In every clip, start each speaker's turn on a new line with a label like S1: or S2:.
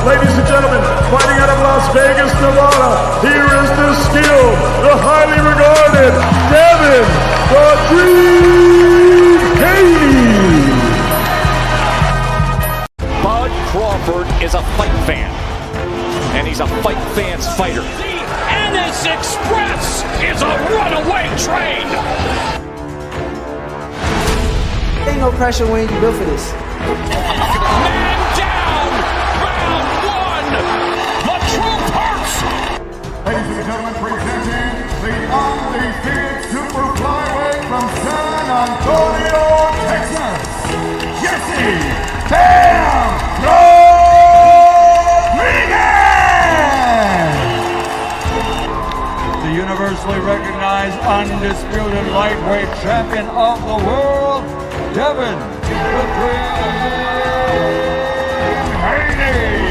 S1: Ladies and gentlemen, fighting out of Las Vegas, Nevada, here is the skilled, the highly regarded Devin the Dream Haney.
S2: Bud Crawford is a fight fan, and he's a fight fan's fighter.
S3: The Ennis Express is a runaway train.
S4: Ain't no pressure when you built for this.
S3: Man down, round one. The truth hurts.
S1: Ladies and gentlemen, presenting the undefeated super flyweight from San Antonio, Texas, Jesse Bam Rodriguez!
S5: The universally recognized undisputed lightweight champion of the world, Devin the Dream Haney.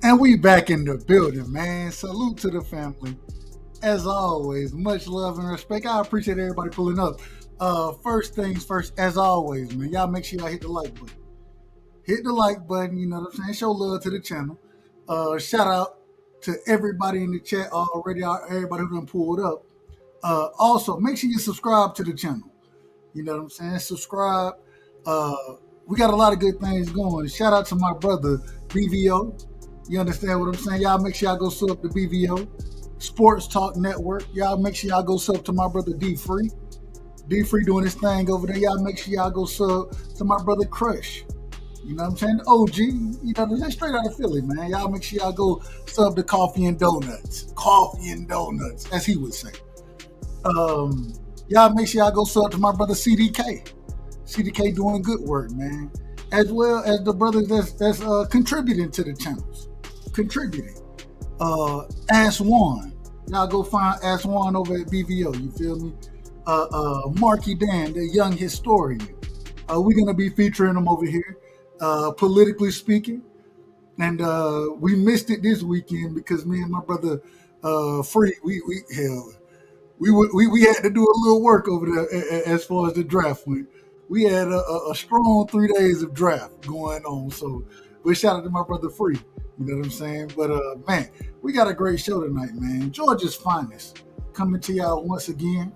S6: And we back in the building, man. Salute to the family. As always, much love and respect. I appreciate everybody pulling up. First things first, as always, man. Y'all make sure y'all hit the like button. Hit the like button, you know what I'm saying? Show love to the channel. Shout out to everybody in the chat already, everybody who done pulled up. Also, make sure you subscribe to the channel. You know what I'm saying? Subscribe. We got a lot of good things going. Shout out to my brother, BVO. You understand what I'm saying? Y'all make sure y'all go sub to BVO. Sports Talk Network. Y'all make sure y'all go sub to my brother, D-Free. D-Free doing his thing over there. Y'all make sure y'all go sub to my brother, Crush. You know what I'm saying? The OG, you know, that's straight out of Philly, man. Y'all make sure y'all go sub to Coffee and Donuts. Coffee and Donuts, as he would say. Y'all make sure y'all go sub to my brother CDK. CDK doing good work, man. As well as the brothers that's contributing to the channels. Contributing. Aswan. Y'all go find Aswan over at BVO, you feel me? Marky Dan, the young historian. We're going to be featuring him over here. Politically speaking, and we missed it this weekend because me and my brother Free, we had to do a little work over there as far as the draft went. We had a strong 3 days of draft going on, so but shout out to my brother Free, you know what I'm saying? But man, we got a great show tonight, man. Georgia's finest coming to y'all once again.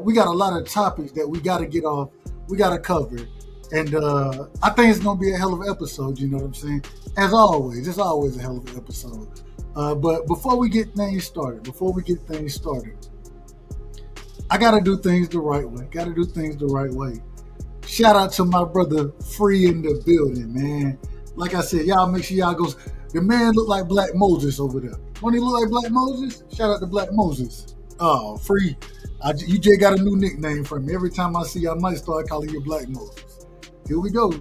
S6: We got a lot of topics that we got to get off, we got to cover. And I think it's going to be a hell of an episode, you know what I'm saying? As always, it's always a hell of an episode. But before we get things started, I got to do things the right way. Shout out to my brother Free in the building, man. Like I said, y'all make sure y'all go. The man look like Black Moses over there. Don't he look like Black Moses? Shout out to Black Moses. Oh, Free. You just got a new nickname for me. Every time I see you, I might start calling you Black Moses. Here we go,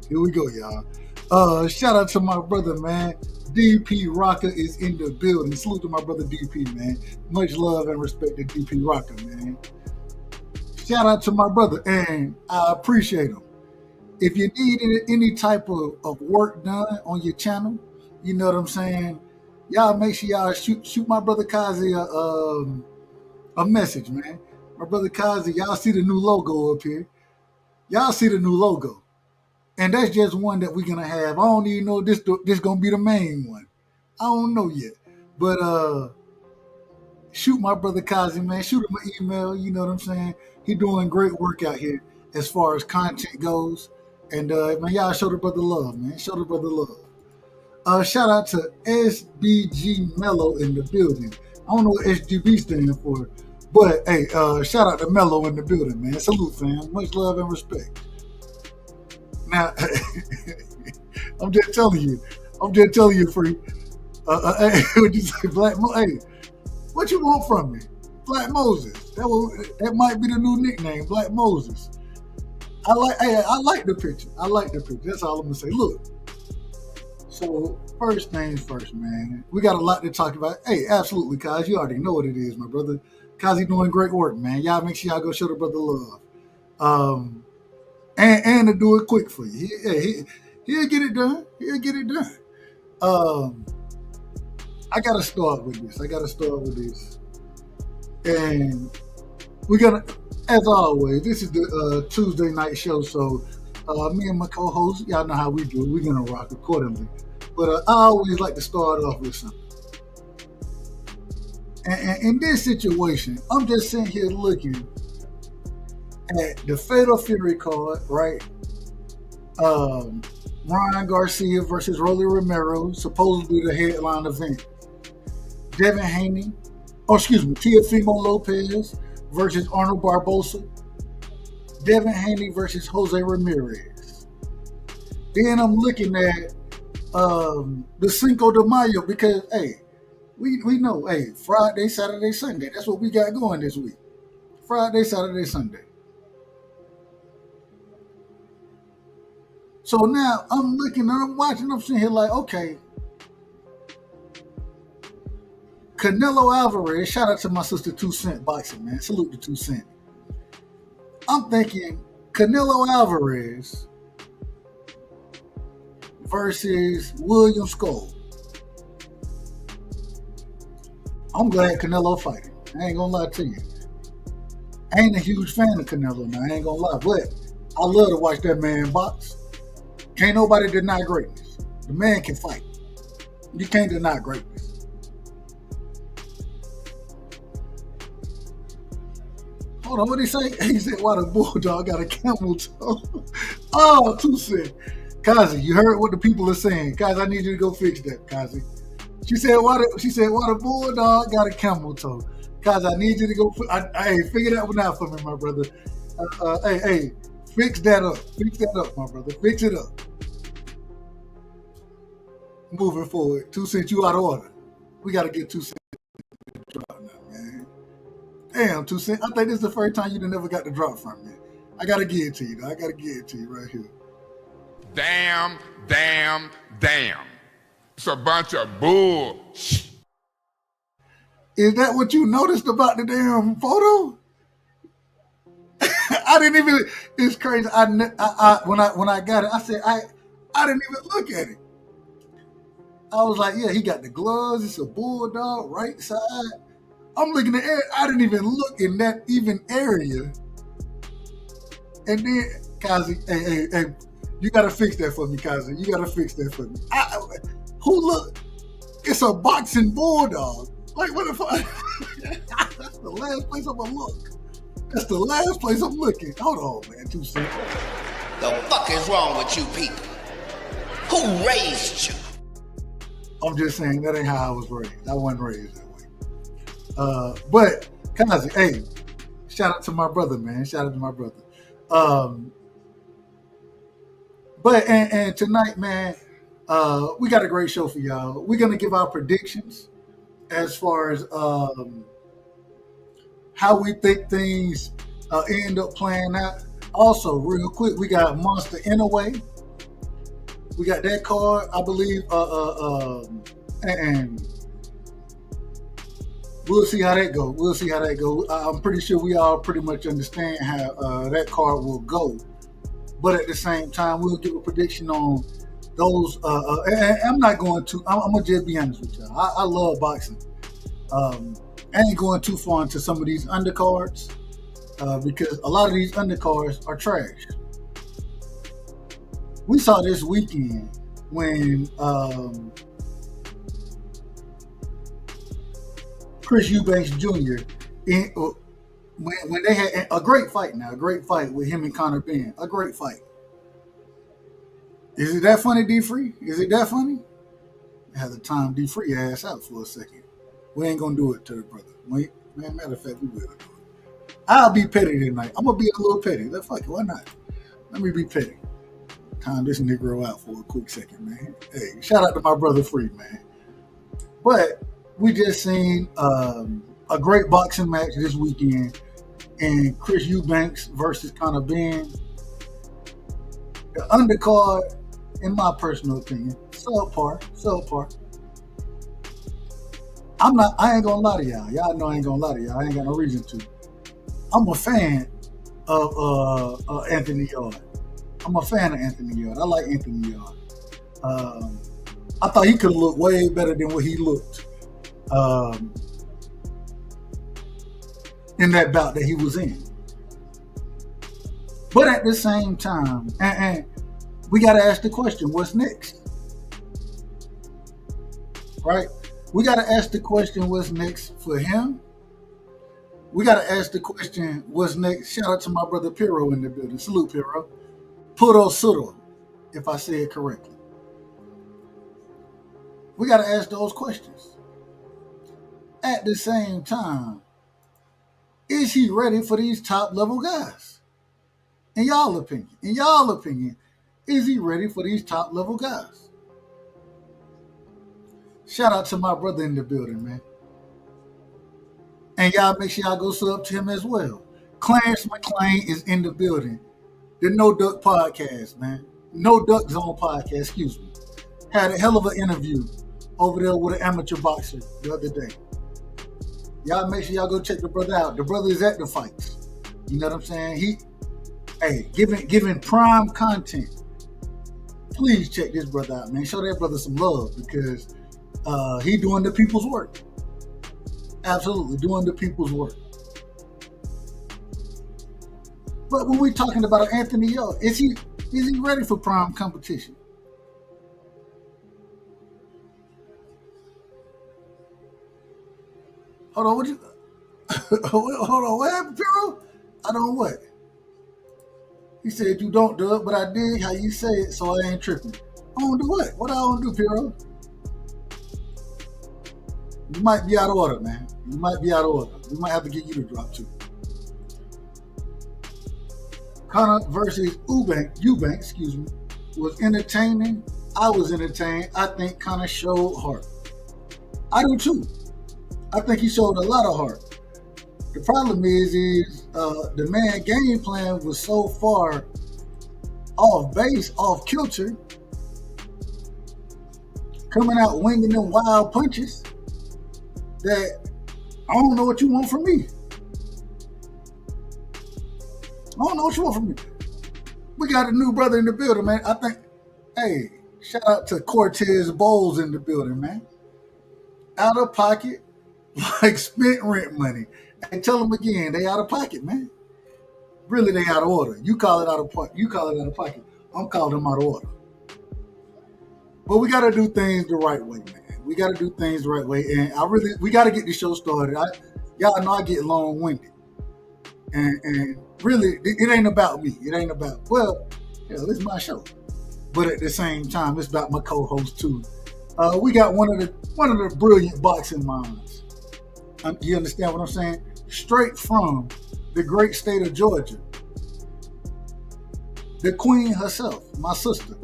S6: y'all. Shout out to my brother, man. DP Rocker is in the building. Salute to my brother DP, man. Much love and respect to DP Rocker, man. Shout out to my brother, and I appreciate him. If you need any type of work done on your channel, you know what I'm saying? Y'all make sure y'all shoot my brother Kazi a message, man. My brother Kazi, y'all see the new logo up here. Y'all see the new logo. And that's just one that we're going to have. I don't even know this going to be the main one. I don't know yet. But shoot my brother Kazi, man. Shoot him an email. You know what I'm saying? He doing great work out here as far as content goes. And man, y'all show the brother love, man. Show the brother love. Shout out to SBG Mello in the building. I don't know what SGB stands for, but hey, shout out to Mello in the building, man. Salute, fam. Much love and respect. Now, I'm just telling you, free. Hey, what you say, Black Mo? Hey, what you want from me, Black Moses? That might be the new nickname, Black Moses. I like the picture. That's all I'm gonna say. Look. So first things first, man. We got a lot to talk about. Hey, absolutely, Kaz. You already know what it is, my brother. Kazi doing great work, man. Y'all make sure y'all go show the brother love. And to do it quick for you. He'll get it done. I gotta start with this. And we're gonna, as always, this is the Tuesday night show, so me and my co-host, y'all know how we do it. We're gonna rock accordingly. But I always like to start off with something. And in this situation, I'm just sitting here looking at the Fatal Fury card, right? Ryan Garcia versus Rolly Romero, supposedly the headline event. Devin Haney, Teofimo Lopez versus Arnold Barbosa. Devin Haney versus Jose Ramirez. Then I'm looking at the Cinco de Mayo because, hey, we know, hey, Friday, Saturday, Sunday. That's what we got going this week. Friday, Saturday, Sunday. So now I'm looking and I'm watching, I'm sitting here like, okay. Canelo Alvarez, shout out to my sister 2 Cent Boxing, man. Salute to 2 Cent. I'm thinking Canelo Alvarez versus William Skull. I'm glad Canelo fighting. I ain't gonna lie to you. I ain't a huge fan of Canelo now, I ain't gonna lie, but I love to watch that man box. Can't nobody deny greatness. The man can fight. You can't deny greatness. Hold on, what did he say? He said, why the bulldog got a camel toe? Oh, 2 Cent. Kazi, you heard what the people are saying. Kazi, I need you to go fix that, Kazi. She said, why the bulldog got a camel toe? Kazi, I need you to go, hey, figure that one out for me, my brother. Hey, fix that up. Fix that up, my brother. Fix it up. Moving forward, 2 Cent, you out of order. We got to get 2 Cent to drop now, man. Damn, 2 Cent, I think this is the first time you never got the drop from me. I got to give it to you, though. I got to give it to you right here.
S7: Damn. It's a bunch of bull.
S6: Is that what you noticed about the damn photo? I didn't even, it's crazy. When I got it, I said, I didn't even look at it. I was like, yeah, he got the gloves. It's a bulldog, right side. I'm looking at it. I didn't even look in that even area. And then, Kazi, hey, you got to fix that for me, Kazi. You got to fix that for me. Who look? It's a boxing bulldog. Like, what the fuck? That's the last place I'm going to look. That's the last place I'm looking. Hold on, man. 2 Cent.
S8: The fuck is wrong with you people? Who raised you?
S6: I'm just saying that ain't how I was raised. I wasn't raised that way. But Kazi, hey, shout out to my brother, man. Shout out to my brother. But tonight, man, we got a great show for y'all. We're gonna give our predictions as far as how we think things end up playing out. Also, real quick, we got Monster Inoue. We got that card, I believe, and we'll see how that goes. I'm pretty sure we all pretty much understand how that card will go. But at the same time, we'll give a prediction on those. And I'm not going to. I'm gonna just be honest with y'all. I love boxing. I ain't going too far into some of these undercards because a lot of these undercards are trash. We saw this weekend when Chris Eubanks Jr. When they had a great fight with him and Conor Benn, a great fight. Is it that funny, D Free? Is it that funny? I had to time D Free ass out for a second. We ain't gonna do it to the brother. Matter of fact, we will do it. I'll be petty tonight. I'm gonna be a little petty. Fuck it, why not? Let me be petty. Time this Negro out for a quick second, man. Hey, shout out to my brother Free, man. But we just seen a great boxing match this weekend, and Chris Eubanks versus Conor Benn. The undercard, in my personal opinion, subpar. I ain't gonna lie to y'all. Y'all know I ain't gonna lie to y'all. I ain't got no reason to. I'm a fan of Anthony Yard. I like Anthony Yard. I thought he could have looked way better than what he looked in that bout that he was in. But at the same time, and we got to ask the question, what's next? Right? We got to ask the question, what's next for him? We got to ask the question, what's next? Shout out to my brother Piro in the building. Salute, Piro. Puro Suro, if I say it correctly. We got to ask those questions. At the same time, is he ready for these top level guys? In y'all opinion, is he ready for these top level guys? Shout out to my brother in the building, man. And y'all make sure y'all go sub to him as well. Clarence McClain is in the building. The No Duck podcast, man. No Duck Zone podcast, excuse me. Had a hell of an interview over there with an amateur boxer the other day. Y'all make sure y'all go check the brother out. The brother is at the fights. You know what I'm saying? Giving prime content. Please check this brother out, man. Show that brother some love because he doing the people's work. Absolutely doing the people's work. But when we're talking about Anthony Yard, is he ready for prime competition? Hold on, what happened, Piro? I don't what? He said you don't do it, but I did how you say it, so I ain't tripping. I don't do what? What I don't do, Piro? You might be out of order, man. You might be out of order. We might have to get you to drop too. Conor versus Eubanks, was entertaining. I was entertained. I think Conor showed heart. I do too. I think he showed a lot of heart. The problem is the man game plan was so far off base, off kilter, coming out winging them wild punches that I don't know what you want from me. We got a new brother in the building, man. I think, hey, shout out to Cortez Bowles in the building, man. Out of pocket, like spent rent money. And tell them again, they out of pocket, man. Really, they out of order. You call it out of pocket. I'm calling them out of order. But we got to do things the right way, man. We got to do things the right way. And we got to get the show started. Y'all know I get long-winded. And really, it ain't about me. It's my show. But at the same time, it's about my co-host too. We got one of the brilliant boxing minds. You understand what I'm saying? Straight from the great state of Georgia. The queen herself, my sister.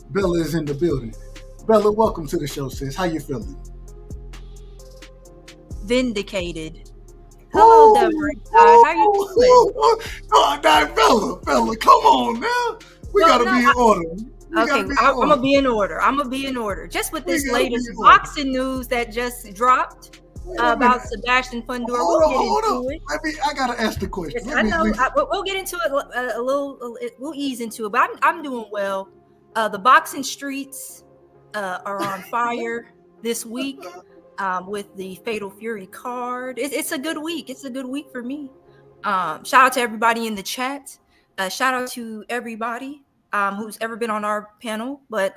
S6: Bella is in the building. Bella, welcome to the show, sis. How you feeling?
S9: Vindicated. Hello, Deborah. How you doing?
S6: Bella, come on now. We gotta be in order.
S9: I'm gonna be in order. Just with this latest boxing news that just dropped about Sebastian Fundora. We'll get into it.
S6: I gotta ask the question.
S9: Yes, I know. We'll get into it a little. We'll ease into it, but I'm doing well. The boxing streets are on fire this week with the Fatal Fury card. It's a good week. It's a good week for me. Shout out to everybody in the chat. Shout out to everybody who's ever been on our panel. But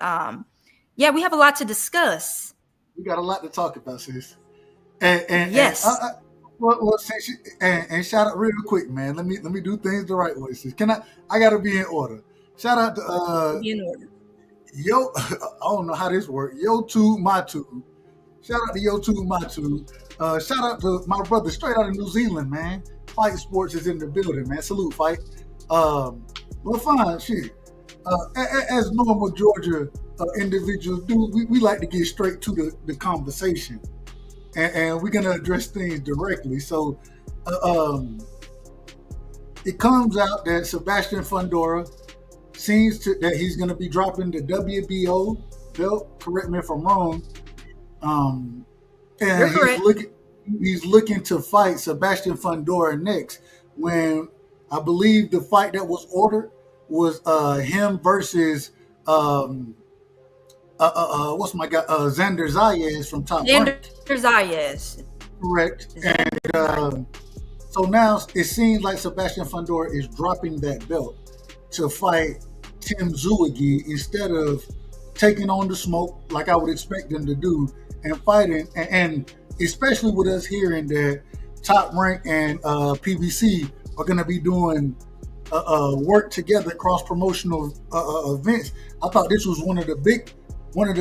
S9: yeah, we have a lot to discuss.
S6: We got a lot to talk about, sis.
S9: Yes.
S6: Well, since and shout out real quick, man. Let me do things the right way. Sis. Can I gotta be in order. Shout out to
S9: Be in order.
S6: Yo, I don't know how this works. Yo Tube, my tube. Shout out to Yo Tube, my tube. Shout out to my brother straight out of New Zealand, man. Fight Sports is in the building, man. Salute, Fight. Well, fine, shit. As normal Georgia individuals do, we like to get straight to the conversation, and we're gonna address things directly. So, it comes out that Sebastian Fundora seems that he's gonna be dropping the WBO belt. Correct me if I'm wrong. And he's looking to fight Sebastian Fundora next. When I believe the fight that was ordered was him versus what's my guy Xander Zayas from Top Rank.
S9: Xander Zayas.
S6: Correct. And so now it seems like Sebastian Fundora is dropping that belt to fight Tim Tszyu again instead of taking on the smoke like I would expect them to do and fighting. And especially with us hearing that Top Rank and PBC are going to be doing work together, cross-promotional events. I thought this was one of the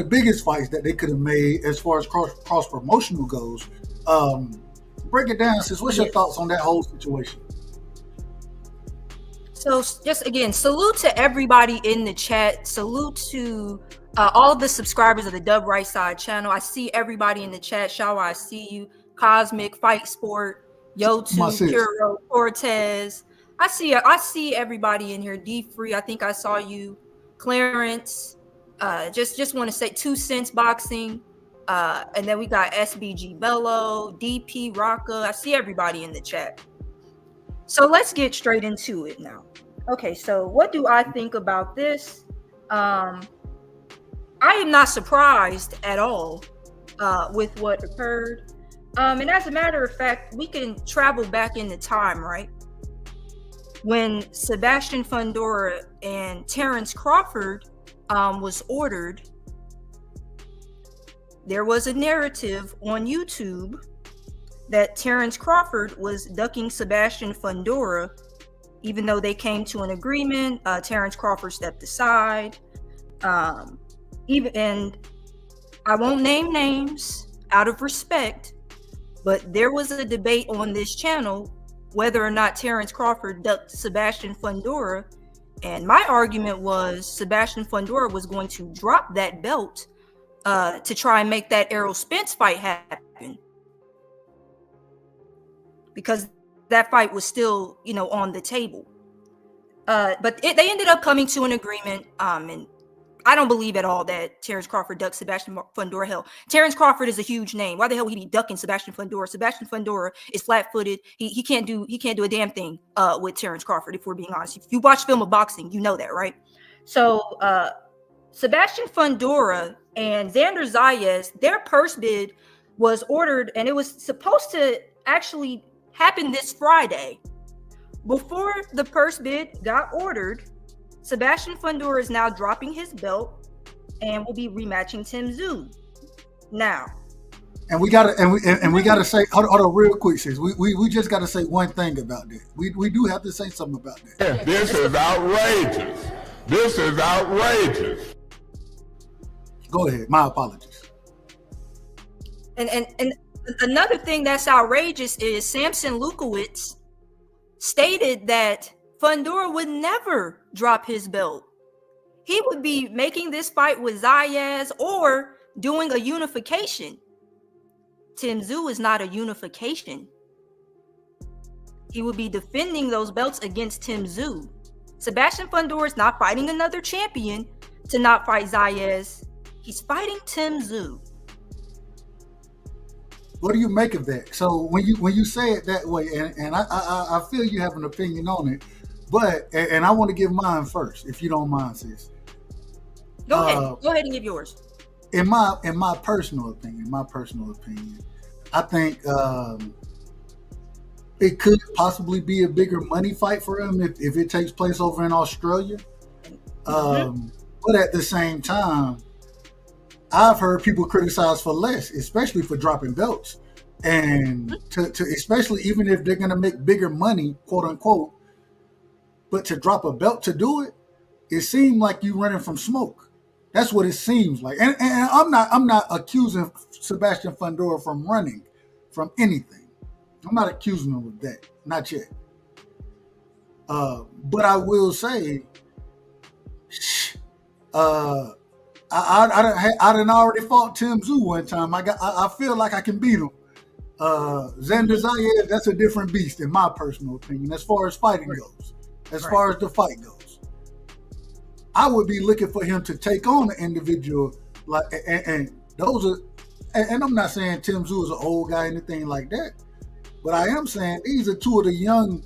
S6: biggest fights that they could have made as far as cross-promotional goes. Break it down, sis. What's your thoughts on that whole situation?
S9: So just again, salute to everybody in the chat. Salute to all of the subscribers of the Dub Right Side channel. I see everybody in the chat. Shawa, I see you. Cosmic, Fight Sport, Yotu, Hero, Cortez. I see everybody in here. D Free, I think I saw you. Clarence. Just want to say 2 Cents Boxing. And then we got SBG Bello, DP Rocka. I see everybody in the chat. So let's get straight into it now. Okay, so what do I think about this? I am not surprised at all with what occurred. And as a matter of fact, we can travel back into time, right? When Sebastian Fundora and Terrence Crawford was ordered, there was a narrative on YouTube that Terrence Crawford was ducking Sebastian Fundora, even though they came to an agreement. Terrence Crawford stepped aside. And I won't name names out of respect, but there was a debate on this channel whether or not Terrence Crawford ducked Sebastian Fundora. And my argument was Sebastian Fundora was going to drop that belt to try and make that Errol Spence fight happen, because that fight was still, on the table. But they ended up coming to an agreement. And I don't believe at all that Terrence Crawford ducked Sebastian Fundora. Hell, Terrence Crawford is a huge name. Why the hell would he be ducking Sebastian Fundora? Sebastian Fundora is flat-footed. He can't do a damn thing with Terrence Crawford, if we're being honest. If you watch film of boxing, you know that, right? So Sebastian Fundora and Xander Zayas, their purse bid was ordered, and it was supposed to actually happen this Friday. Before the purse bid got ordered, Sebastian Fundora is now dropping his belt and will be rematching Tim Tszyu now.
S6: And we gotta say, hold on real quick, sis. We just gotta say one thing about that. We do have to say something about that.
S7: This is outrageous. This is outrageous.
S6: Go ahead. My apologies.
S9: And another thing that's outrageous is Samson Lukowicz stated that Fundora would never drop his belt. He would be making this fight with Zayas or doing a unification. Tim Tszyu is not a unification. He would be defending those belts against Tim Tszyu. Sebastian Fundora is not fighting another champion to not fight Zayas. He's fighting Tim Tszyu.
S6: What do you make of that? So when you say it that way, and I feel you have an opinion on it, but and I want to give mine first, if you don't mind, sis.
S9: Go ahead and give yours.
S6: In my personal opinion, I think it could possibly be a bigger money fight for him if it takes place over in Australia. But at the same time, I've heard people criticize for less, especially for dropping belts. And to especially even if they're gonna make bigger money, quote unquote, but to drop a belt to do it, it seemed like you running from smoke. That's what it seems like. And I'm not accusing Sebastian Fundora from running from anything. I'm not accusing him of that. Not yet. But I will say, I done already fought Tim Tszyu one time. I feel like I can beat him. Xander Zayas, that's a different beast in my personal opinion, as far as fighting goes. As far as the fight goes, I would be looking for him to take on an individual like, and those are, and I'm not saying Tim Tszyu is an old guy, anything like that, but I am saying these are two of the young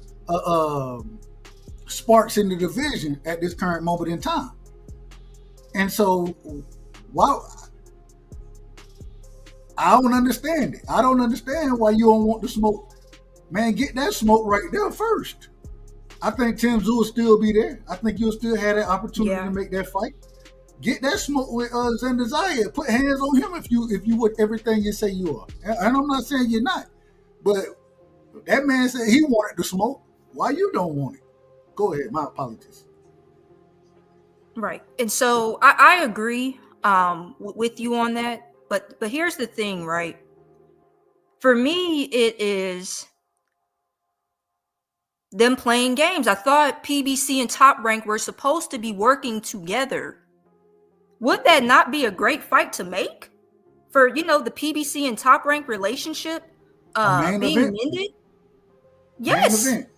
S6: sparks in the division at this current moment in time. And so, I don't understand it. I don't understand why you don't want the smoke. Man, get that smoke right there first. I think Tim Tszyu will still be there. I think you'll still have that opportunity to make that fight. Get that smoke with Xander Zayas. Put hands on him if you would everything you say you are. And I'm not saying you're not. But that man said he wanted the smoke. Why you don't want it? Go ahead. My apologies.
S9: Right. And so I agree with you on that. But here's the thing, right? For me, it is them playing games. I thought PBC and Top Rank were supposed to be working together. Would that not be a great fight to make for, the PBC and Top Rank relationship being mended? Yes. Main event.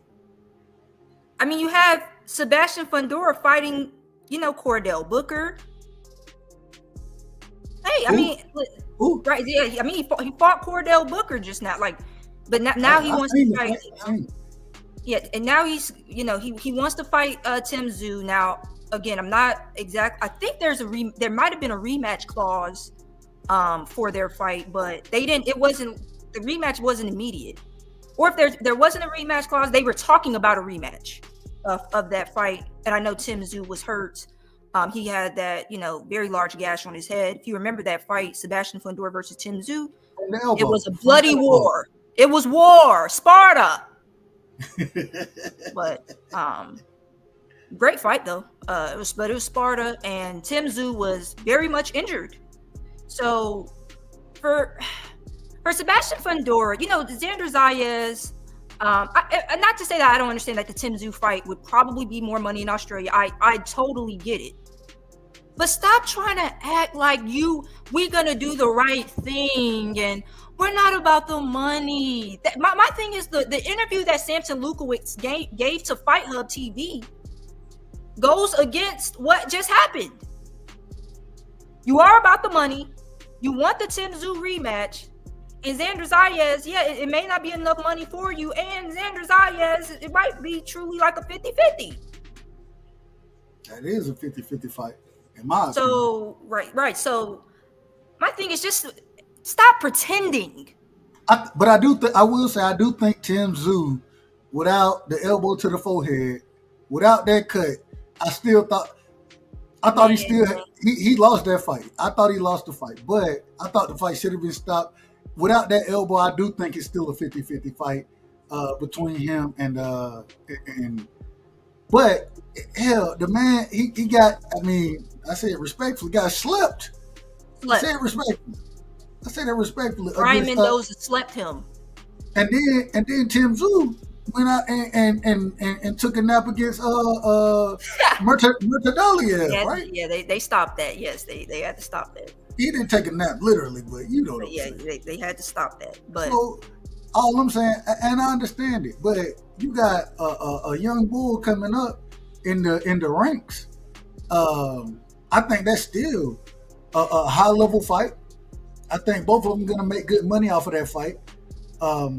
S9: I mean, you have Sebastian Fundora fighting, Cordell Booker. Hey, I mean, right? Yeah, I mean, he fought Cordell Booker just now, but now he wants to fight. Yeah, and now he's, he wants to fight Tim Tszyu. Now, again, I'm not exact. I think there might have been a rematch clause for their fight, but the rematch wasn't immediate. Or if there wasn't a rematch clause, they were talking about a rematch of that fight. And I know Tim Tszyu was hurt. He had that, very large gash on his head. If you remember that fight, Sebastian Fundora versus Tim Tszyu, it was a bloody war. It was war, Sparta. But great fight though. It was Sparta, and Tim Tszyu was very much injured. So for Sebastian Fundora, Xander Zayas. Not to say that I don't understand that the Tim Tszyu fight would probably be more money in Australia. I totally get it. But stop trying to act like we're gonna do the right thing and we're not about the money. My thing is the interview that Samson Lukowicz gave to Fight Hub TV goes against what just happened. You are about the money. You want the Tim Tszyu rematch. And Xander Zayas, it may not be enough money for you. And Xander Zayas, it might be truly like a 50-50.
S6: That is a 50-50 fight, in my opinion.
S9: So, right. So, my thing is just stop pretending.
S6: But I will say, I do think Tim Tszyu, without the elbow to the forehead, without that cut, I thought he lost that fight. I thought he lost the fight, but I thought the fight should have been stopped. Without that elbow, I do think it's still a 50-50 fight between him and but hell, the man, he got, I say it respectfully, got slept. I say it respectfully.
S9: Brian Mendoza slept him.
S6: And then Tim Tszyu went out and took a nap against Murtadaliev, right?
S9: Yeah, they stopped that. Yes, they had to stop that.
S6: He didn't take a nap literally, but
S9: they had to stop that. But
S6: so all I'm saying, and I understand it, but you got a young bull coming up in the ranks. I think that's still a high level fight. I think both of them gonna make good money off of that fight. I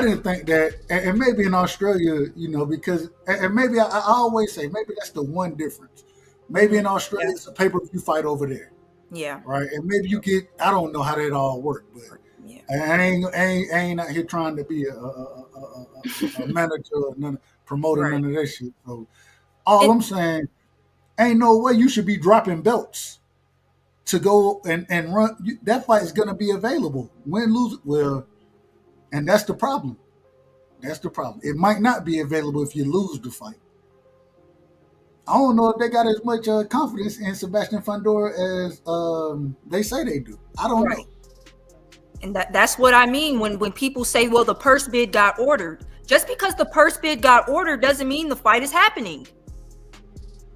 S6: didn't think that, and maybe in Australia, because, and maybe I always say maybe that's the one difference. Maybe in Australia it's a pay-per-view fight over there.
S9: Yeah. Right.
S6: And maybe you get, I don't know how that all works, but I ain't out here trying to be a manager or promoter, none of that shit. So I'm saying, ain't no way you should be dropping belts to go and run. That fight is going to be available. Win, lose, well, and that's the problem. That's the problem. It might not be available if you lose the fight. I don't know if they got as much confidence in Sebastian Fundora as they say they do. I don't know.
S9: And that's what I mean when people say, well, the purse bid got ordered. Just because the purse bid got ordered doesn't mean the fight is happening.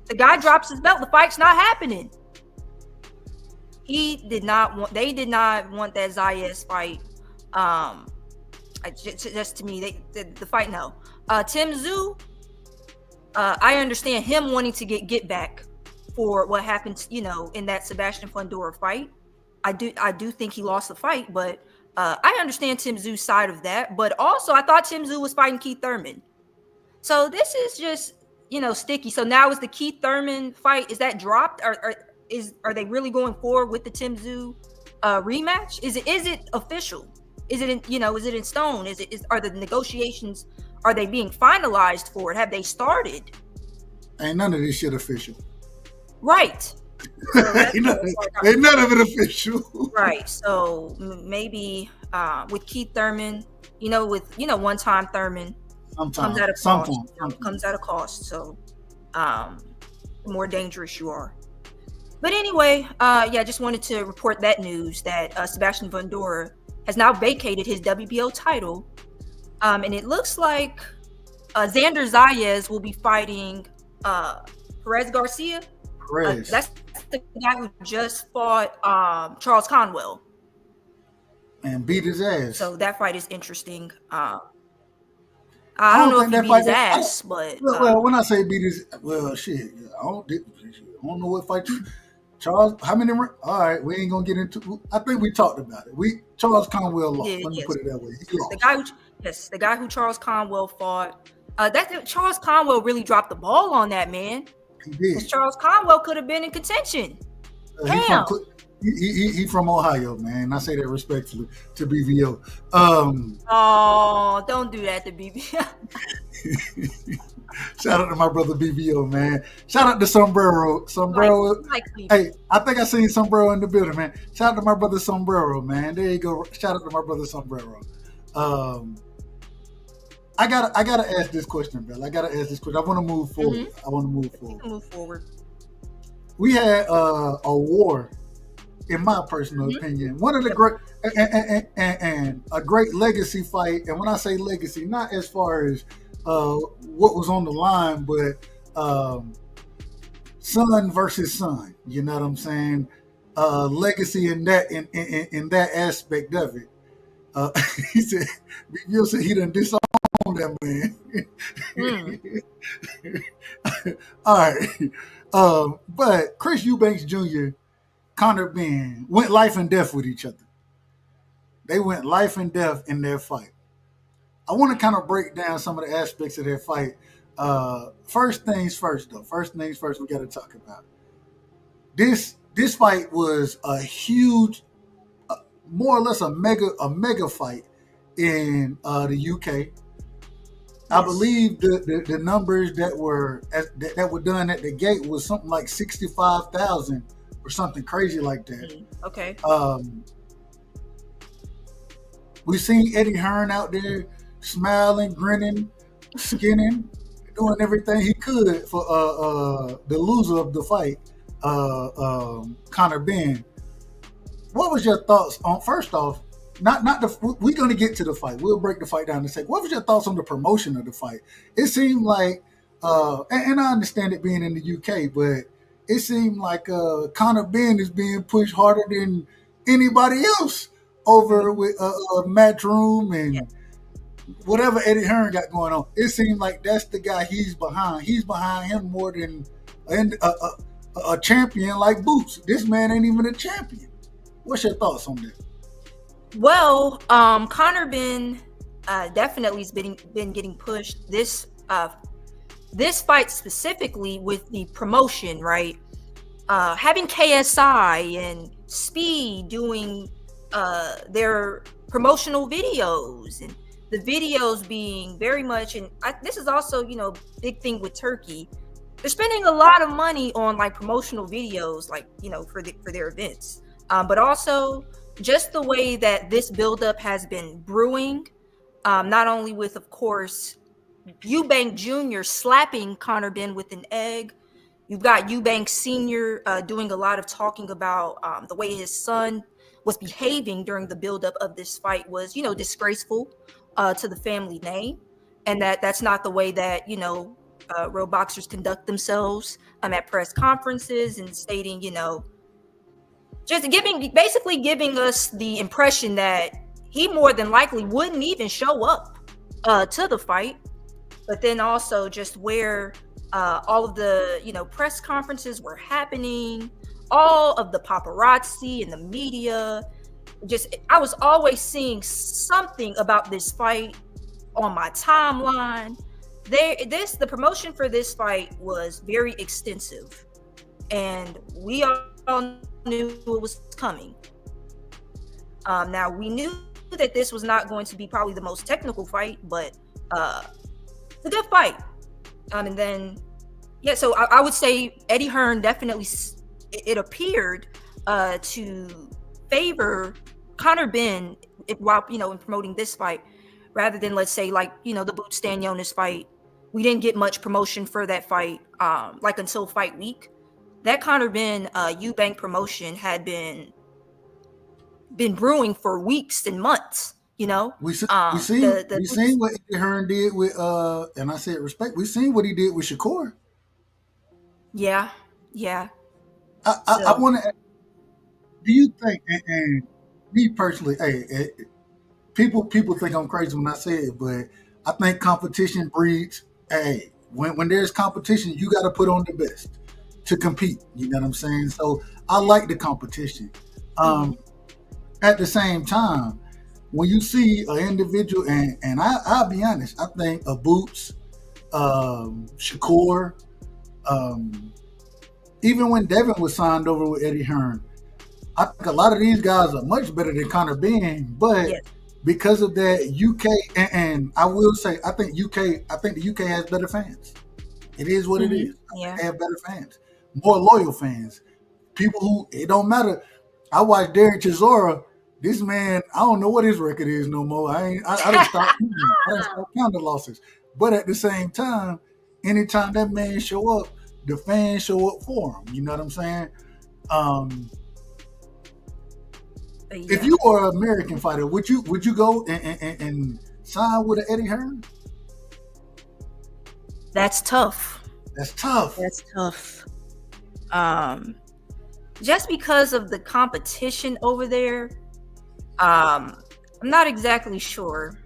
S9: The guy drops his belt, the fight's not happening. They did not want that Zayas fight. Just to me, the fight, no. Tim Tszyu, I understand him wanting to get back for what happened, in that Sebastian Fundora fight. I do think he lost the fight, but I understand Tim Tszyu's side of that. But also, I thought Tim Tszyu was fighting Keith Thurman. So this is just, sticky. So now is the Keith Thurman fight, is that dropped? Are they really going forward with the Tim Tszyu rematch? Is it official? Is it in stone? Are the negotiations, are they being finalized for it? Have they started?
S6: Ain't none of this shit official.
S9: Right. So
S6: ain't none of it official.
S9: Right. So maybe with Keith Thurman, one-time Thurman comes at a cost. Comes at a cost. So the more dangerous you are. But anyway, just wanted to report that news that Sebastian Fundora has now vacated his WBO title. And it looks like Xander Zayas will be fighting Perez Garcia. That's the guy who just fought Charles Conwell.
S6: And beat his ass.
S9: So that fight is interesting. I don't know if he beat his ass, but...
S6: Well, when I say beat his... Well, shit. I don't know what fight... Charles, how many... All right, we ain't going to get into... I think we talked about it. Charles Conwell lost. Let me put it that way. He lost. The guy who Charles Conwell fought. Charles Conwell really dropped the ball on that, man. He did.
S9: Charles Conwell could have been in contention. Damn.
S6: He from Ohio, man. I say that respectfully to BVO.
S9: Oh, don't do that to BVO.
S6: Shout out to my brother BVO, man. Shout out to Sombrero. Hey, I think I seen Sombrero in the building, man. Shout out to my brother Sombrero, man. There you go. Shout out to my brother Sombrero. I gotta ask this question, Bill. I want to move forward.
S9: Mm-hmm. Move forward.
S6: We had a war, in my personal opinion, one of the great and a great legacy fight. And when I say legacy, not as far as what was on the line, but son versus son. You know what I'm saying? Legacy in that aspect of it. He said, "You said he done disowned that man." All right, but Chris Eubanks Jr., Conor Benn went life and death with each other. They went life and death in their fight. I want to kind of break down some of the aspects of their fight. First things first, though. First things first, we got to talk about this. This fight was a huge, more or less a mega fight in the UK. I believe the numbers that were done at the gate was something like 65,000 or something crazy like that.
S9: Okay.
S6: We've seen Eddie Hearn out there smiling, grinning, skinning, doing everything he could for the loser of the fight, Conor Benn. What was your thoughts on, first off, we're going to get to the fight. We'll break the fight down in a second. What was your thoughts on the promotion of the fight? It seemed like, and I understand it being in the UK, but it seemed like Conor Benn is being pushed harder than anybody else over with Matchroom and whatever Eddie Hearn got going on. It seemed like that's the guy he's behind. He's behind him more than a champion like Boots. This man ain't even a champion. What's your thoughts on that?
S9: Well, Conor Benn definitely has been getting pushed. This fight specifically with the promotion, right? Having KSI and Speed doing their promotional videos, and the videos being very much, and this is also, big thing with Turkey. they're spending a lot of money on like promotional videos, like, you know, for their events. But also just the way that this buildup has been brewing, not only with, of course, Eubank Jr. slapping Conor Benn with an egg. You've got Eubank Sr. Doing a lot of talking about the way his son was behaving during the buildup of this fight was, you know, disgraceful to the family name, and that's not the way that, you know, real boxers conduct themselves at press conferences, and stating, you know, just basically giving us the impression that he more than likely wouldn't even show up to the fight. But then also just where all of the, you know, press conferences were happening, all of the paparazzi and the media, I was always seeing something about this fight on my timeline. The promotion for this fight was very extensive, and we all knew it was coming. Now we knew that this was not going to be probably the most technical fight, but it's a good fight. And then, yeah, so I would say Eddie Hearn definitely, it appeared to favor Conor Benn while, you know, in promoting this fight, rather than, let's say, like, you know, the Boot Stanionis fight. We didn't get much promotion for that fight, like until fight week. That Conor Benn Eubank promotion had been brewing for weeks and months. You know, we seen
S6: what Eddie Hearn did with and I said respect. We seen what he did with Shakur.
S9: Yeah.
S6: I want to. Do you think? And me personally, people think I'm crazy when I say it, but I think competition breeds. When there's competition, you got to put on the best to compete. You know what I'm saying? So I like the competition. At the same time, when you see an individual, and I'll be honest, I think a Boots, Shakur, even when Devin was signed over with Eddie Hearn, I think a lot of these guys are much better than Conor Benn, but because of that UK, and I will say, I think the UK has better fans. It is what it is. They have better fans, more loyal fans, people who, it don't matter. I watched Derek Chisora. This man, I don't know what his record is no more. I done stopped counting losses. But at the same time, anytime that man show up, the fans show up for him. You know what I'm saying? If you were an American fighter, would you go and sign with an Eddie Hearn?
S9: That's tough. Just because of the competition over there, I'm not exactly sure.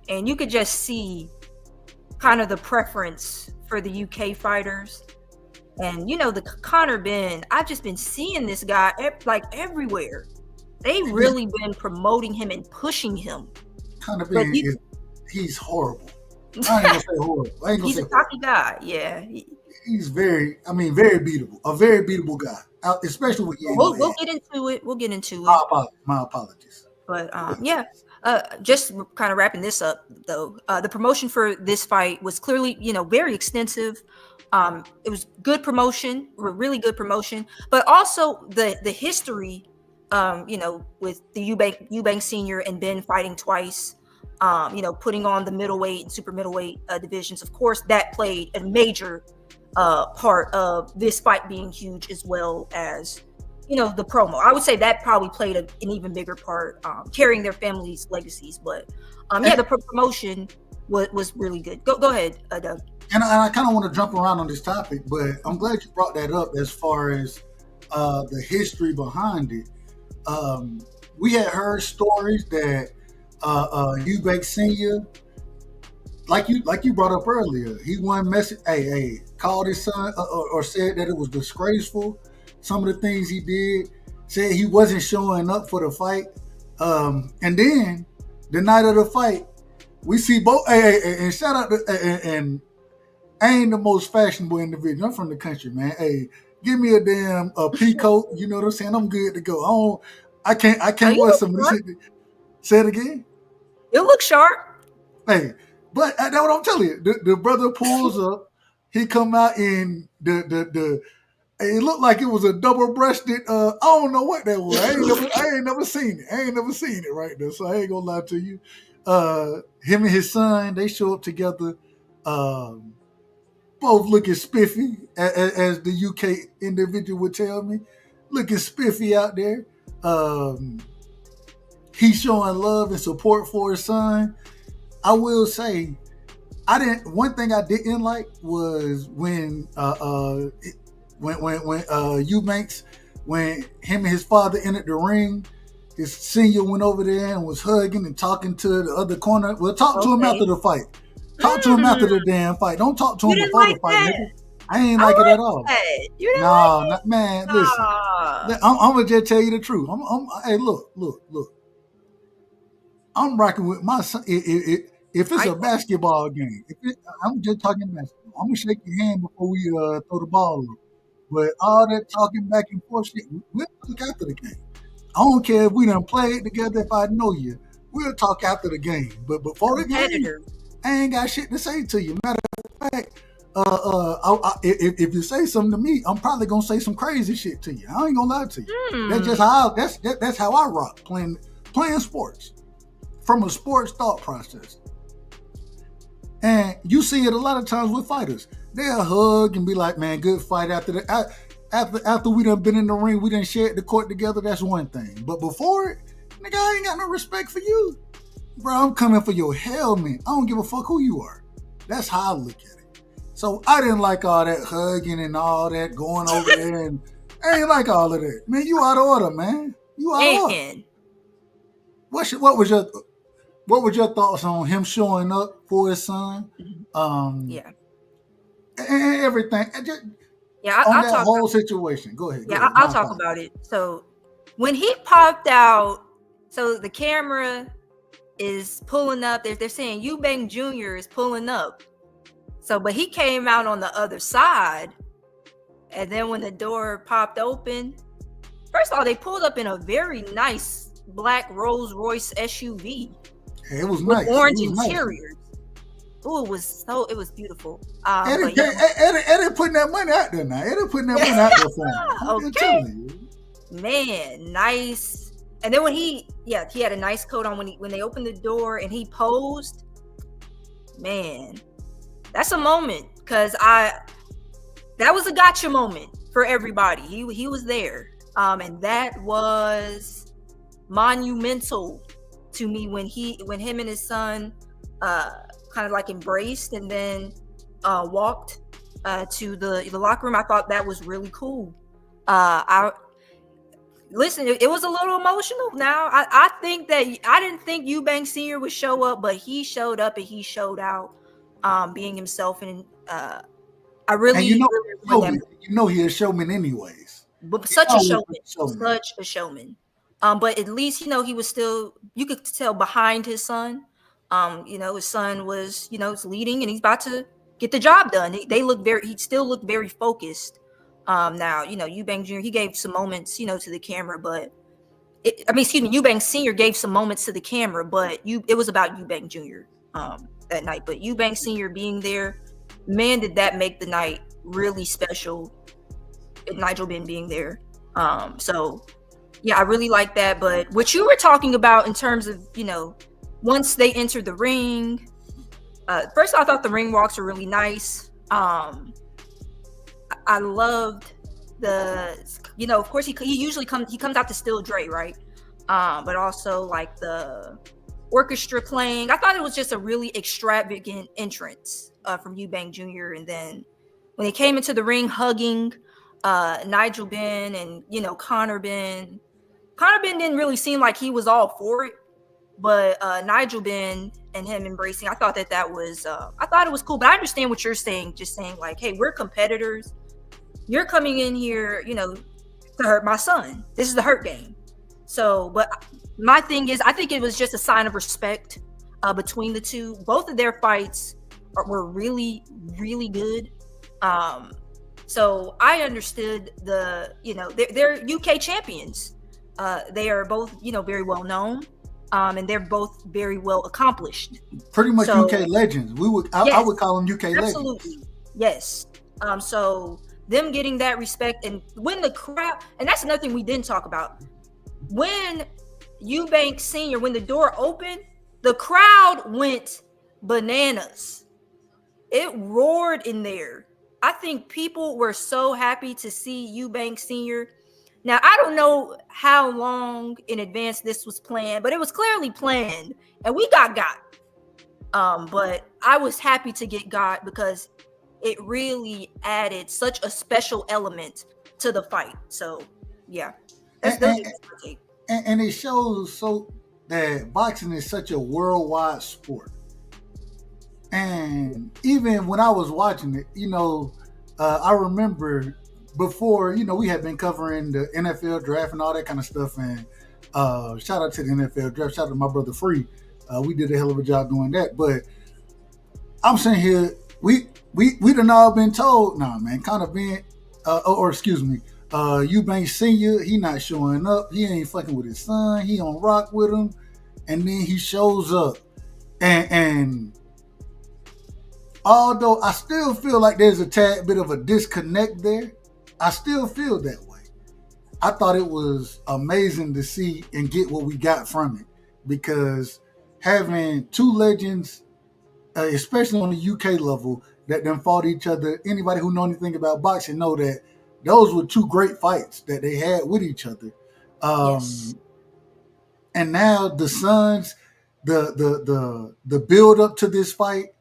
S9: And you could just see kind of the preference for the UK fighters. And, you know, the Conor Benn, I've just been seeing this guy like everywhere. They really been promoting him and pushing him.
S6: Conor Benn, he's horrible. I ain't gonna say horrible.
S9: He's a cocky guy, yeah.
S6: He's very beatable. A very beatable guy, especially with you.
S9: We'll get into it.
S6: My apologies.
S9: But just kind of wrapping this up, though, the promotion for this fight was clearly, you know, very extensive. It was good promotion, really good promotion, but also the history, you know, with the Eubank Sr. and Benn fighting twice, you know, putting on the middleweight and super middleweight divisions. Of course, that played a major part of this fight being huge, as well as, you know, the promo. I would say that probably played an even bigger part, carrying their families' legacies. But the promotion was really good. Go ahead, Doug.
S6: And I kind of want to jump around on this topic, but I'm glad you brought that up as far as the history behind it. We had heard stories that Eubank Sr., like you brought up earlier, he called his son or said that it was disgraceful. Some of the things he did, said he wasn't showing up for the fight. And then the night of the fight, we see both. And shout out to and I ain't the most fashionable individual. I'm from the country, man. Hey, give me a damn peacoat. You know what I'm saying? I'm good to go. I can't wear some of this shit. Say it again.
S9: It looks sharp.
S6: Hey, but that's what I'm telling you. The brother pulls up he come out in the it looked like it was a double-breasted. I don't know what that was. I ain't never seen it. I ain't never seen it right there. So I ain't gonna lie to you. Him and his son, they show up together. Both looking spiffy, as the UK individual would tell me, looking spiffy out there. He's showing love and support for his son. I will say, one thing I didn't like was when Eubanks, when him and his father entered the ring, his senior went over there and was hugging and talking to the other corner. Well, talk to him after the fight. Talk to him after the damn fight. Don't talk to him before the fight, nigga. I ain't like it at all.
S9: You didn't like it?
S6: Nah, man, listen. I'm gonna just tell you the truth. Hey, look. I'm rocking with my son. If it's a basketball game, I'm just talking basketball. I'm gonna shake your hand before we throw the ball up. But all that talking back and forth shit, we'll talk after the game. I don't care if we done played together. If I know you, we'll talk after the game. But before the game, I ain't got shit to say to you. Matter of fact, if you say something to me, I'm probably gonna say some crazy shit to you. I ain't gonna lie to you. That's just how that's how I rock playing sports from a sports thought process. And you see it a lot of times with fighters. They'll hug and be like, "Man, good fight." After we done been in the ring, we done shared the court together. That's one thing. But before it, nigga, I ain't got no respect for you, bro. I'm coming for your helmet. I don't give a fuck who you are. That's how I look at it. So I didn't like all that hugging and all that going over there, and I ain't like all of that. Man, you out of order, man. You out of order. What was your thoughts on him showing up for his son? And everything. I'll that whole situation. Go ahead.
S9: I'll talk about it. So when he popped out, so the camera is pulling up. They're saying Eubank Jr. is pulling up. So, but he came out on the other side, and then when the door popped open, first of all, they pulled up in a very nice black Rolls Royce SUV.
S6: It was
S9: with
S6: nice.
S9: Orange interiors. Oh, it was beautiful.
S6: Eddie putting that money out there now. Eddie putting that money out there for him.
S9: Okay. Man, nice. And then when he had a nice coat on when they opened the door and he posed. Man, that's a moment, because that was a gotcha moment for everybody. He was there. And that was monumental to me when him and his son kind of like embraced and then walked to the locker room. I thought that was really cool. Listen, it was a little emotional. Now I think that I didn't think Eubank Sr. would show up, but he showed up and he showed out, being himself. And I really,
S6: he's a showman anyways.
S9: But such a showman. But at least, he was still, you could tell behind his son. His son was, is leading and he's about to get the job done. He still looked very focused. Now, Eubank Jr., he gave some moments, to the camera, but Eubank Sr. gave some moments to the camera, but it was about Eubank Jr. That night. But Eubank Sr. being there, man, did that make the night really special. Nigel Benn being there. So yeah, I really like that. But what you were talking about in terms of, once they entered the ring, first I thought the ring walks were really nice. I loved of course he usually comes out to Still Dre, right? But also like the orchestra playing. I thought it was just a really extravagant entrance from Eubank Jr. And then when he came into the ring hugging Nigel Benn and Conor Benn. Conor Benn didn't really seem like he was all for it, but Nigel Benn and him embracing, I thought that was I thought it was cool. But I understand what you're saying, just saying like, hey, we're competitors. You're coming in here, to hurt my son. This is the hurt game. So, but my thing is, I think it was just a sign of respect between the two. Both of their fights were really, really good. So I understood they're UK champions. They are both, very well known, and they're both very well accomplished.
S6: Pretty much UK legends. I would call them UK legends.
S9: Yes. So them getting that respect, and when the crowd, and that's another thing we didn't talk about. When Eubanks Sr., when the door opened, the crowd went bananas. It roared in there. I think people were so happy to see Eubanks Sr. Now, I don't know how long in advance this was planned, but it was clearly planned, and we got. But I was happy to get God because it really added such a special element to the fight. So, yeah.
S6: And it shows so that boxing is such a worldwide sport. And even when I was watching it, I remember before, we had been covering the NFL draft and all that kind of stuff. And shout out to the NFL draft. Shout out to my brother Free. We did a hell of a job doing that. But I'm saying here, we done all been told, nah, man, Conor Ben, Eubanks Sr., he not showing up. He ain't fucking with his son. He on rock with him. And then he shows up. And although I still feel like there's a tad bit of a disconnect there, I still feel that way. I thought it was amazing to see and get what we got from it, because having two legends, especially on the UK level, that then fought each other, anybody who know anything about boxing know that those were two great fights that they had with each other. Yes. And now the sons, the build up to this fight,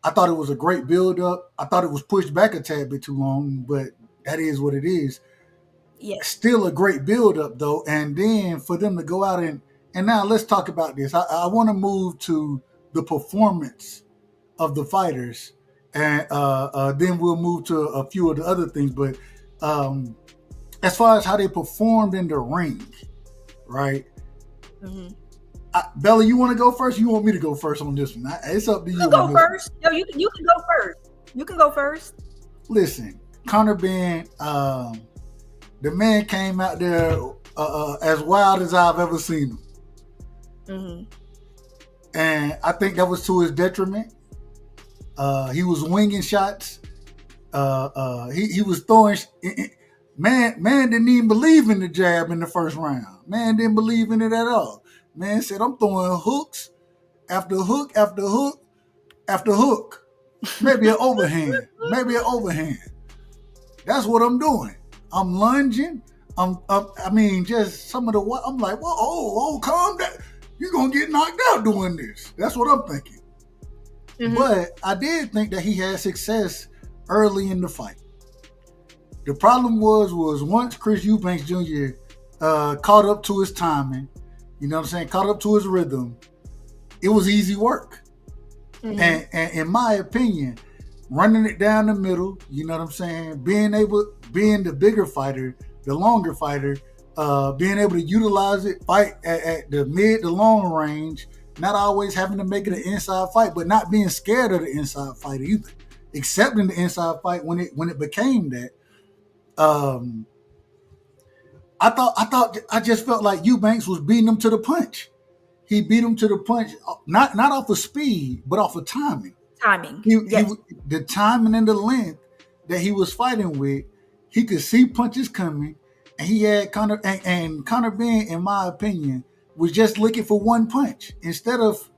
S6: I thought it was a great build up. I thought it was pushed back a tad bit too long, but that is what it is.
S9: Yes.
S6: Still a great build up though. And then for them to go out and now let's talk about this. I want to move to the performance of the fighters, and then we'll move to a few of the other things. But as far as how they performed in the ring, right? Mm-hmm. Bella, you want to go first? Or you want me to go first on this one? It's up to you.
S9: You go first. No, you can go first. You can go first.
S6: Listen, Conor Ben, the man came out there as wild as I've ever seen him. Mm-hmm. And I think that was to his detriment. He was winging shots. He was throwing. Man didn't even believe in the jab in the first round. Man didn't believe in it at all. Man said, I'm throwing hooks after hook after hook after hook. Maybe an overhand. That's what I'm doing. I'm lunging. Just some of the what I'm like, well, calm down. You're gonna get knocked out doing this. That's what I'm thinking. Mm-hmm. But I did think that he had success early in the fight. The problem was once Chris Eubanks Jr. Caught up to his timing, caught up to his rhythm, it was easy work. Mm-hmm. And in my opinion, running it down the middle, being the bigger fighter, the longer fighter, being able to utilize it, fight at the mid to long range, not always having to make it an inside fight, but not being scared of the inside fight either, accepting the inside fight when it became that. I just felt like Eubanks was beating him to the punch. He beat him to the punch, not off of speed, but off of timing. The timing and the length that he was fighting with, he could see punches coming, and he had Conor Ben, in my opinion, was just looking for one punch instead of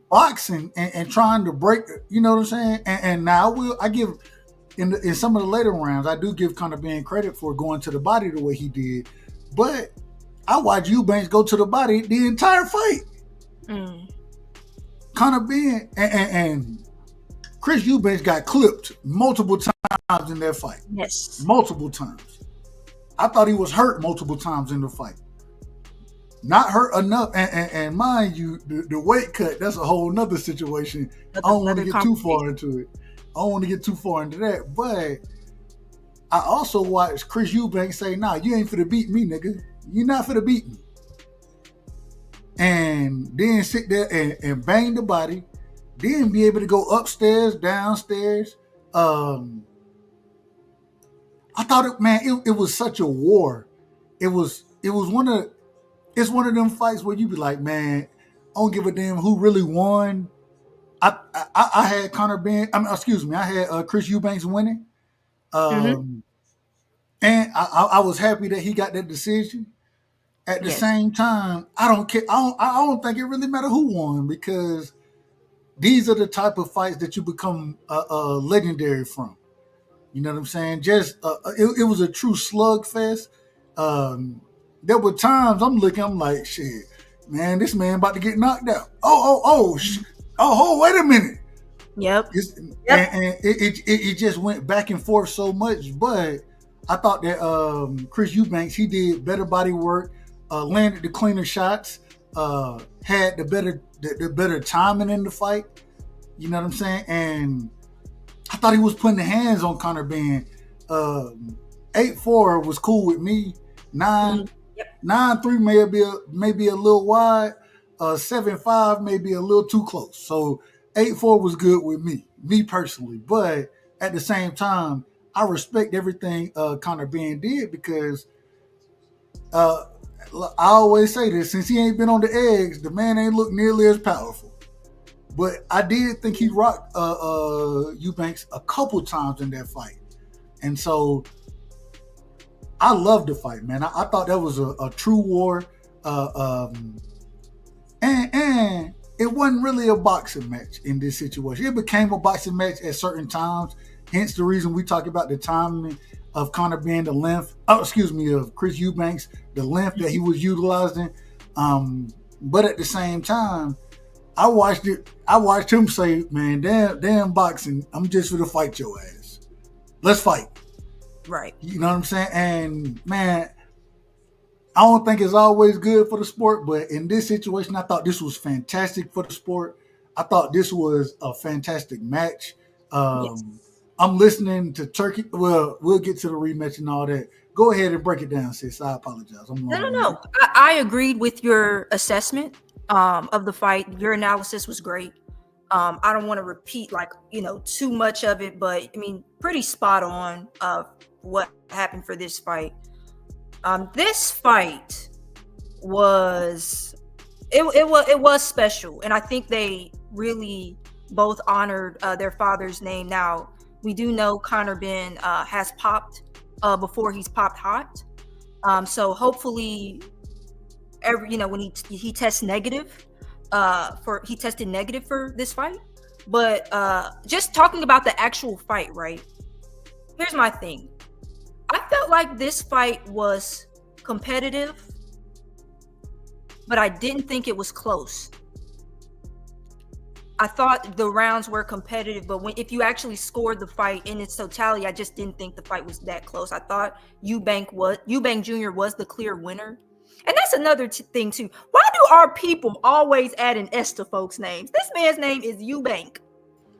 S6: boxing and trying to break. You know what I'm saying? And now I give. In some of the later rounds, I do give Conor Ben credit for going to the body the way he did. But I watched Eubanks go to the body the entire fight. Mm. Conor Ben and Chris Eubanks got clipped multiple times in that fight.
S9: Yes.
S6: Multiple times. I thought he was hurt multiple times in the fight. Not hurt enough. And mind you, the weight cut, that's a whole nother situation. I don't want to get too far into it. But I also watched Chris Eubanks say, nah, you ain't finna beat me, nigga. You're not finna beat me. And then sit there and bang the body, then be able to go upstairs, downstairs. I thought it was such a war. It's one of them fights where you be like, man, I don't give a damn who really won. I had Conor Ben. I had Chris Eubanks winning, and I was happy that he got that decision. At the same time, I don't care. I don't think it really matters who won, because these are the type of fights that you become legendary from. You know what I'm saying? Just it was a true slugfest. There were times I'm like, shit, man, this man about to get knocked out. Wait a minute.
S9: Yep.
S6: And it just went back and forth so much. But I thought that Chris Eubanks, he did better body work, landed the cleaner shots, had the better timing in the fight. You know what I'm saying? And I thought he was putting the hands on Conor Ben. 8-4 was cool with me. 9-3 may be a little wide. 7-5 may be a little too close. So 8-4 was good with me personally. But at the same time, I respect everything Conor Ben did, because I always say this, since he ain't been on the eggs, the man ain't looked nearly as powerful. But I did think he rocked Eubanks a couple times in that fight. And so I loved the fight, man. I thought that was a true war. And it wasn't really a boxing match in this situation. It became a boxing match at certain times. Hence the reason we talk about the timing of Conor Ben, of Chris Eubanks, the length that he was utilizing. But at the same time, I watched him say, man, damn boxing, I'm just for to fight your ass. Let's fight.
S9: Right.
S6: You know what I'm saying? And man, I don't think it's always good for the sport, but in this situation, I thought this was fantastic for the sport. I thought this was a fantastic match. I'm listening to Turkey. Well, we'll get to the rematch and all that. Go ahead and break it down, sis. I apologize.
S9: No. I agreed with your assessment of the fight. Your analysis was great. I don't want to repeat too much of it, but I mean, pretty spot on what happened for this fight. This fight was special, and I think they really both honored their father's name. Now, we do know Conor Ben has popped before he's popped hot, so hopefully, when he tests negative, he tested negative for this fight. But just talking about the actual fight, right? Here's my thing. I felt like this fight was competitive, but I didn't think it was close. I thought the rounds were competitive, but if you actually scored the fight in its totality, I just didn't think the fight was that close. I thought Eubank Jr. was the clear winner. And that's another thing too. Why do our people always add an S to folks' names? This man's name is Eubank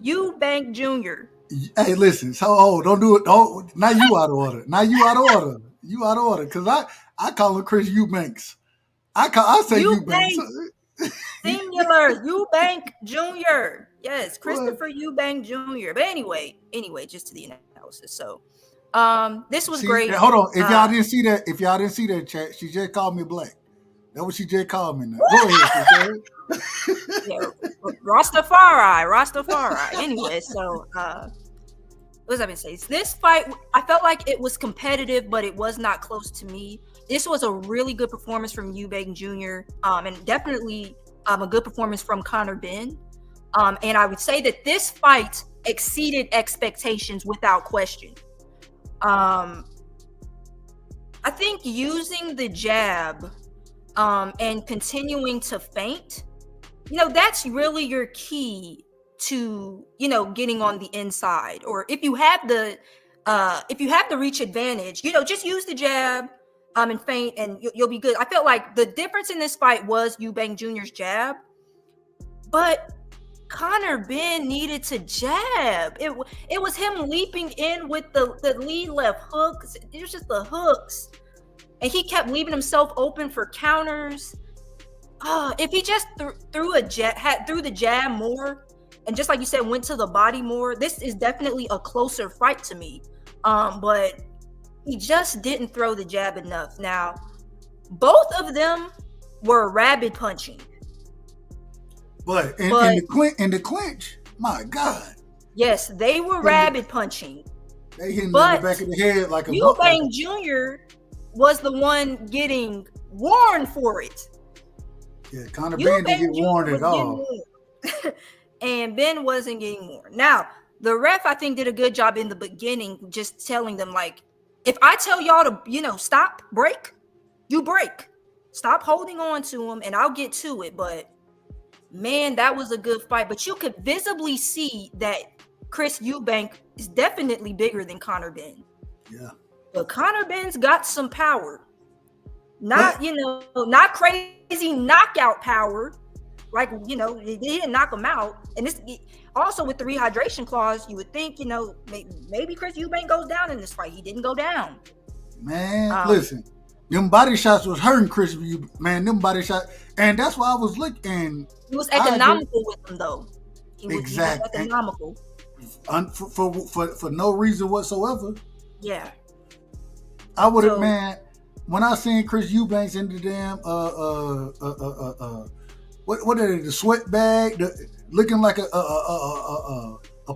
S9: Jr.
S6: Hey, listen. So, don't do it. Oh, now you out of order. You out of order. Because I call him Chris Eubanks. I say Eubanks.
S9: Singular. Eubank Jr. Yes, Christopher Eubank Jr. But anyway, just to the analysis. So, this was great.
S6: Hold on. If y'all didn't see that, chat, she just called me black. That's what she just called me now. Go ahead.
S9: Rastafari. Anyway, so what was I going to say? This fight, I felt like it was competitive, but it was not close to me. This was a really good performance from Eubank Jr. And definitely a good performance from Conor Ben. And I would say that this fight exceeded expectations without question. I think using the jab and continuing to feint, that's really your key to, getting on the inside. Or if you have the reach advantage, just use the jab and feint, and you'll be good. I felt like the difference in this fight was Eubank Jr.'s jab, but Conor Ben needed to jab. It was him leaping in with the lead left hooks. It was just the hooks, and he kept leaving himself open for counters. If he just threw the jab more, and just like you said, went to the body more, this is definitely a closer fight to me. But he just didn't throw the jab enough. Now, both of them were rabid punching.
S6: But in the clinch, my God,
S9: yes, they were rabbit punching.
S6: they hitting in the back of the head like a
S9: Eubank Jr. was the one getting warned for it.
S6: Yeah, Conor Ben didn't get warned at all.
S9: And Ben wasn't getting warned. Now, the ref, I think, did a good job in the beginning, just telling them, like, if I tell y'all to, stop, break, you break. Stop holding on to him, and I'll get to it. But, man, that was a good fight. But you could visibly see that Chris Eubank is definitely bigger than Conor Ben.
S6: Yeah.
S9: But Conor Ben's got some power. Not, not crazy knockout power. Like, they didn't knock him out. And this also with the rehydration clause, you would think, maybe Chris Eubank goes down in this fight. He didn't go down.
S6: Man, listen, them body shots was hurting Chris Eubank. Man, them body shots. And that's why I was looking.
S9: He was economical with them, though. He was economical.
S6: For no reason whatsoever.
S9: Yeah.
S6: I would have, man, when I seen Chris Eubanks in the damn, what are they, the sweat bag, looking like a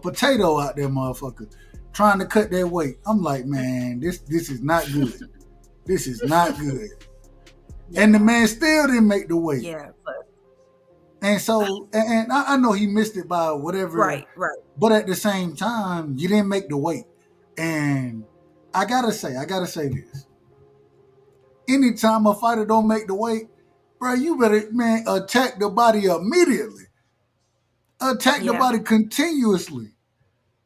S6: potato out there, motherfucker, trying to cut their weight. I'm like, man, this is not good. This is not good. Yeah. And the man still didn't make the weight.
S9: Yeah, but
S6: and so, and I know he missed it by whatever.
S9: Right.
S6: But at the same time, you didn't make the weight. And I gotta say this. Anytime a fighter don't make the weight, bro, you better, man, attack the body immediately. Attack the body continuously.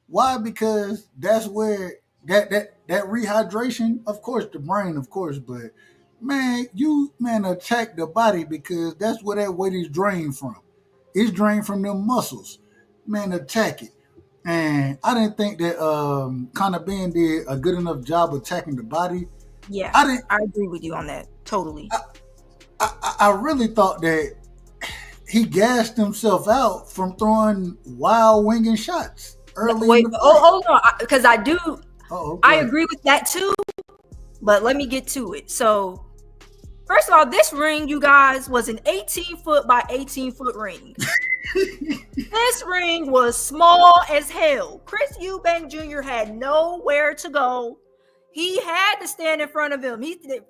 S6: Why? Because that's where that rehydration, of course, the brain, of course, but man, attack the body because that's where that weight is drained from. It's drained from them muscles. Man, attack it. And I didn't think that Conor Ben did a good enough job attacking the body.
S9: Yeah, I agree with you on that. Totally.
S6: I really thought that he gassed himself out from throwing wild winging shots early.
S9: Wait, hold on, because I do. I agree with that too. But let me get to it. So, first of all, this ring, you guys, was an 18-foot by 18-foot ring. This ring was small as hell. Chris Eubank Jr. had nowhere to go. He had to stand in front of him.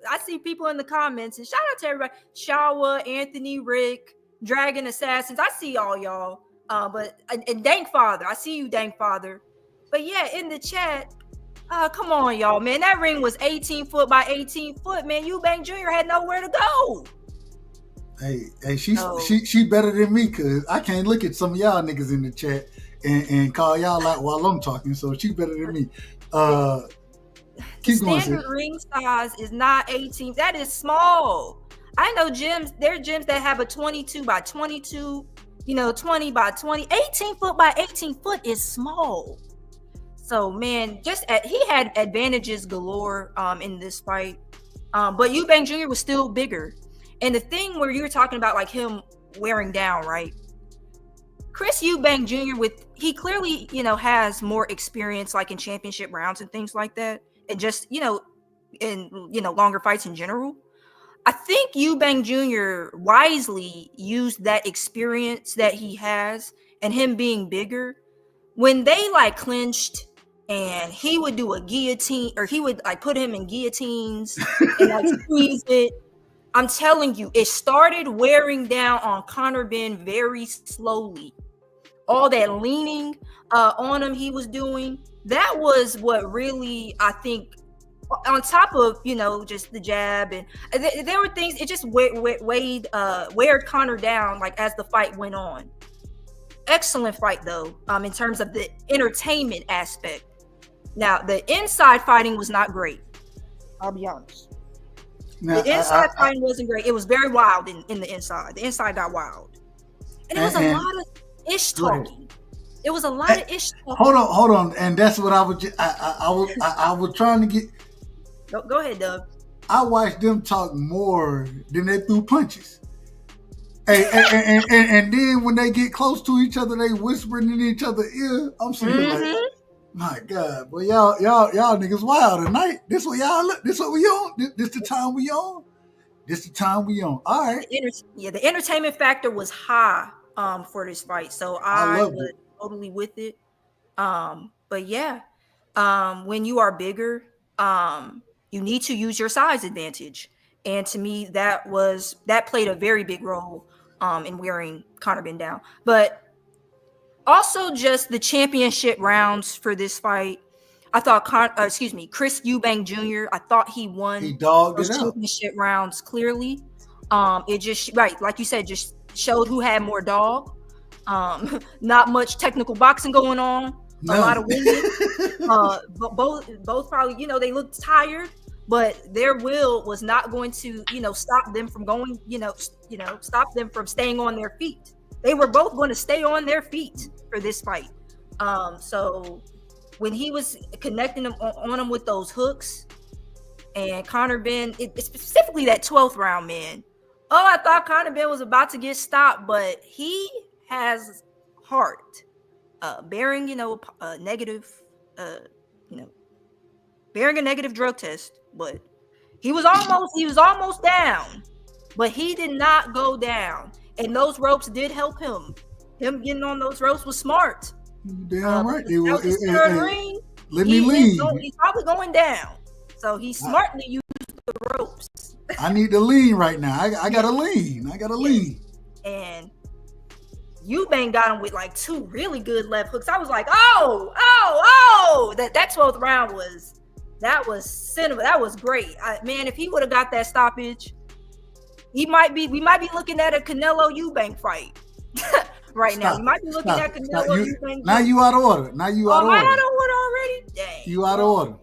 S9: I see people in the comments, and shout out to everybody. Shawa, Anthony, Rick, Dragon Assassins. I see all y'all. And Dank Father. I see you, Dank Father. But yeah, in the chat, come on, y'all, man. That ring was 18 foot by 18 foot, man. Eubank Jr. had nowhere to go.
S6: Hey, she better than me because I can't look at some of y'all niggas in the chat and call y'all out while I'm talking. So she better than me. Keep going.
S9: Standard ring size is not 18. That is small. I know gyms. There are gyms that have a 22 by 22. 20 by 20. 18 foot by 18 foot is small. So man, he had advantages galore in this fight. But Eubank Jr. was still bigger. And the thing where you were talking about like him wearing down, right? Chris Eubank Jr. he clearly, has more experience like in championship rounds and things like that. And just, in longer fights in general. I think Eubank Jr. wisely used that experience that he has and him being bigger. When they like clinched and he would do a guillotine, or he would like put him in guillotines and like squeeze it. I'm telling you, it started wearing down on Conor Ben very slowly. All that leaning on him he was doing, that was what really, I think, on top of, just the jab. And there were things, it just weighed Conor down like as the fight went on. Excellent fight though, in terms of the entertainment aspect. Now, the inside fighting was not great. I'll be honest. Now, the inside fighting wasn't great. It was very wild in the inside. The inside got wild. And it was a lot of ish talking. It was a lot of ish talking.
S6: Hold on. And that's what I was trying to get.
S9: Go ahead, Doug.
S6: I watched them talk more than they threw punches. And then when they get close to each other, they whispering in each other's ear. I'm sitting like, my God, boy, y'all niggas wild tonight. This what y'all look. This what we on. This the time we on. This the time we on. All right.
S9: The entertainment factor was high for this fight. So
S6: I
S9: I
S6: loved
S9: was
S6: it.
S9: totally with it. But yeah, when you are bigger, you need to use your size advantage. And to me, that played a very big role in wearing Conor Ben down. But also just the championship rounds for this fight. I thought Chris Eubank Jr. I thought he won
S6: He dogged
S9: those
S6: it out.
S9: championship rounds clearly. It just like you said, just showed who had more dog. Not much technical boxing going on. A lot of women. But both probably, they looked tired, but their will was not going to, stop them from going, stop them from staying on their feet. They were both going to stay on their feet for this fight. So when he was connecting them on them with those hooks, and Conor Ben, specifically that 12th round, man. Oh, I thought Conor Ben was about to get stopped, but he has heart. Bearing, a negative, bearing a negative drug test, but he was almost down, but he did not go down. And those ropes did help him. Him getting on those ropes was smart.
S6: Damn right. Let
S9: He's
S6: me lead.
S9: probably going down. So he smartly used the ropes.
S6: I need to lean right now. I got to lean.
S9: And Eubank got him with like 2 really good left hooks. I was like, that 12th round was cinema. That was great. Man, if he would have got that stoppage, we might be looking at a Canelo Eubank fight right now. We might be looking at Canelo Eubank.
S6: Now you out of order. Am I out of
S9: order already? Dang.
S6: You out of order.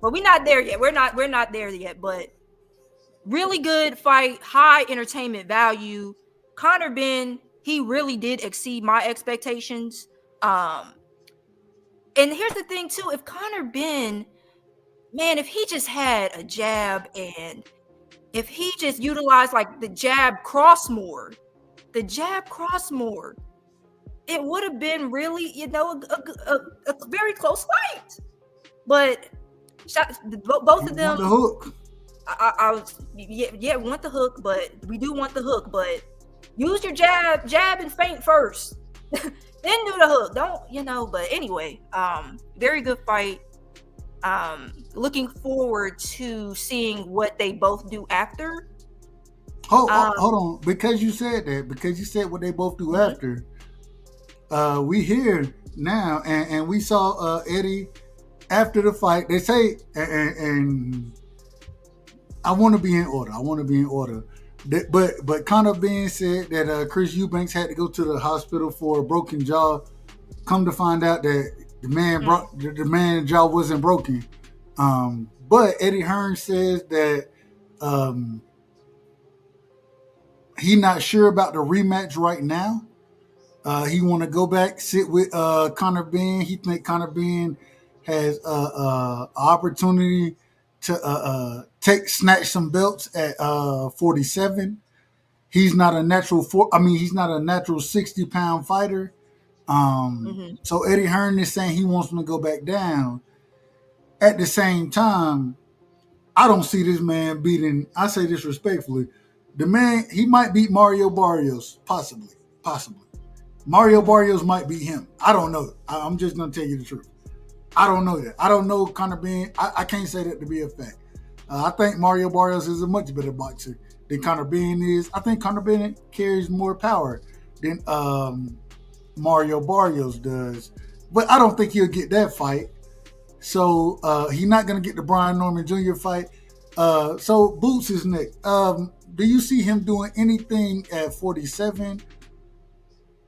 S9: But we're not there yet. We're not there yet. But really good fight, high entertainment value. Conor Ben, he really did exceed my expectations. And here's the thing too: if Conor Ben, man, if he just had a jab and if he just utilized like the jab cross more, it would have been really, a very close fight. But both of them,
S6: the hook.
S9: I want the hook, but we do want the hook. But use your jab and feint first, then do the hook. Don't, But anyway, very good fight. Looking forward to seeing what they both do after.
S6: Hold on. Because you said what they both do after. We hear now, and we saw Eddie after the fight. They say, and I want to be in order. But Conor Ben said that Chris Eubanks had to go to the hospital for a broken jaw. Come to find out that the man's jaw wasn't broken. But Eddie Hearn says that he not sure about the rematch right now. He want to go back, sit with Conor Ben. He think Conor Ben has an opportunity to snatch some belts at 47. He's not a natural 60-pound fighter. So Eddie Hearn is saying he wants him to go back down. At the same time, I don't see this man beating, I say this respectfully, the man, he might beat Mario Barrios, possibly. Mario Barrios might beat him. I don't know. I'm just going to tell you the truth. I don't know that. I don't know Conor Ben. I can't say that to be a fact. I think Mario Barrios is a much better boxer than Conor Ben is. I think Conor Ben carries more power than Mario Barrios does. But I don't think he'll get that fight. So he's not going to get the Brian Norman Jr. fight. So Boots is next. Do you see him doing anything at 47?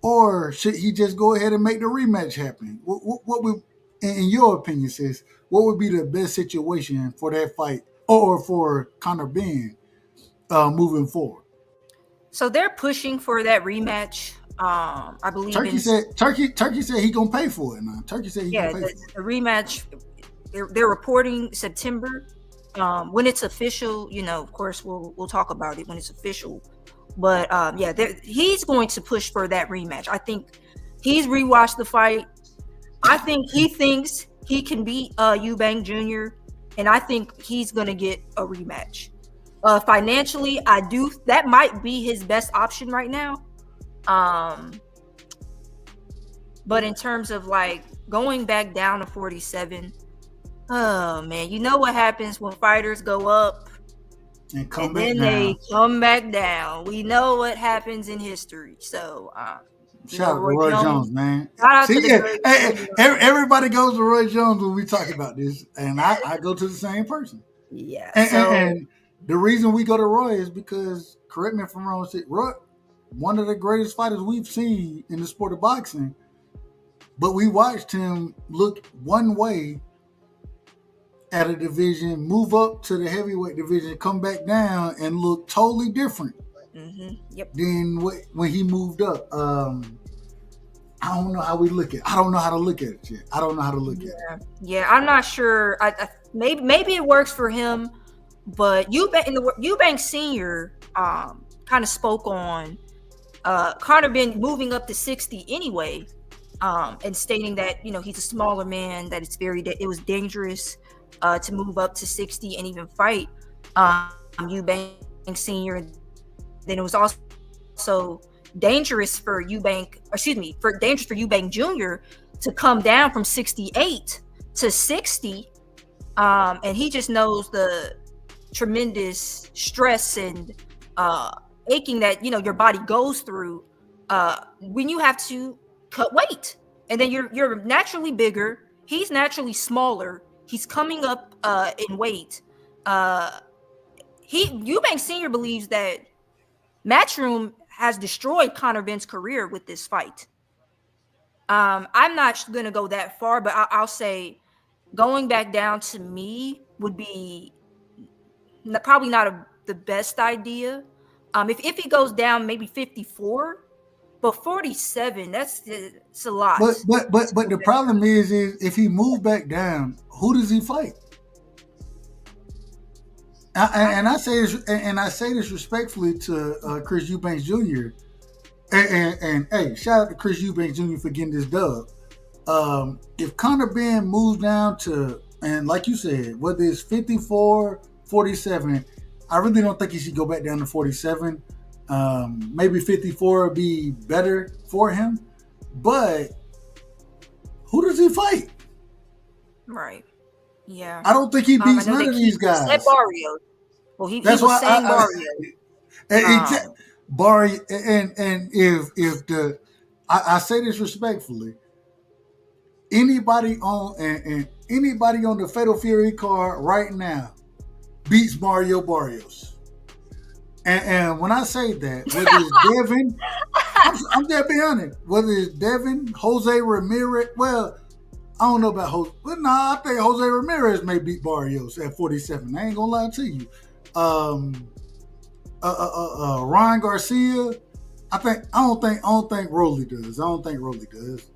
S6: Or should he just go ahead and make the rematch happen? What would, in your opinion, sis, what would be the best situation for that fight or for Conor Ben moving forward?
S9: So they're pushing for that rematch. I believe
S6: Turkey said he gonna pay for it now. Turkey said gonna pay for it.
S9: The rematch. They're reporting September. When it's official, of course we'll talk about it when it's official. But he's going to push for that rematch. I think he's rewatched the fight. I think he thinks he can beat Eubank Jr. and I think he's gonna get a rematch. Financially, that might be his best option right now. But in terms of like going back down to 47, oh man, you know what happens when fighters go up
S6: and
S9: then they come back down. We know what happens in history. So
S6: shout out to Roy Jones, man.
S9: Shout out
S6: See,
S9: to
S6: the everybody goes to Roy Jones when we talk about this, and I go to the same person.
S9: Yeah.
S6: And the reason we go to Roy is because, correct me if I'm wrong, Roy, one of the greatest fighters we've seen in the sport of boxing, but we watched him look one way at a division, move up to the heavyweight division, come back down, and look totally different than when he moved up. I don't know how we look at it. I don't know how to look at it yet. I don't know how to look at it.
S9: Yeah, I'm not sure. Maybe it works for him, but Eubank Sr. kind of spoke on Conor Benn moving up to 60 anyway, and stating that he's a smaller man, that it was dangerous to move up to 60 and even fight Eubank Sr. Then it was also dangerous for Eubank Jr. to come down from 68 to 60, and he just knows the tremendous stress and aching that your body goes through when you have to cut weight, and then you're naturally bigger. He's naturally smaller. He's coming up in weight. Eubank Sr. believes that Matchroom has destroyed Conor Benn's career with this fight. I'm not going to go that far, but I'll say going back down to me would be probably not the best idea. If he goes down maybe 54, but 47, it's a lot.
S6: But the problem is if he moves back down, who does he fight? And I say this respectfully to Chris Eubanks Jr. And hey, shout out to Chris Eubanks Jr. for getting this dub. If Conor Benn moves down to, and like you said, whether it's 54, 47, I really don't think he should go back down to 47. Maybe 54 would be better for him. But who does he fight?
S9: Right. Yeah.
S6: I don't think he beats none of these guys.
S9: Said Barrios. Well, he was saying Barrios.
S6: Barrios. And if I say this respectfully, anybody on the Fatal Fury card right now beats Mario Barrios. And when I say that, whether it's Devin, I'm just being honest, whether it's Devin, Jose Ramirez, well, I don't know about Jose, but I think Jose Ramirez may beat Barrios at 47. I ain't gonna lie to you. Ryan Garcia, I don't think Rolly does. I don't think Rolly does.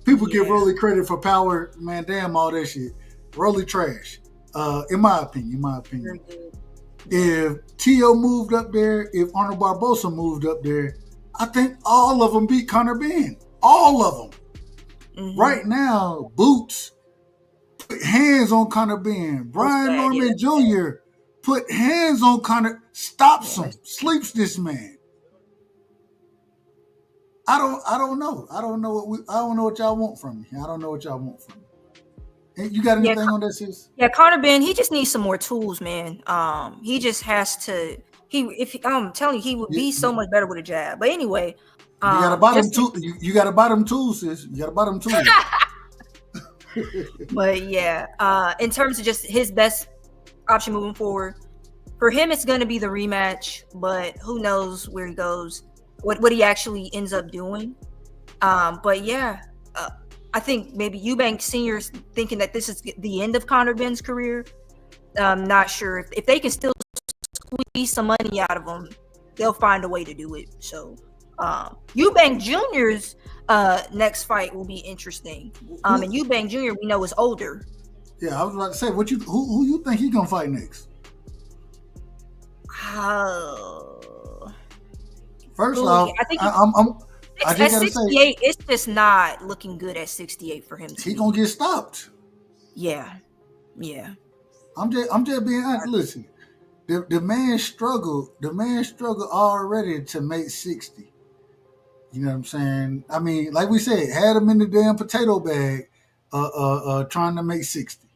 S6: People give Rolly credit for power, man. Damn all that shit. Rolly trash. In my opinion. If Tio moved up there, if Arnold Barbosa moved up there, I think all of them beat Conor Benn. All of them. Mm-hmm. Right now, Boots put hands on Conor Benn. Brian Norman Jr. put hands on Conor, stops him, sleeps this man. I don't know. I don't know what y'all want from me. I don't know what y'all want from me. You got anything on that, sis?
S9: Yeah, Conor Benn, he just needs some more tools, man. He just has to. I'm telling you, he would be so much better with a jab. But anyway,
S6: you gotta buy them tools. You gotta buy them tools, sis. You gotta buy them tools.
S9: But yeah, in terms of just his best option moving forward, for him, it's going to be the rematch. But who knows where he goes, what he actually ends up doing. But yeah. I think maybe Eubank Sr.'s thinking that this is the end of Conor Benn's career. I'm not sure if they can still squeeze some money out of him, they'll find a way to do it. So Eubank Jr.'s next fight will be interesting. And Eubank Jr. we know is older.
S6: Yeah, I was about to say, who you think he's gonna fight next? First off,
S9: I think
S6: at
S9: 68, it's just not looking good at 68 for him.
S6: He's gonna get stopped.
S9: Yeah.
S6: I'm just being honest. Listen, the man struggled already to make 60. You know what I'm saying? I mean, like we said, had him in the damn potato bag, trying to make 60,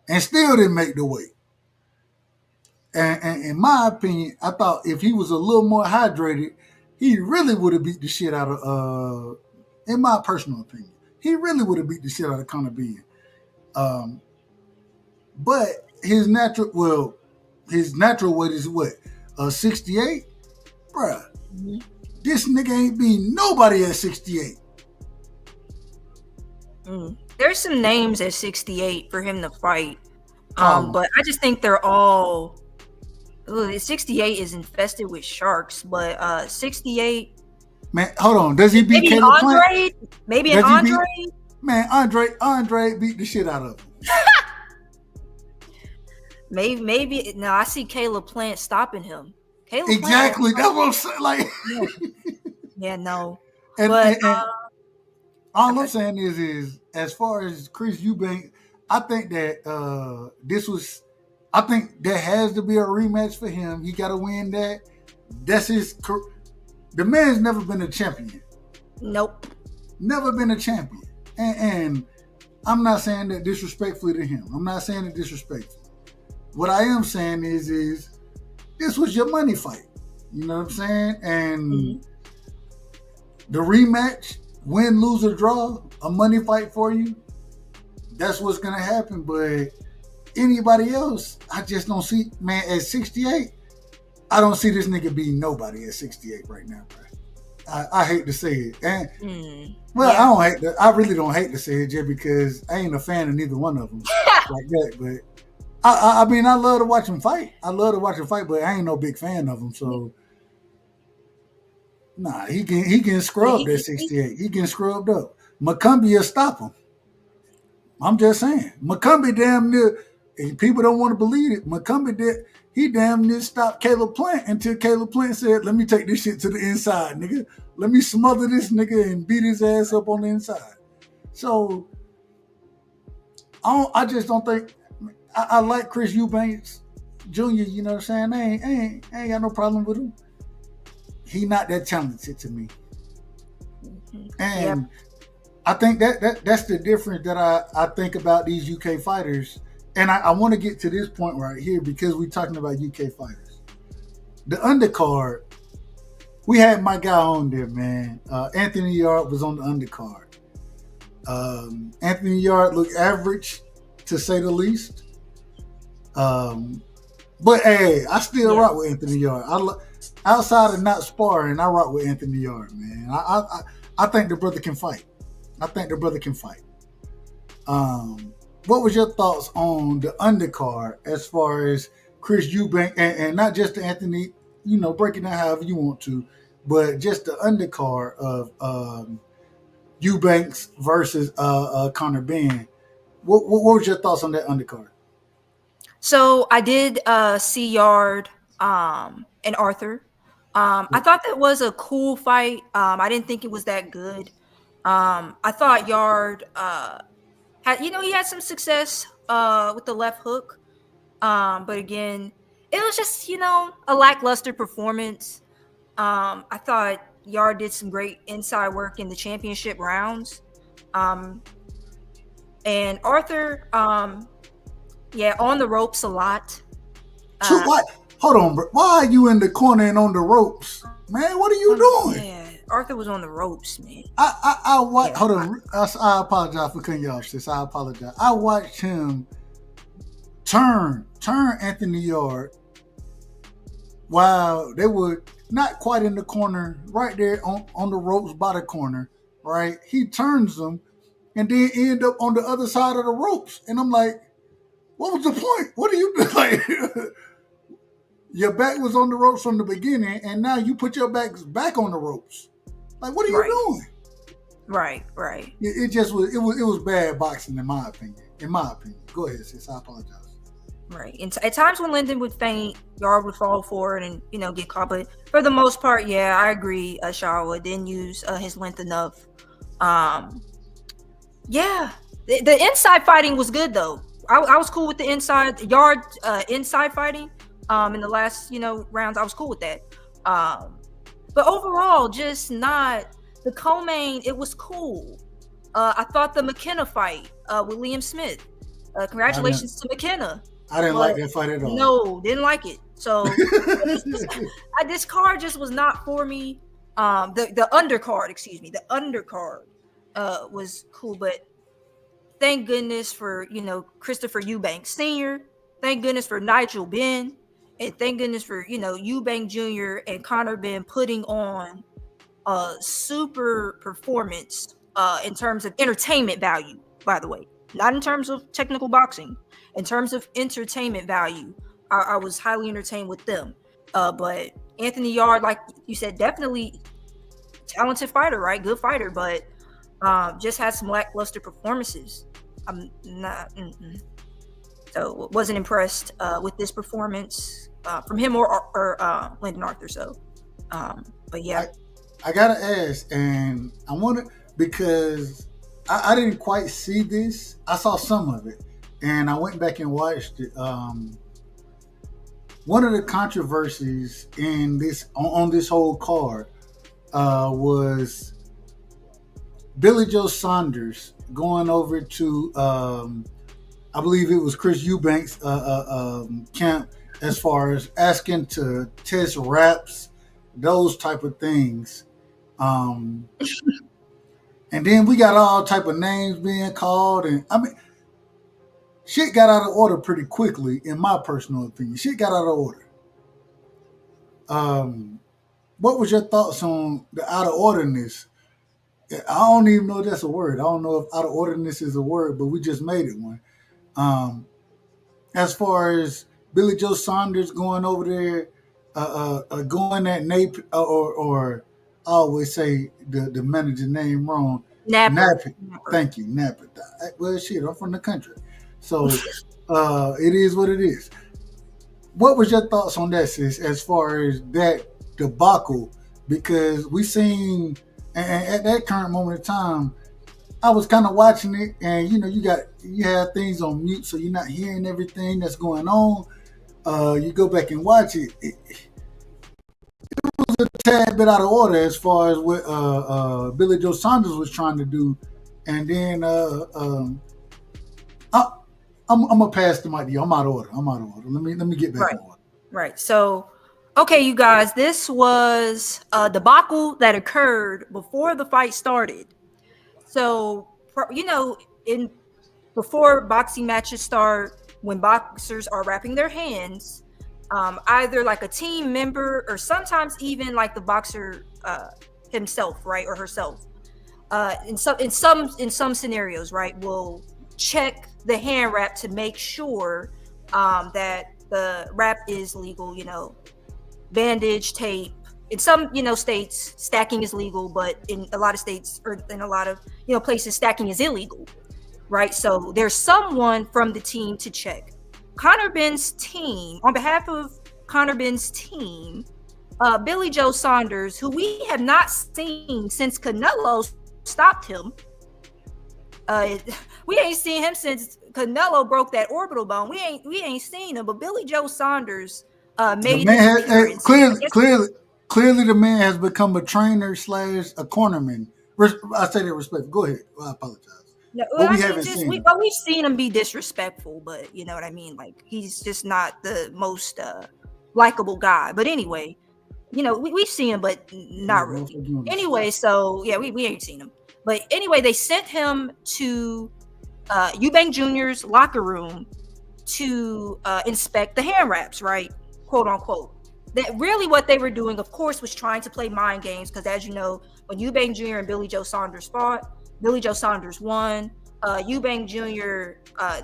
S6: and still didn't make the weight. And in my opinion, I thought if he was a little more hydrated, he really would have beat the shit out of. In my personal opinion, he really would have beat the shit out of Conor Benn. But his natural weight is what? 68? Bruh. Mm-hmm. This nigga ain't beating nobody at 68.
S9: There's some names at 68 for him to fight. But I just think they're all 68 is infested with sharks, but 68.
S6: Man, hold on. Does he beat Caleb Plant?
S9: Maybe an Andre?
S6: Andre beat the shit out of him.
S9: maybe. No, I see Caleb Plant stopping him.
S6: Exactly. That's what I'm saying. Like,
S9: yeah, no.
S6: And all I'm saying is as far as Chris Eubank, I think that I think there has to be a rematch for him. He got to win that. That's his. The man's never been a champion.
S9: Nope.
S6: Never been a champion. And I'm not saying that disrespectfully to him. I'm not saying it disrespectfully. What I am saying is this was your money fight. You know what I'm saying? And the rematch, win, lose, or draw, a money fight for you, that's what's going to happen. But anybody else, I just don't see, man, at 68, I don't see this nigga beating nobody at 68 right now, bro. I hate to say it. And I really don't hate to say it just because I ain't a fan of neither one of them like that. But I mean, I love to watch him fight. But I ain't no big fan of him. So, nah, he getting scrubbed at 68. He getting scrubbed up. McCumbee will stop him. I'm just saying. McCumbee damn near, and people don't want to believe it, he damn near stopped Caleb Plant until Caleb Plant said, let me take this shit to the inside, nigga. Let me smother this nigga and beat his ass up on the inside. So, I just don't think, I like Chris Eubanks Jr., you know what I'm saying? I ain't got no problem with him. He not that talented to me. And I think that's the difference that I think about these UK fighters. And I want to get to this point right here because we're talking about UK fighters. The undercard, we had my guy on there, man. Anthony Yarde was on the undercard. Anthony Yarde looked average, to say the least. But hey, I still rock with Anthony Yarde. Outside of not sparring, I rock with Anthony Yarde, man. I think the brother can fight. What was your thoughts on the undercard as far as Chris Eubank and not just the Anthony, break it down however you want to, but just the undercard of Eubanks versus Conor Benn? What was your thoughts on that undercard?
S9: So I did see Yarde and Arthur. I thought that was a cool fight. I didn't think it was that good. I thought Yarde he had some success with the left hook. But again, it was just, a lackluster performance. I thought Yarde did some great inside work in the championship rounds. And Arthur, on the ropes a lot.
S6: What? Hold on, bro. Why are you in the corner and on the ropes? Man, what are you doing?
S9: Yeah, Arthur was on the ropes, man.
S6: Hold on. I apologize for cutting you off, sis. I apologize. I watched him turn Anthony Yarde while they were not quite in the corner, right there on the ropes by the corner, right? He turns them and then end up on the other side of the ropes. And I'm like, what was the point? What are you doing? Like, your back was on the ropes from the beginning, and now you put your back on the ropes. Like, what are you doing?
S9: Right.
S6: It just was. It was bad boxing, in my opinion. Go ahead, sis. I apologize.
S9: Right. And at times when Lyndon would faint, Yarde would fall forward and get caught. But for the most part, yeah, I agree. Shawa didn't use his length enough. The inside fighting was good though. I was cool with the inside Yarde inside fighting. In the last, rounds, I was cool with that. But overall, just not the co-main, it was cool. I thought the McKenna fight with Liam Smith. Congratulations to McKenna.
S6: I didn't like that fight at all.
S9: No, didn't like it. So this card just was not for me. The undercard, the undercard was cool, but thank goodness for Christopher Eubanks Sr. Thank goodness for Nigel Benn, and thank goodness for Eubank Jr. and Conor Benn putting on a super performance in terms of entertainment value. By the way, not in terms of technical boxing, in terms of entertainment value. I was highly entertained with them. But Anthony Yarde, like you said, definitely talented fighter, right? Good fighter, but just had some lackluster performances. I'm not, so wasn't impressed with this performance from him or Lyndon Arthur. So, but yeah,
S6: I gotta ask, and I want to, because I didn't quite see this. I saw some of it, and I went back and watched it. One of the controversies in this on this whole card was Billy Joe Saunders going over to I believe it was Chris Eubanks' camp, as far as asking to test raps, those type of things. And then we got all type of names being called, and I mean, shit got out of order pretty quickly, in my personal opinion. Shit got out of order. What was your thoughts on the out of orderness? I don't even know if that's a word. I don't know if out of orderness is a word, but we just made it one. As far as Billy Joe Saunders going over there, going at Nape, or I always say the manager's name wrong. Napper. Thank you, Napper. Well, shit, I'm from the country. So it is what it is. What was your thoughts on that, sis, as far as that debacle? Because we seen, and at that current moment in time, I was kind of watching it, and you have things on mute, so you're not hearing everything that's going on. You go back and watch it. It was a tad bit out of order as far as what Billy Joe Saunders was trying to do, and then I'm gonna pass the mic to you. I'm out of order. Let me get back on order.
S9: Right. So, okay, you guys, this was a debacle that occurred before the fight started. So, before boxing matches start, when boxers are wrapping their hands, either like a team member or sometimes even like the boxer himself, right, or herself, in some scenarios, right, will check the hand wrap to make sure that the wrap is legal. Bandage, tape. In some states, stacking is legal, but in a lot of states, or in a lot of places, stacking is illegal, right? So there's someone from the team to check. Conor Benn's team, on behalf of Conor Benn's team, Billy Joe Saunders, who we have not seen since Canelo stopped him. We ain't seen him since Canelo broke that orbital bone. We ain't seen him, but Billy Joe Saunders made his appearance.
S6: Clearly, the man has become a trainer / a cornerman. I say that respectful. Go ahead. I apologize.
S9: No,
S6: but we haven't seen him.
S9: We've seen him be disrespectful, but you know what I mean? Like, he's just not the most likable guy. But anyway, we've seen him, but not really. Anyway, so yeah, we ain't seen him. But anyway, they sent him to Eubank Jr.'s locker room to inspect the hand wraps, right? Quote unquote. That really what they were doing, of course, was trying to play mind games, because as you know, when Eubank Jr. and Billy Joe Saunders fought, Billy Joe Saunders won. Eubank Jr.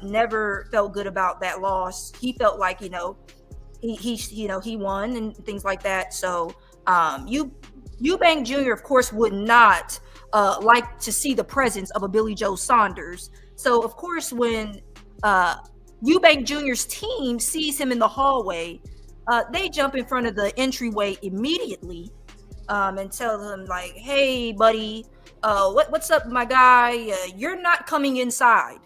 S9: Never felt good about that loss. He felt like he won and things like that. So Eubank Jr. of course would not like to see the presence of a Billy Joe Saunders. So of course, when Eubank Jr.'s team sees him in the hallway, they jump in front of the entryway immediately and tell him like, "Hey, buddy, what's up, my guy? You're not coming inside."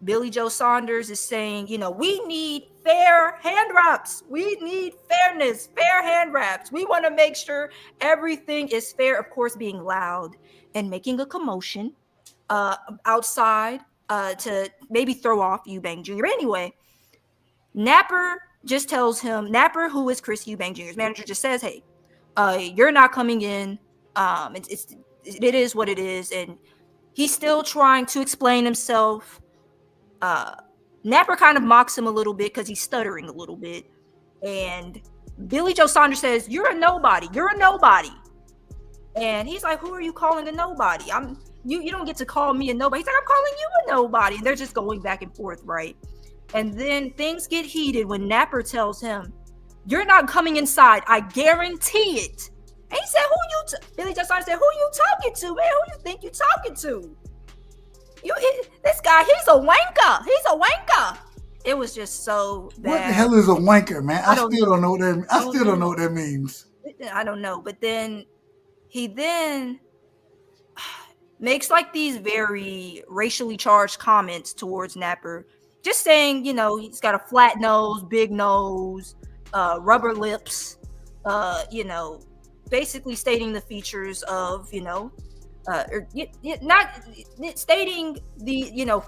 S9: Billy Joe Saunders is saying, we need fair hand wraps. We need fairness, fair hand wraps. We want to make sure everything is fair. Of course, being loud and making a commotion outside to maybe throw off Eubank Jr. Anyway, Napper just tells him, Napper, who is Chris Eubank Jr.'s manager, just says, hey, you're not coming in. It is what it is. And he's still trying to explain himself. Napper kind of mocks him a little bit because he's stuttering a little bit. And Billy Joe Saunders says, you're a nobody. You're a nobody. And he's like, who are you calling a nobody? You don't get to call me a nobody. He's like, I'm calling you a nobody. And they're just going back and forth, right? And then things get heated when Napper tells him, you're not coming inside. I guarantee it. And he said, Billy Joe Saunders said, who you talking to, man? Who you think you talking to? This guy, he's a wanker. He's a wanker. It was just so bad.
S6: What the hell is a wanker, man? I still don't know what that. I still don't know what that means.
S9: I don't know. But then he makes like these very racially charged comments towards Napper, just saying, he's got a flat nose, big nose, rubber lips, basically stating the features of, not stating the,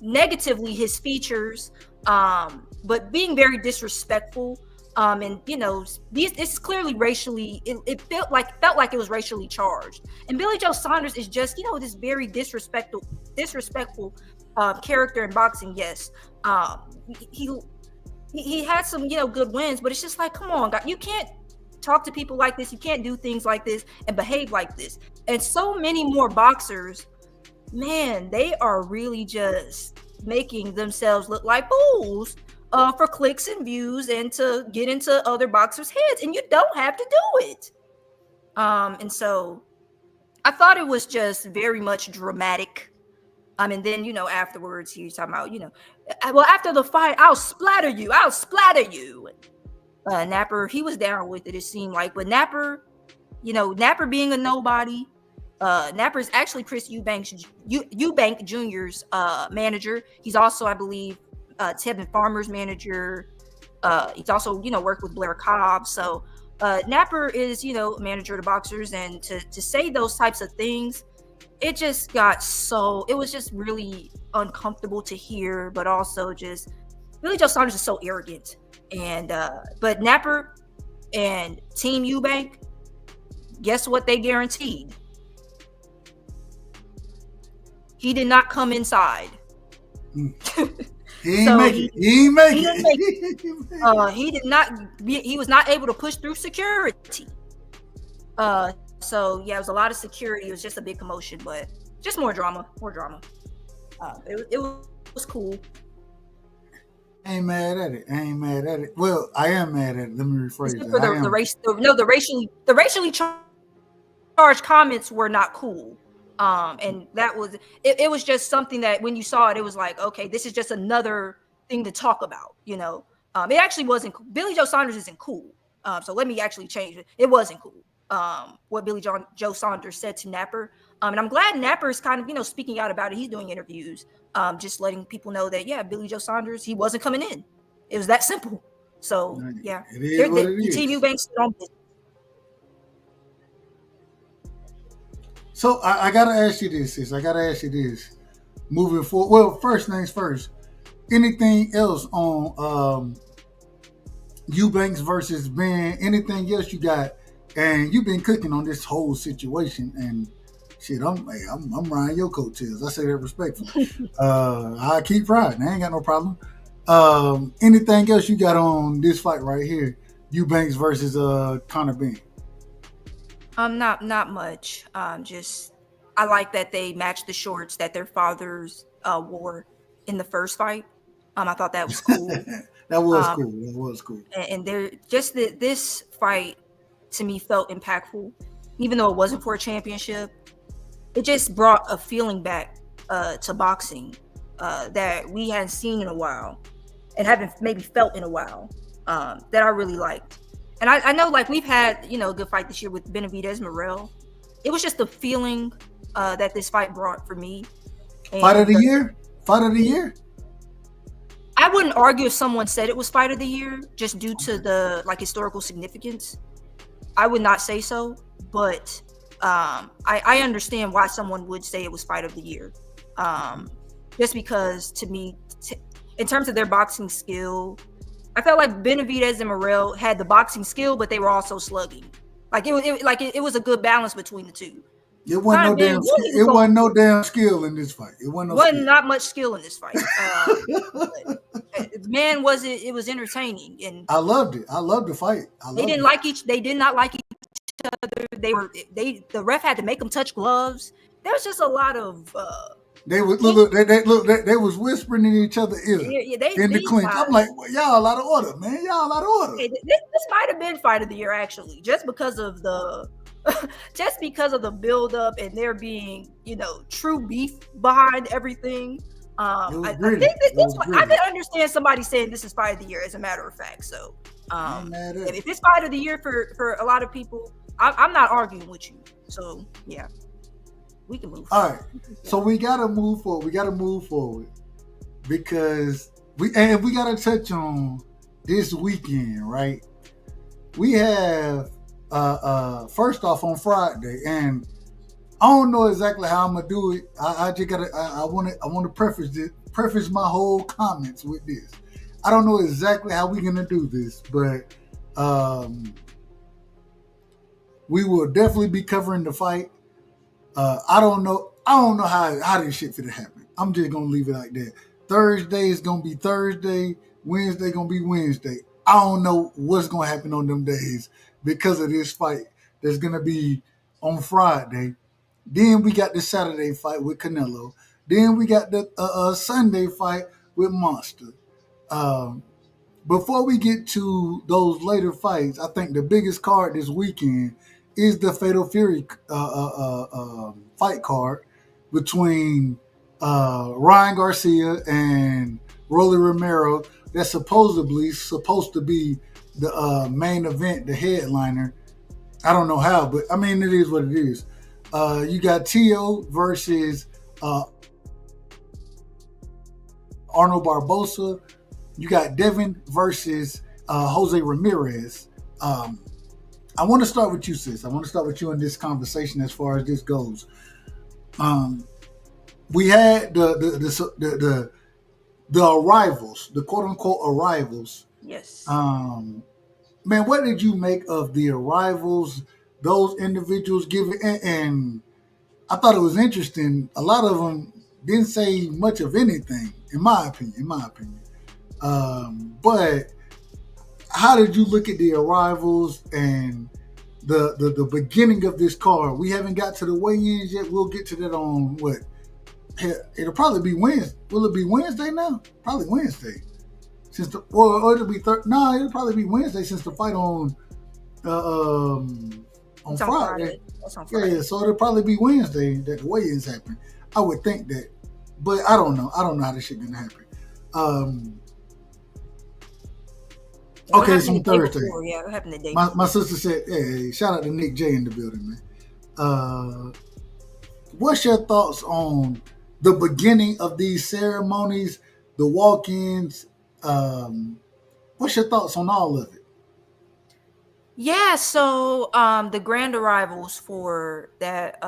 S9: negatively his features, but being very disrespectful. And this is clearly racially. It felt like it was racially charged. And Billy Joe Saunders is just this very disrespectful character in boxing. Yes, he had some good wins, but it's just like, come on, God, you can't talk to people like this. You can't do things like this and behave like this. And so many more boxers, man, they are really just making themselves look like fools for clicks and views and to get into other boxers' heads. And you don't have to do it. And so I thought it was just very much dramatic. And then, afterwards he's talking about, well, after the fight, I'll splatter you. Napper, he was down with it seemed like. But Napper, Napper being a nobody, Napper is actually Chris Eubank Jr.'s manager. He's also, I believe, Tevin Farmer's manager. He's also, worked with Blair Cobb. So Napper is, manager of the boxers. And to say those types of things, it just it was just really uncomfortable to hear, but also just Billy Joe Saunders is so arrogant. And but Napper and Team Eubank, guess what they guaranteed? He did not come inside.
S6: He ain't make it. He
S9: did not. He was not able to push through security. So yeah, it was a lot of security. It was just a big commotion, but just more drama. It was cool.
S6: I ain't mad at it. Well, I am mad at it. Let me rephrase that.
S9: For the racially charged comments were not cool. And that was it was just something that when you saw it, it was like, okay, this is just another thing to talk about. It actually wasn't cool. Billy Joe Saunders isn't cool. So let me actually change it. It wasn't cool. What Billy Joe Saunders said to Napper. And I'm glad Napper is kind of, speaking out about it. He's doing interviews, just letting people know that, yeah, Billy Joe Saunders, he wasn't coming in. It was that simple. So, yeah.
S6: It is what it is.
S9: Team Eubanks on this.
S6: So, I got to ask you this, sis. Moving forward. Well, first things first. Anything else on Eubanks versus Ben? Anything else you got? And you've been cooking on this whole situation, and shit, I'm riding your coattails. I say that respectfully. I keep riding. I ain't got no problem. Anything else you got on this fight right here? Eubanks versus Conor Ben.
S9: Not much. Just I like that they matched the shorts that their fathers wore in the first fight. I thought that was cool.
S6: That was cool. And
S9: they're just this fight to me felt impactful, even though it wasn't for a championship. It just brought a feeling back to boxing that we hadn't seen in a while and haven't maybe felt in a while that I really liked. And I know, like, we've had, a good fight this year with Benavidez Morel. It was just the feeling that this fight brought for me.
S6: Fight of the year?
S9: I wouldn't argue if someone said it was fight of the year just due to the historical significance. I would not say so, but I understand why someone would say it was fight of the year. Just because to me, in terms of their boxing skill, I felt like Benavidez and Morrell had the boxing skill, but they were also slugging. It was a good balance between the two.
S6: It wasn't no damn skill in this fight. It wasn't
S9: not much skill in this fight. Man, it was entertaining, and
S6: I loved it. I loved the fight.
S9: They did not like each other. The ref had to make them touch gloves. There was just a lot of
S6: they was whispering in each other's ear in the clinch. I'm like, well, y'all out of order, man. Y'all out of order.
S9: This might have been fight of the year, actually, just because of the build up and there being, true beef behind everything. I think that I can understand somebody saying this is fight of the year, as a matter of fact. So if it's fight of the year for a lot of people, I'm not arguing with you. So yeah, we can move forward.
S6: All right, so we gotta move forward because we gotta touch on this weekend, right? We have first off on Friday, and I don't know exactly how I'm gonna do it. I want to preface my whole comments with this. I don't know exactly how we're gonna do this, but we will definitely be covering the fight. I don't know how this shit finna happen. I'm just gonna leave it like that. Thursday is gonna be Thursday. Wednesday gonna be Wednesday. I don't know what's gonna happen on them days because of this fight that's gonna be on Friday. Then we got the Saturday fight with Canelo. Then we got the Sunday fight with Monster. Before we get to those later fights, I think the biggest card this weekend is the Fatal Fury fight card between Ryan Garcia and Rolly Romero. That's supposed to be the main event, the headliner. I don't know how, but I mean, it is what it is. You got Tio versus Arnold Barboza. You got Devin versus Jose Ramirez. I want to start with you, sis. I want to start with you in this conversation as far as this goes. We had the arrivals, the quote unquote arrivals.
S9: Yes.
S6: Man, what did you make of the arrivals? Those individuals giving, and I thought it was interesting. A lot of them didn't say much of anything, in my opinion. But how did you look at the arrivals and the beginning of this card? We haven't got to the weigh-ins yet. We'll get to that on what? It'll probably be Wednesday. Will it be Wednesday now? Probably Wednesday. Or it'll be it'll probably be Wednesday since the fight on Friday.
S9: That's on Friday.
S6: Yeah, so it'll probably be Wednesday that the weigh-ins happen. I would think that, but I don't know. I don't know how this shit gonna happen. Okay, it's on Thursday.
S9: Yeah, it happened the day.
S6: My sister said, "Hey, shout out to Nick J in the building, man." What's your thoughts on the beginning of these ceremonies, the walk-ins? What's your thoughts on all of it?
S9: Yeah, so the grand arrivals for that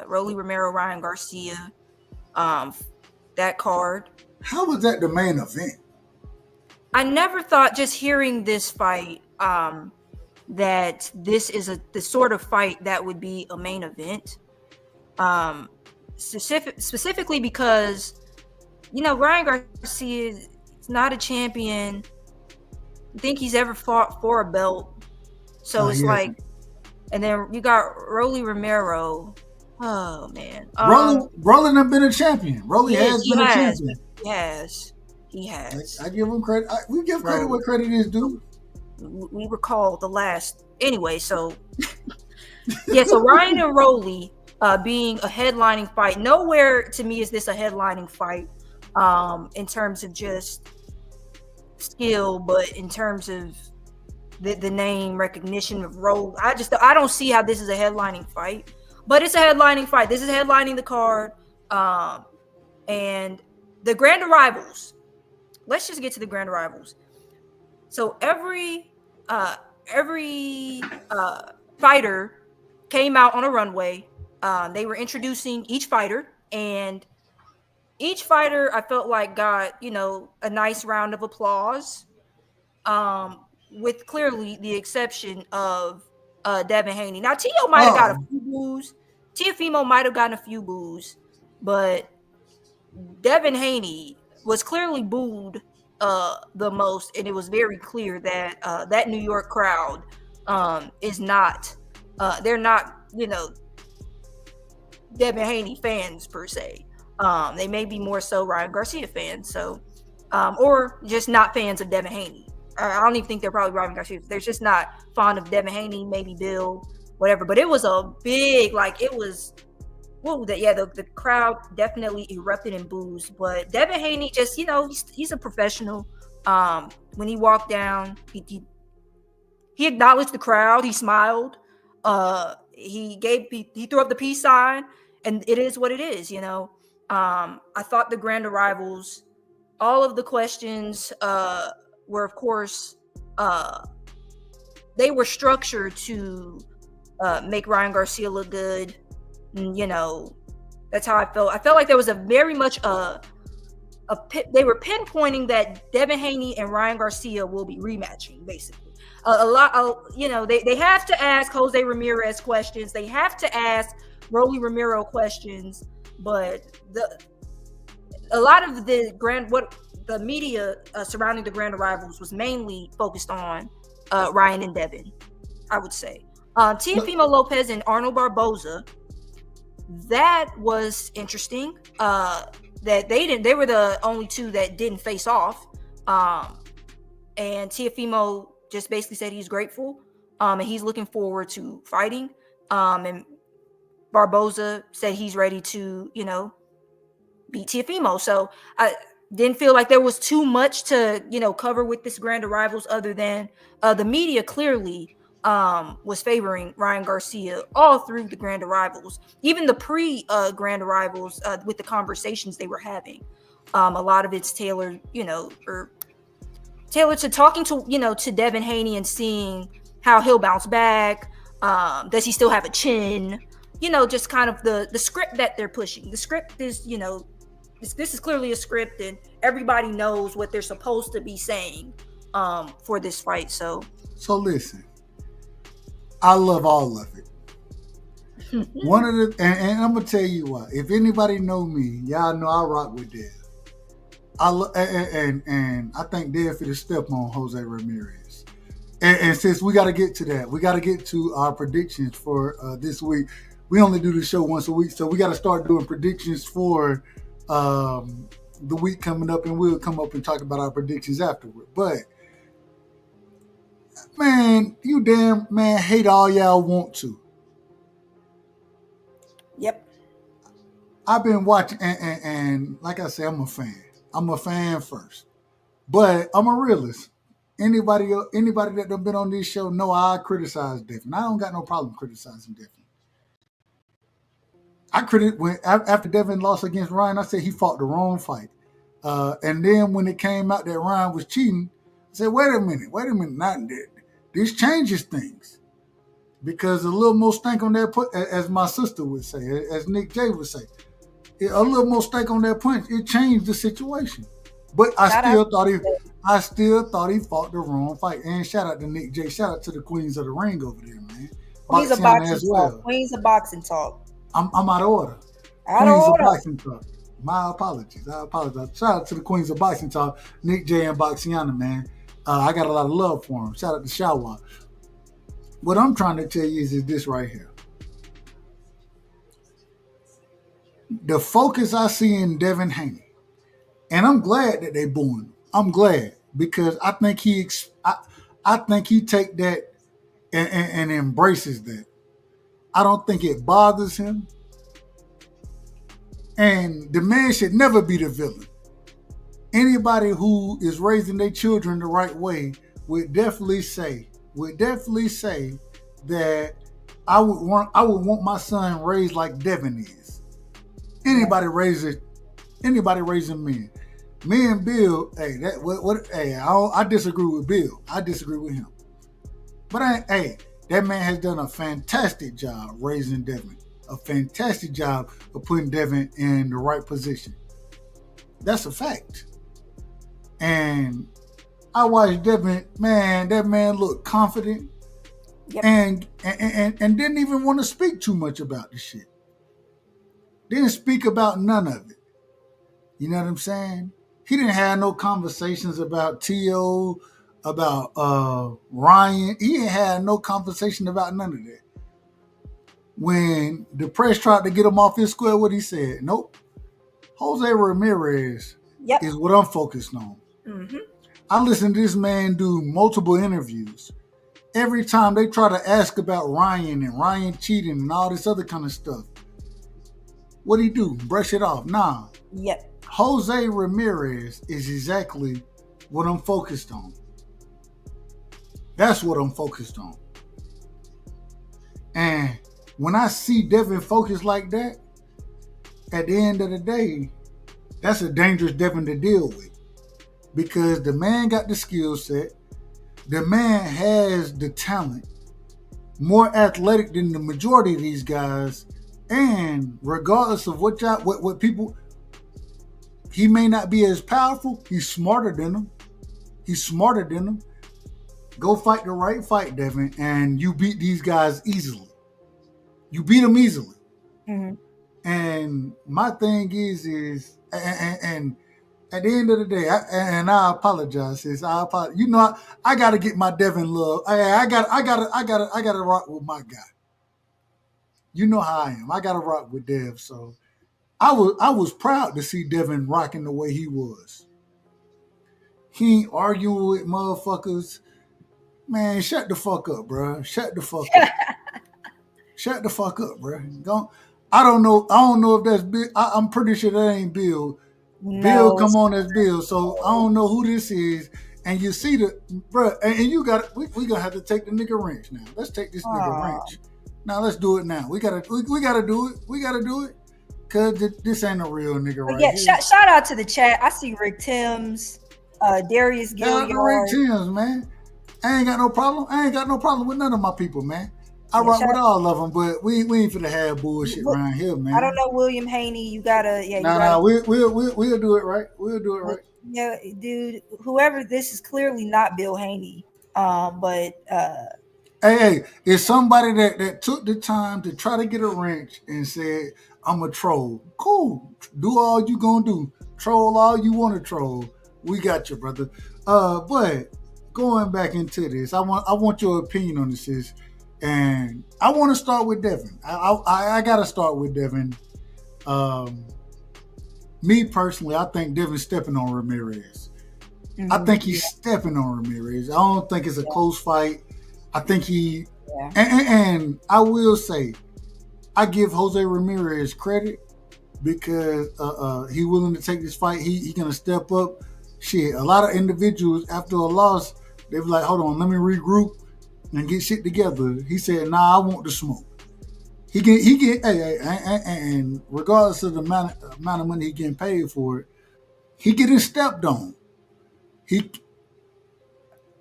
S9: Rolly Romero, Ryan Garcia, that card.
S6: How was that the main event?
S9: I never thought, just hearing this fight, that this is the sort of fight that would be a main event. Specifically because, Ryan Garcia is not a champion. I think he's ever fought for a belt. So it's like, and then you got Rolly Romero. Oh man,
S6: Rolly have been a champion. Rolly has been a champion.
S9: Yes, he has.
S6: I give him credit. We give credit where credit is due.
S9: We recall the last anyway. So yeah, so Ryan and Rolly being a headlining fight. Nowhere to me is this a headlining fight in terms of just skill, but in terms of the name recognition of Rolly. I don't see how this is a headlining fight, but it's a headlining fight. This is headlining the card, and the grand arrivals. let's just get to the grand arrivals. So every fighter came out on a runway. They were introducing each fighter, and each fighter I felt like got, a nice round of applause. With clearly the exception of Devin Haney. Now Tio might have got a few boos. Teofimo might have gotten a few boos, but Devin Haney was clearly booed the most, and it was very clear that that New York crowd is not. They're not, Devin Haney fans per se. They may be more so Ryan Garcia fans, so or just not fans of Devin Haney. I don't even think they're probably Ryan Garcia. They're just not fond of Devin Haney, maybe Bill, whatever. But it was a big, the crowd definitely erupted in boos. But Devin Haney just, he's a professional. When he walked down, he acknowledged the crowd. He smiled. He threw up the peace sign, and it is what it is, I thought the grand arrivals, all of the questions were, of course, they were structured to make Ryan Garcia look good. And, that's how I felt. I felt like there was a very much they were pinpointing that Devin Haney and Ryan Garcia will be rematching, basically. They have to ask Jose Ramirez questions. They have to ask Rolly Romero questions. But a lot of the media surrounding the grand arrivals was mainly focused on Ryan and Devin, I would say. Teofimo Lopez and Arnold Barboza, that was interesting. That they were the only two that didn't face off. And Teofimo just basically said he's grateful, and he's looking forward to fighting. And Barboza said he's ready to, beat Teofimo. So I didn't feel like there was too much to, cover with this grand arrivals, other than the media clearly was favoring Ryan Garcia all through the grand arrivals, even the pre-grand arrivals with the conversations they were having. A lot of it's tailored, tailored to talking to, to Devin Haney and seeing how he'll bounce back. Does he still have a chin? Just kind of the script that they're pushing. The script is, this is clearly a script, and everybody knows what they're supposed to be saying for this fight. So
S6: listen, I love all of it. One of the, and I'm gonna tell you why. If anybody know me, y'all know I rock with Dev. And I think Dev for the step on Jose Ramirez. And since we got to get to that, we got to get to our predictions for this week. We only do the show once a week, so we got to start doing predictions for the week coming up, and we'll come up and talk about our predictions afterward. But man, you damn man hate all y'all want to.
S9: Yep.
S6: I've been watching, and like I said, I'm a fan. I'm a fan first, but I'm a realist. Anybody that done been on this show know I criticize Devin. I don't got no problem criticizing Devin. After Devin lost against Ryan, I said he fought the wrong fight. And then when it came out that Ryan was cheating, I said, wait a minute, this changes things. Because a little more stank on that punch, as my sister would say, as Nick J would say, a little more stank on that punch, it changed the situation. But I still thought he fought the wrong fight. And shout out to Nick J. Shout out to the Queens of the Ring over there, man.
S9: Queens of boxing talk. Queens of boxing talk.
S6: I'm out of order. Queens of boxing talk. My apologies. I apologize. Shout out to the Queens of boxing talk, Nick J and Boxiana, man. I got a lot of love for him. Shout out to Shawa. What I'm trying to tell you is this right here. The focus I see in Devin Haney, and I'm glad that they booing him. I'm glad because I think he take that and embraces that. I don't think it bothers him. And the man should never be the villain. Anybody who is raising their children the right way would definitely say that I would want my son raised like Devin is. Anybody raising men. Me and Bill, hey, I disagree with Bill. I disagree with him. But that man has done a fantastic job raising Devin. A fantastic job of putting Devin in the right position. That's a fact. And I watched Devin, man, that man looked confident. Yep. And didn't even want to speak too much about the shit. Didn't speak about none of it. You know what I'm saying? He didn't have no conversations about T.O., about Ryan. He didn't have no conversation about none of that. When the press tried to get him off his square, what he said, nope. Jose Ramirez is what I'm focused on. Mm-hmm. I listened to this man do multiple interviews. Every time they try to ask about Ryan and Ryan cheating and all this other kind of stuff, what do he do? Brush it off. Nah.
S9: Yep.
S6: Jose Ramirez is exactly what I'm focused on. That's what I'm focused on. And when I see Devin focused like that, at the end of the day, that's a dangerous Devin to deal with. Because the man got the skill set. The man has the talent. More athletic than the majority of these guys. And regardless of what people, he may not be as powerful. He's smarter than them. Go fight the right fight, Devin, and you beat these guys easily. You beat them easily. Mm-hmm. And my thing is and at the end of the day, I apologize, sis. I got to get my Devin love. I got to rock with my guy. You know how I am. I got to rock with Dev. So I was proud to see Devin rocking the way he was. He ain't arguing with motherfuckers. Man, shut the fuck up, bro. Shut the fuck up. Shut the fuck up, bro. I don't know if that's Bill. I'm pretty sure that ain't Bill. No. Bill come on as Bill. So I don't know who this is. And you see bro, and you got we gonna have to take the nigga wrench now. Let's take this nigga wrench. Now let's do it now. We gotta do it. We gotta do it. Cause this ain't a real nigga right here.
S9: Shout out to the chat. I see Rick Timms, Darius Gilliard.
S6: Rick Timms, man. I ain't got no problem with none of my people, man. I rock with all of them, but we ain't finna have bullshit around here, man.
S9: I don't know William Haney. You gotta,
S6: we'll do it right. We'll do it right.
S9: Yeah, dude. Whoever this is clearly not Bill Haney.
S6: Hey, it's somebody that took the time to try to get a wrench and said, "I'm a troll." Cool. Do all you gonna do. Troll all you want to troll. We got you, brother. But going back into this, I want your opinion on this, sis. And I want to start with Devin. I got to start with Devin. Me personally, I think Devin's stepping on Ramirez. Mm-hmm. I think he's stepping on Ramirez. I don't think it's a close fight. I think and I will say, I give Jose Ramirez credit because he willing to take this fight. He going to step up. Shit, a lot of individuals after a loss, they be like, hold on, let me regroup and get shit together. He said, nah, I want the smoke. He get, and regardless of the amount of money he getting paid for it, he getting stepped on.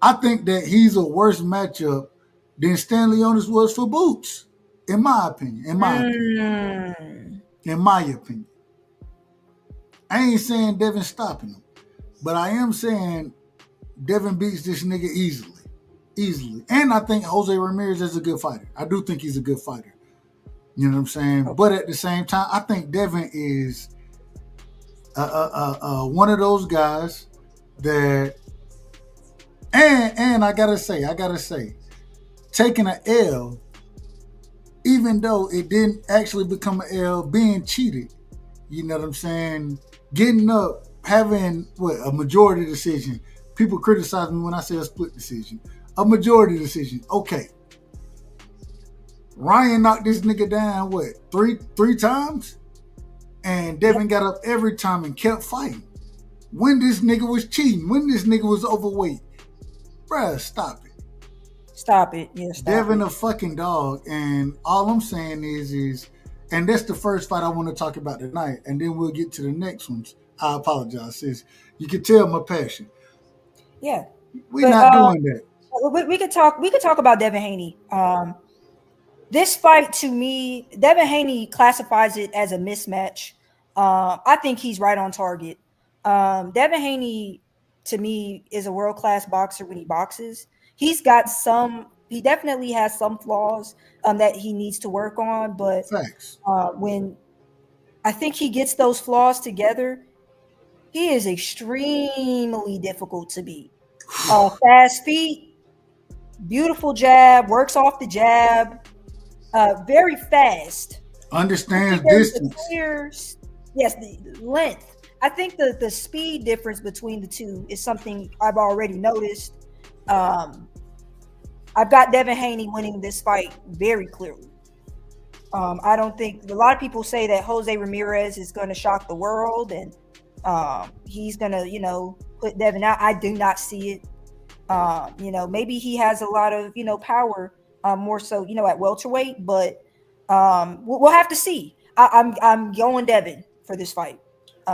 S6: I think that he's a worse matchup than Stanley Leonis was for Boots, in my opinion. In my opinion. I ain't saying Devin stopping him, but I am saying Devin beats this nigga easily. And I think Jose Ramirez is a good fighter. I do think he's a good fighter. You know what I'm saying? Okay. But at the same time, I think Devin is one of those guys that, and I gotta say, taking an L, even though it didn't actually become an L, being cheated, you know what I'm saying? Getting up, having a majority decision. People criticize me when I say a split decision. A majority decision. Okay. Ryan knocked this nigga down, three times? And Devin got up every time and kept fighting. When this nigga was cheating, when this nigga was overweight. Bruh, stop it.
S9: Stop it. Yeah,
S6: Devin a fucking dog. And all I'm saying is, and that's the first fight I want to talk about tonight. And then we'll get to the next ones. I apologize, sis. You can tell my passion.
S10: Yeah.
S6: We're not doing that.
S10: We could talk about Devin Haney. This fight, to me, Devin Haney classifies it as a mismatch. I think he's right on target. Devin Haney, to me, is a world-class boxer when he boxes. He definitely has some flaws that he needs to work on, but when I think he gets those flaws together, he is extremely difficult to beat. Fast feet, beautiful jab, works off the jab, very fast.
S6: Understands distance.
S10: Yes, the length. I think the speed difference between the two is something I've already noticed. I've got Devin Haney winning this fight very clearly. I don't think a lot of people say that Jose Ramirez is going to shock the world and he's going to, put Devin out. I do not see it. Maybe he has a lot of, power more so, at welterweight, but we'll have to see. I'm going Devin for this fight.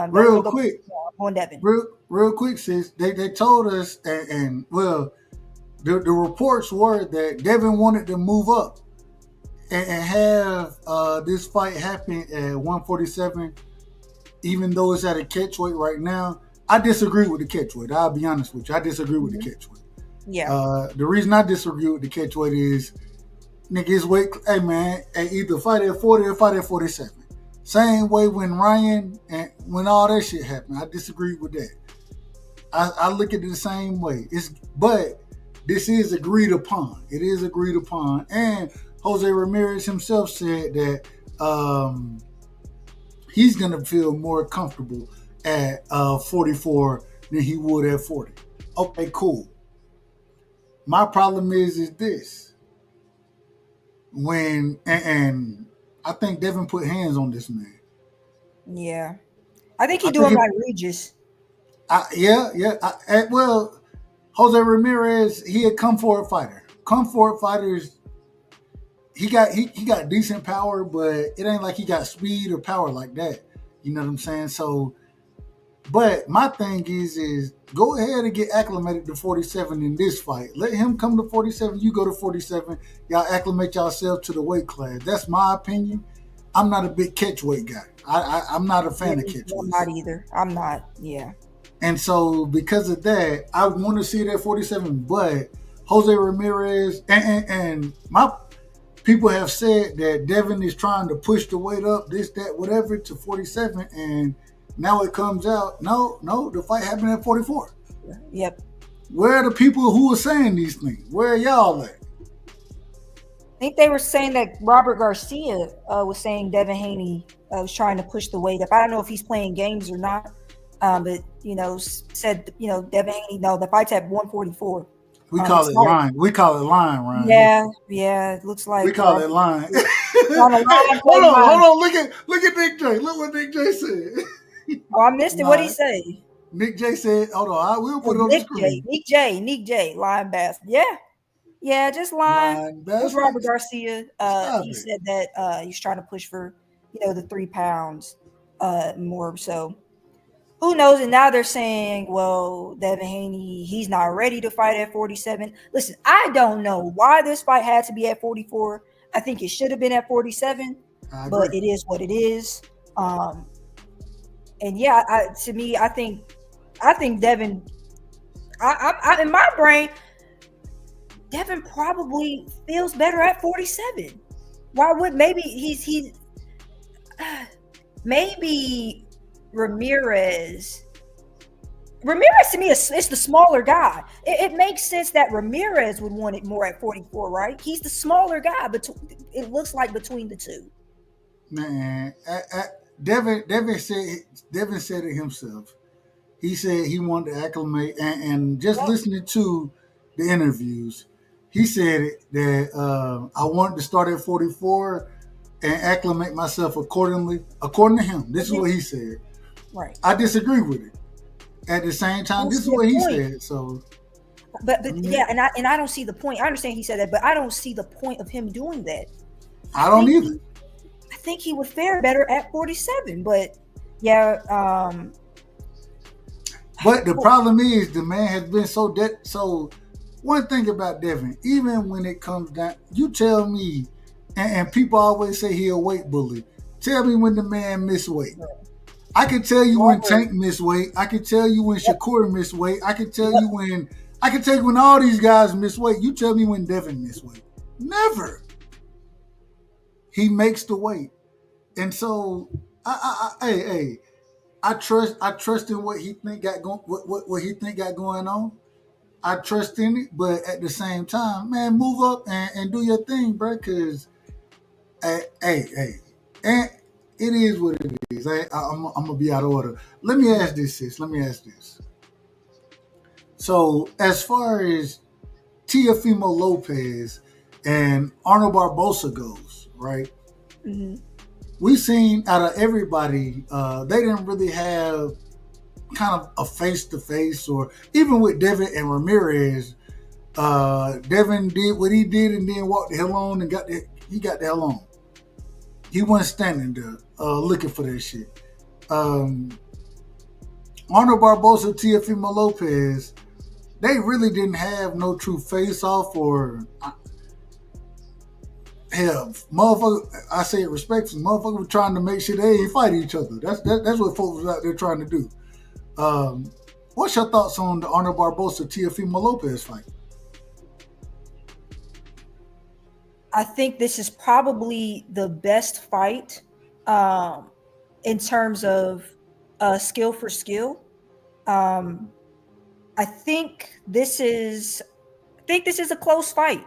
S6: Real quick,
S10: on Devin.
S6: Real quick, sis. They told us, and the reports were that Devin wanted to move up and have this fight happen at 147, even though it's at a catchweight right now. I disagree with the catchweight. I'll be honest with you. I disagree with the catchweight.
S10: Yeah.
S6: The reason I disagree with the catchweight is, niggas wait. Hey man, either fight at 40 or fight at 47. Same way when Ryan and when all that shit happened. I disagree with that. I look at it the same way. But this is agreed upon. It is agreed upon. And Jose Ramirez himself said that he's gonna feel more comfortable at 44 than he would at 40. Okay, cool. My problem is this. When and I think Devin put hands on this man.
S10: Yeah. I think he's doing like Regis.
S6: Jose Ramirez, he a come forward fighter. Come forward fighters, he got decent power, but it ain't like he got speed or power like that. You know what I'm saying? So, but my thing is go ahead and get acclimated to 47 in this fight. Let him come to 47, you go to 47. Y'all acclimate yourselves to the weight class. That's my opinion. I'm not a big catchweight guy. I'm not a fan of catchweight.
S10: I'm not either. I'm not, yeah.
S6: And so because of that, I want to see it at 47, but Jose Ramirez and my people have said that Devin is trying to push the weight up, this, that, whatever, to 47, and now it comes out, no, the fight happened at 44.
S10: Yep.
S6: Where are the people who are saying these things? Where are y'all at?
S10: I think they were saying that Robert Garcia was saying Devin Haney was trying to push the weight up. I don't know if he's playing games or not, but, said, Devin Haney, no, the fight's at 144.
S6: We call it line. We call it line, Ryan.
S10: Yeah. It looks like
S6: we call it line.
S10: Hold
S6: on. Look at Nick J. Look what Nick J said.
S10: Oh, I missed it. What did he say?
S6: Nick J said, hold on, I will put it on the screen.
S10: Nick J, line bastard. Yeah, just line. It's Robert Garcia. He said that he's trying to push for, the 3 pounds more. So who knows? And now they're saying, well, Devin Haney, he's not ready to fight at 47. Listen, I don't know why this fight had to be at 44. I think it should have been at 47, but it is what it is. And yeah, to me, I think Devin. I in my brain, Devin probably feels better at 47. Why would maybe maybe Ramirez to me is the smaller guy. It makes sense that Ramirez would want it more at 44, right? He's the smaller guy, but it looks like between the two.
S6: Man, Devin said it himself. He said he wanted to acclimate, and just listening to the interviews, he said that I wanted to start at 44 and acclimate myself accordingly. According to him, this is what he said.
S10: Right.
S6: I disagree with it. At the same time, this is what he said. So,
S10: but yeah, and I don't see the point. I understand he said that, but I don't see the point of him doing that.
S6: I don't either.
S10: I think he would fare better at 47, but yeah,
S6: But the problem is the man has been so. One thing about Devin, even when it comes down, you tell me, and people always say he a weight bully. Tell me when the man miss weight. I can tell you when Tank missed weight. I can tell you when Shakur missed weight. I can tell you when all these guys miss weight. You tell me when Devin missed weight. Never. He makes the weight. And so I trust in what he think got what he think got going on. I trust in it, but at the same time, man, move up and do your thing, bro. Cause and it is what it is. I'm gonna be out of order. Let me ask this, sis. Let me ask this. So as far as Teofimo Lopez and Arnold Barboza goes, right?
S10: Mm-hmm.
S6: We've seen out of everybody, they didn't really have kind of a face-to-face, or even with Devin and Ramirez, Devin did what he did and then walked the hell on and got the hell on. He wasn't standing there looking for that shit. Arnold Barboza, Teofimo Lopez, they really didn't have no true face-off or... Hell, motherfucker, I say it respectfully, motherfucker was trying to make sure they ain't fight each other. That's what folks was out there trying to do. What's your thoughts on the Arnold Barboza Teofimo Lopez fight?
S10: I think this is probably the best fight in terms of skill for skill. I think this is a close fight.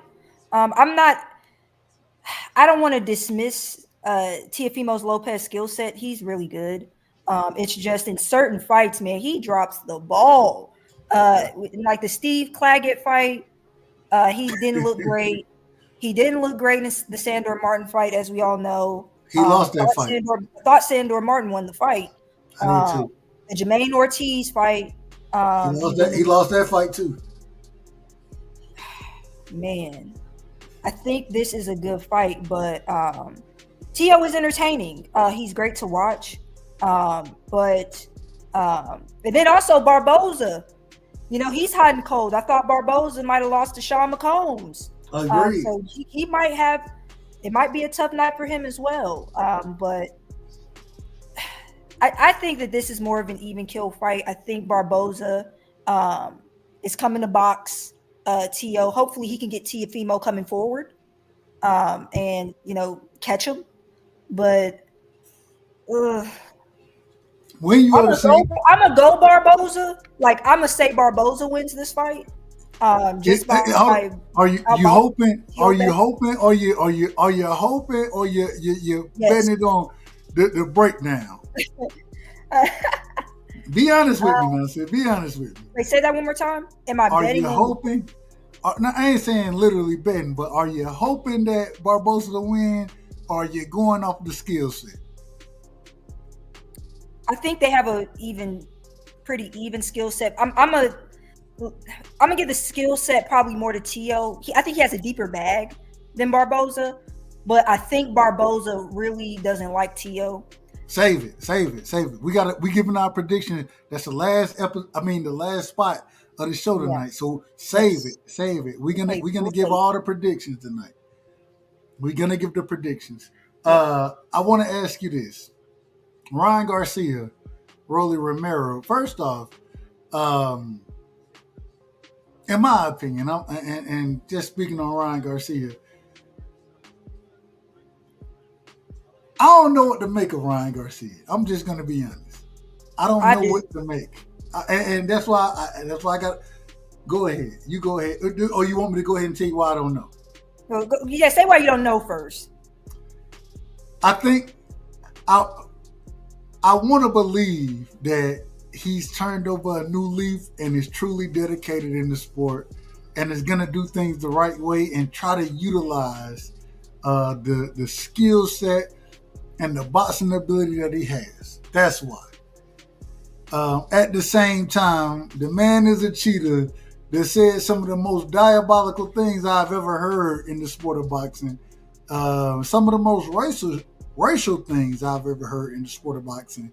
S10: I don't want to dismiss Teofimo Lopez's skill set. He's really good. It's just in certain fights, man, he drops the ball. Like the Steve Claggett fight, he didn't look great. He didn't look great in the Sandor Martin fight, as we all know.
S6: He lost that fight.
S10: I thought Sandor Martin won the fight.
S6: I did too.
S10: The Jermaine Ortiz fight.
S6: He lost that fight too.
S10: Man, I think this is a good fight, but Tio is entertaining. He's great to watch. And then also Barboza, he's hot and cold. I thought Barboza might have lost to Sean McCombs.
S6: Agreed.
S10: So he might have, it might be a tough night for him as well. But I think that this is more of an even kill fight. I think Barboza is coming to box Tio. Hopefully he can get Teofimo coming forward and, catch him. But
S6: when you
S10: I'm gonna go Barboza. Like, I'm gonna say Barboza wins this fight. Are you hoping or you betting it on the breakdown? Be honest with me, man. Be honest with me. Wait, say that one more time. Am I betting?
S6: Are you hoping? No, I ain't saying literally betting, but are you hoping that Barboza will win, or are you going off the skill set?
S10: I think they have a pretty even skill set. I'm gonna give the skill set probably more to Tio. I think he has a deeper bag than Barboza, but I think Barboza really doesn't like Tio.
S6: Save it. We giving our prediction. That's the last the last spot of the show tonight. Yeah. So save it. We're gonna give all the predictions tonight. We're gonna give the predictions. I want to ask you this: Ryan Garcia, Rolly Romero. First off, in my opinion, and just speaking on Ryan Garcia, I don't know what to make of Ryan Garcia. I'm just going to be honest. I don't know what to make, and that's why I got. Go ahead. You go ahead, or you want me to go ahead and tell you why I don't know?
S10: Well, say why you don't know first.
S6: I think I want to believe that he's turned over a new leaf and is truly dedicated in the sport and is going to do things the right way and try to utilize the skill set and the boxing ability that he has. That's why. At the same time, the man is a cheater that said some of the most diabolical things I've ever heard in the sport of boxing. Some of the most racial things I've ever heard in the sport of boxing.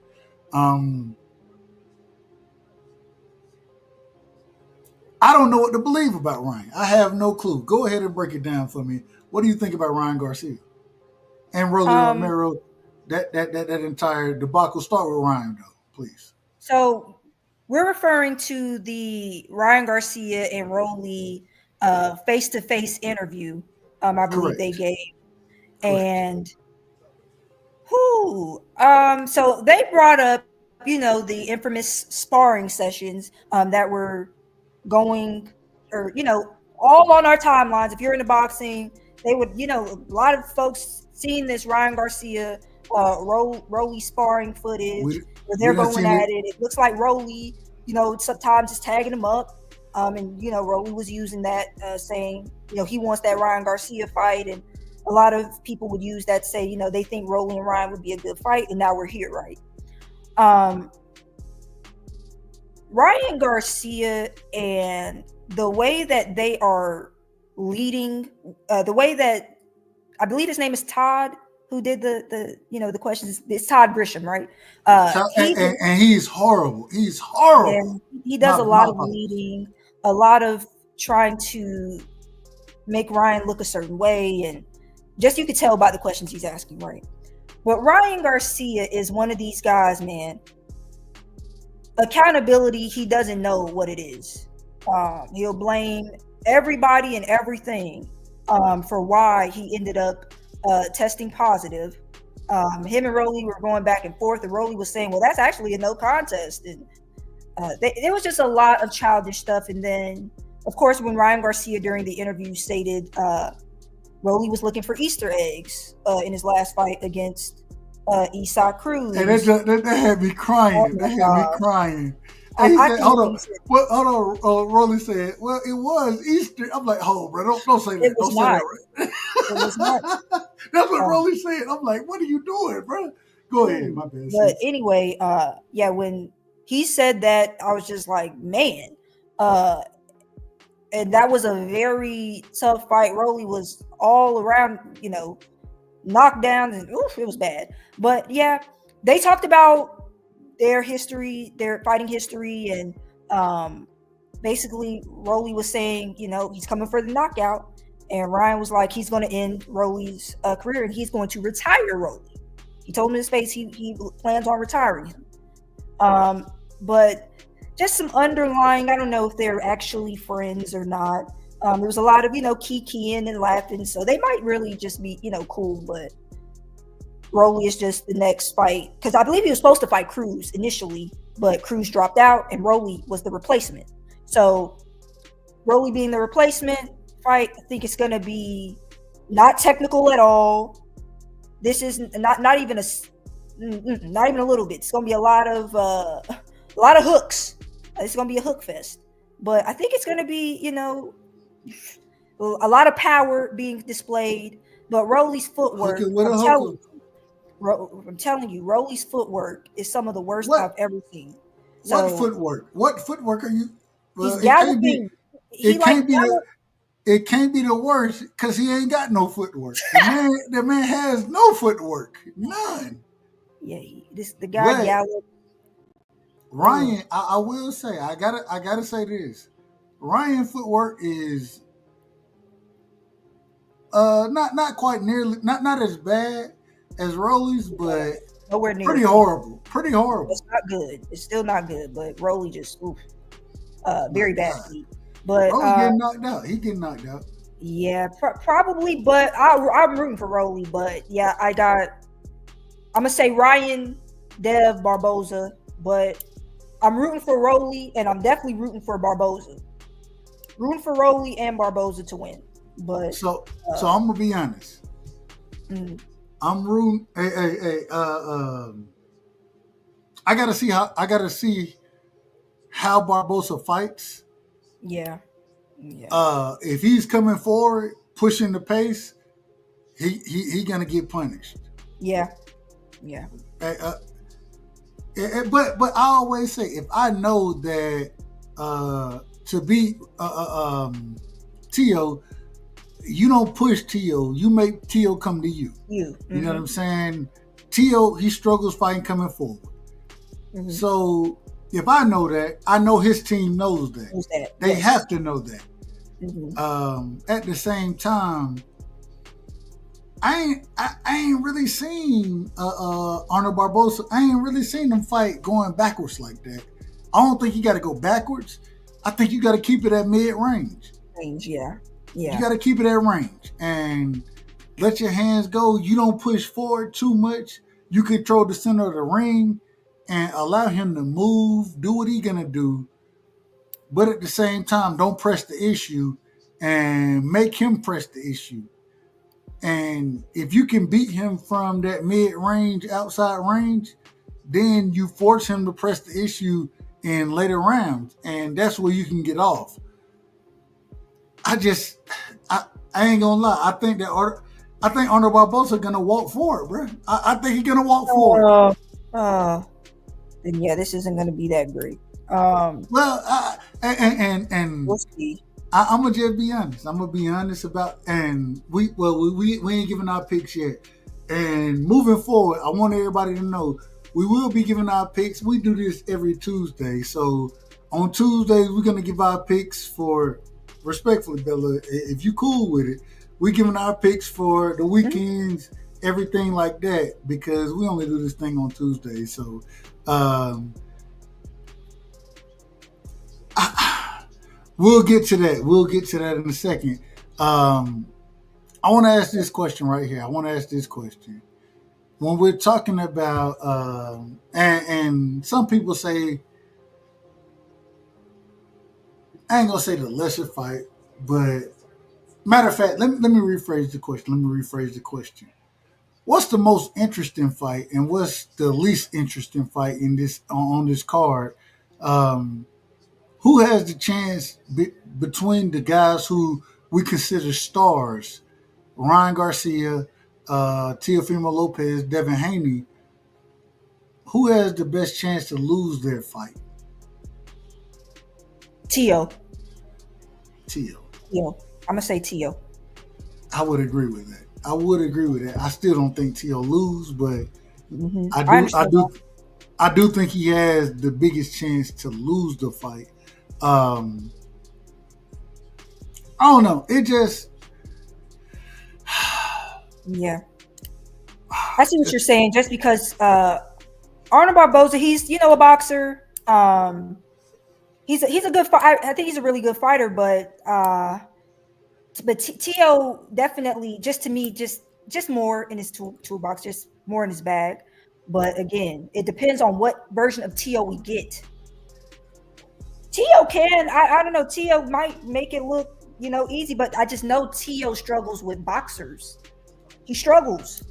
S6: I don't know what to believe about Ryan. I have no clue. Go ahead and break it down for me. What do you think about Ryan Garcia and Rolly Romero? That entire debacle. Start with Ryan, though, please.
S10: So we're referring to the Ryan Garcia and Rolly face-to-face interview. I believe they gave, and so they brought up, the infamous sparring sessions that were going, or all on our timelines. If you're into boxing, they would, a lot of folks seeing this Ryan Garcia Rolly sparring footage where they're going at it. It looks like Rolly, sometimes is tagging him up. And Rolly was using that, saying, he wants that Ryan Garcia fight, and a lot of people would use that to say, they think Rolly and Ryan would be a good fight, and now we're here, right? Ryan Garcia and the way that they are leading, the way that I believe his name is Todd, who did the questions. It's Todd Grisham, right?
S6: And he's horrible. He's horrible.
S10: And he does a lot of leading, a lot of trying to make Ryan look a certain way, and just you could tell by the questions he's asking, right? But Ryan Garcia is one of these guys, man. Accountability, he doesn't know what it is. He'll blame everybody and everything for why he ended up testing positive. Him and Rolly were going back and forth, and Rolly was saying, well, that's actually a no contest. And there was just a lot of childish stuff. And then, of course, when Ryan Garcia during the interview stated Rolly was looking for Easter eggs in his last fight against Isaac Cruz.
S6: And that had me crying. Hold on. Rolly said, well, it was Easter. I'm like, oh, bro, don't say that. Don't say that. Right?
S10: It was not.
S6: That's what Rolly said. I'm like, what are you doing, bro? Go ahead, my bad.
S10: But anyway, when he said that, I was just like, man. And that was a very tough fight. Rolly was all around, knocked down, and it was bad. But yeah, they talked about their history, their fighting history, and basically Rolly was saying, he's coming for the knockout, and Ryan was like, he's going to end Rolly's career, and he's going to retire Rolly. He told him in his face he plans on retiring him. But just some underlying, I don't know if they're actually friends or not. There was a lot of, kikiing and laughing, so they might really just be, cool, but Rolly is just the next fight, because I believe he was supposed to fight Cruz initially, but Cruz dropped out and Rolly was the replacement. So Rolly being the replacement fight, I think it's going to be not technical at all. This is not even a little bit. It's going to be a lot of hooks. It's going to be a hook fest. But I think it's going to be, a lot of power being displayed. But Rolly's footwork, I'm telling you, Rolly's footwork is some of the worst I've ever seen.
S6: So, what footwork are you?
S10: He's galloping.
S6: It can't be the worst because he ain't got no footwork. The man has no footwork, none.
S10: Yeah, the guy galloped.
S6: Ryan, I will say, I gotta say this. Ryan footwork is not quite nearly not as bad as Rolly's, but
S10: nowhere near
S6: pretty horrible. Pretty horrible.
S10: It's not good. It's still not good, but Rolly just very bad. But
S6: Rolly getting knocked out. He getting knocked out.
S10: Yeah, probably, but I'm rooting for Rolly. But yeah, I'm gonna say Ryan, Dev, Barboza, but I'm rooting for Rolly, and I'm definitely rooting for Barboza. Rooting for Rolly and Barboza to win. But
S6: so I'm gonna be honest. I'm rooting. I gotta see how Barboza fights.
S10: Yeah.
S6: If he's coming forward, pushing the pace, he gonna get punished.
S10: Yeah.
S6: But I always say, if I know that to beat Tio, you don't push Tio. You make Tio come to you. You know what I'm saying? Tio, he struggles fighting coming forward. So, if I know that, I know his team knows that. They
S10: Yes.
S6: have to know that.
S10: Mhm.
S6: At the same time, I ain't really seen Arnold Barboza. I ain't really seen him fight going backwards like that. I don't think you got to go backwards. I think you got to keep it at mid-range.
S10: Range, yeah.
S6: You got to keep it at range and let your hands go. You don't push forward too much. You control the center of the ring and allow him to move, do what he's going to do. But at the same time, don't press the issue and make him press the issue. And if you can beat him from that mid-range, outside range, then you force him to press the issue in later rounds. And that's where you can get off. I ain't gonna lie. I think Arnold Barboza gonna walk forward, bro. I think he's gonna walk forward.
S10: Then yeah, this isn't gonna be that great.
S6: Well, and
S10: We'll see.
S6: I'm gonna just be honest. I'm gonna be honest about, and we ain't giving our picks yet. And moving forward, I want everybody to know we will be giving our picks. We do this every Tuesday, so on Tuesdays we're gonna give our picks for, respectfully, Bella, if you cool with it, we giving our picks for the weekends, everything like that, because we only do this thing on Tuesdays. So we'll get to that. We'll get to that in a second. I want to ask this question right here. When we're talking about, and some people say, I ain't gonna say the lesser fight, but matter of fact, let me rephrase the question. What's the most interesting fight, and what's the least interesting fight in this on this card? Who has the chance between the guys who we consider stars, Ryan Garcia, Teofimo Lopez, Devin Haney? Who has the best chance to lose their fight?
S10: Tio.
S6: Tio.
S10: I'm gonna say Tio.
S6: I would agree with that. I still don't think Tio lose, but I do think he has the biggest chance to lose the fight. I don't know. It just
S10: yeah. I see what you're saying. Just because Arnold Barboza, he's a boxer. He's a good fighter. I think he's a really good fighter, but Tio definitely, just to me, just more in his toolbox, just more in his bag. But again, it depends on what version of Tio we get. Tio I don't know. Tio might make it look, easy, but I just know Tio struggles with boxers. He struggles.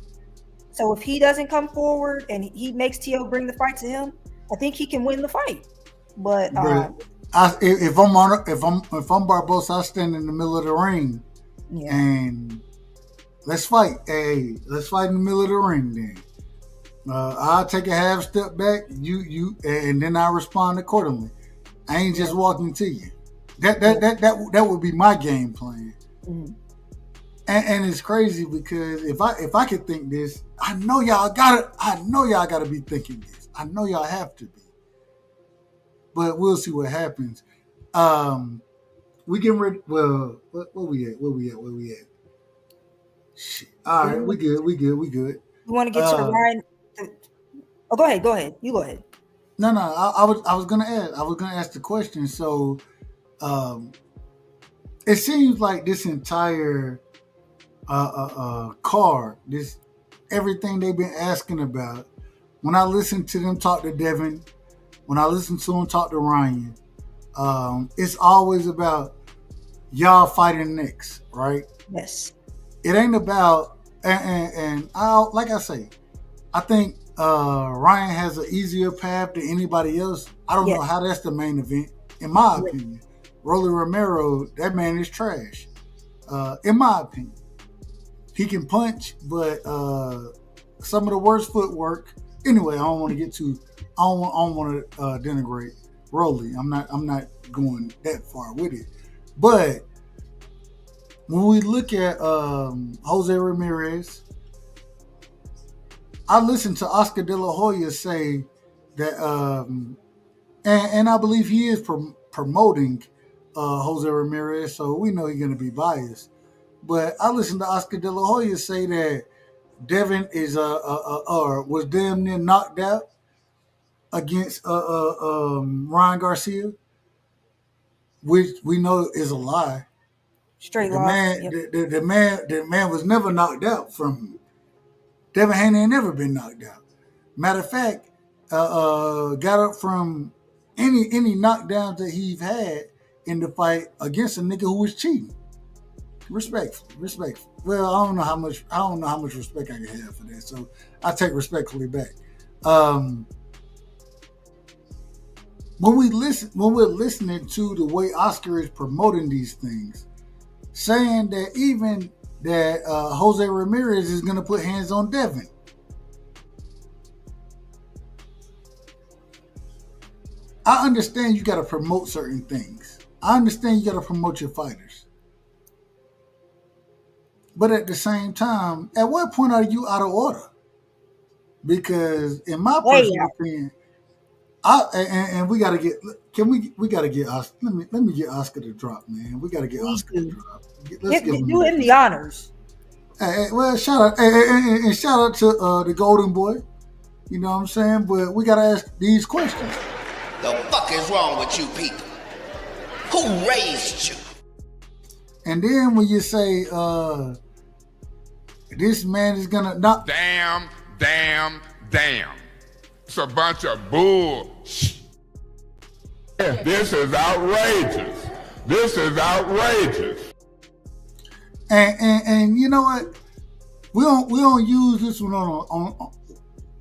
S10: So if he doesn't come forward and he makes Tio bring the fight to him, I think he can win the fight. But
S6: if I'm Barboza, I stand in the middle of the ring, and let's fight. Hey, let's fight in the middle of the ring. Then I'll take a half step back. You, and then I respond accordingly. I ain't just walking to you. That would be my game plan.
S10: Mm-hmm.
S6: And it's crazy because if I could think this, I know y'all gotta be thinking this. I know y'all have to be. But we'll see what happens. We getting ready. Well, where we at? Shit. All right, we good.
S10: You want to get to the Ryan? Oh, go ahead. You go ahead.
S6: No. I was gonna ask the question. So, it seems like this entire card, this everything they've been asking about. When I listen to them talk to Devin, when I listen to them talk to Ryan, it's always about y'all fighting next, right?
S10: Yes.
S6: It ain't about and like I say, I think Ryan has an easier path than anybody else. I don't know how that's the main event, in my opinion. Rolly Romero, that man is trash. In my opinion, he can punch, but some of the worst footwork. Anyway, I don't want to get too. I don't want to denigrate Rolly. I'm not going that far with it. But when we look at Jose Ramirez, I listened to Oscar De La Hoya say that And I believe he is promoting Jose Ramirez, so we know he's going to be biased. But I listened to Oscar De La Hoya say that Devin is was damn near knocked out against Ryan Garcia, which we know is a lie.
S10: Straight
S6: The
S10: lie.
S6: man,
S10: Yep.
S6: the man was never knocked out from. Devin Haney ain't never been knocked out. Matter of fact, got up from any knockdowns that he's had in the fight against a nigga who was cheating. Respectful. Well, I don't know how much respect I can have for that, so I take respectfully back. When we're listening to the way Oscar is promoting these things, saying that even that Jose Ramirez is going to put hands on Devin. I understand you got to promote certain things. I understand you got to promote your fighters. But at the same time, at what point are you out of order? Because in my personal opinion, and we got to get. We got to get Oscar. Let me get Oscar to drop, man. We got to get Oscar to drop. Let's give him
S10: do him the honors.
S6: Hey, well, shout out and shout out to the Golden Boy. You know what I'm saying? But we got to ask these questions.
S8: The fuck is wrong with you people? Who raised you?
S6: And then when you say this man is gonna not
S7: Damn. It's a bunch of bull. This is outrageous.
S6: And you know what? We don't use this one on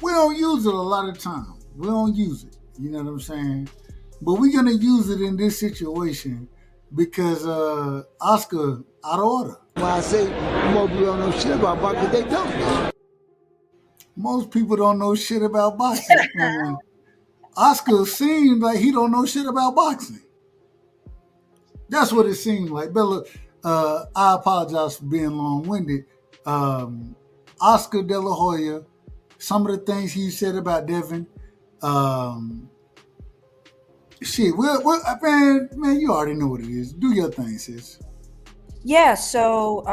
S6: we don't use it a lot of time. We don't use it. You know what I'm saying? But we're gonna use it in this situation because Oscar out of order.
S11: When I say most people don't know shit about boxing, they don't.
S6: Most people don't know shit about boxing. And Oscar seems like he don't know shit about boxing. That's what it seemed like. Bella, I apologize for being long-winded. Oscar De La Hoya, some of the things he said about Devin, man, you already know what it is. Do your thing, sis.
S10: Yeah, so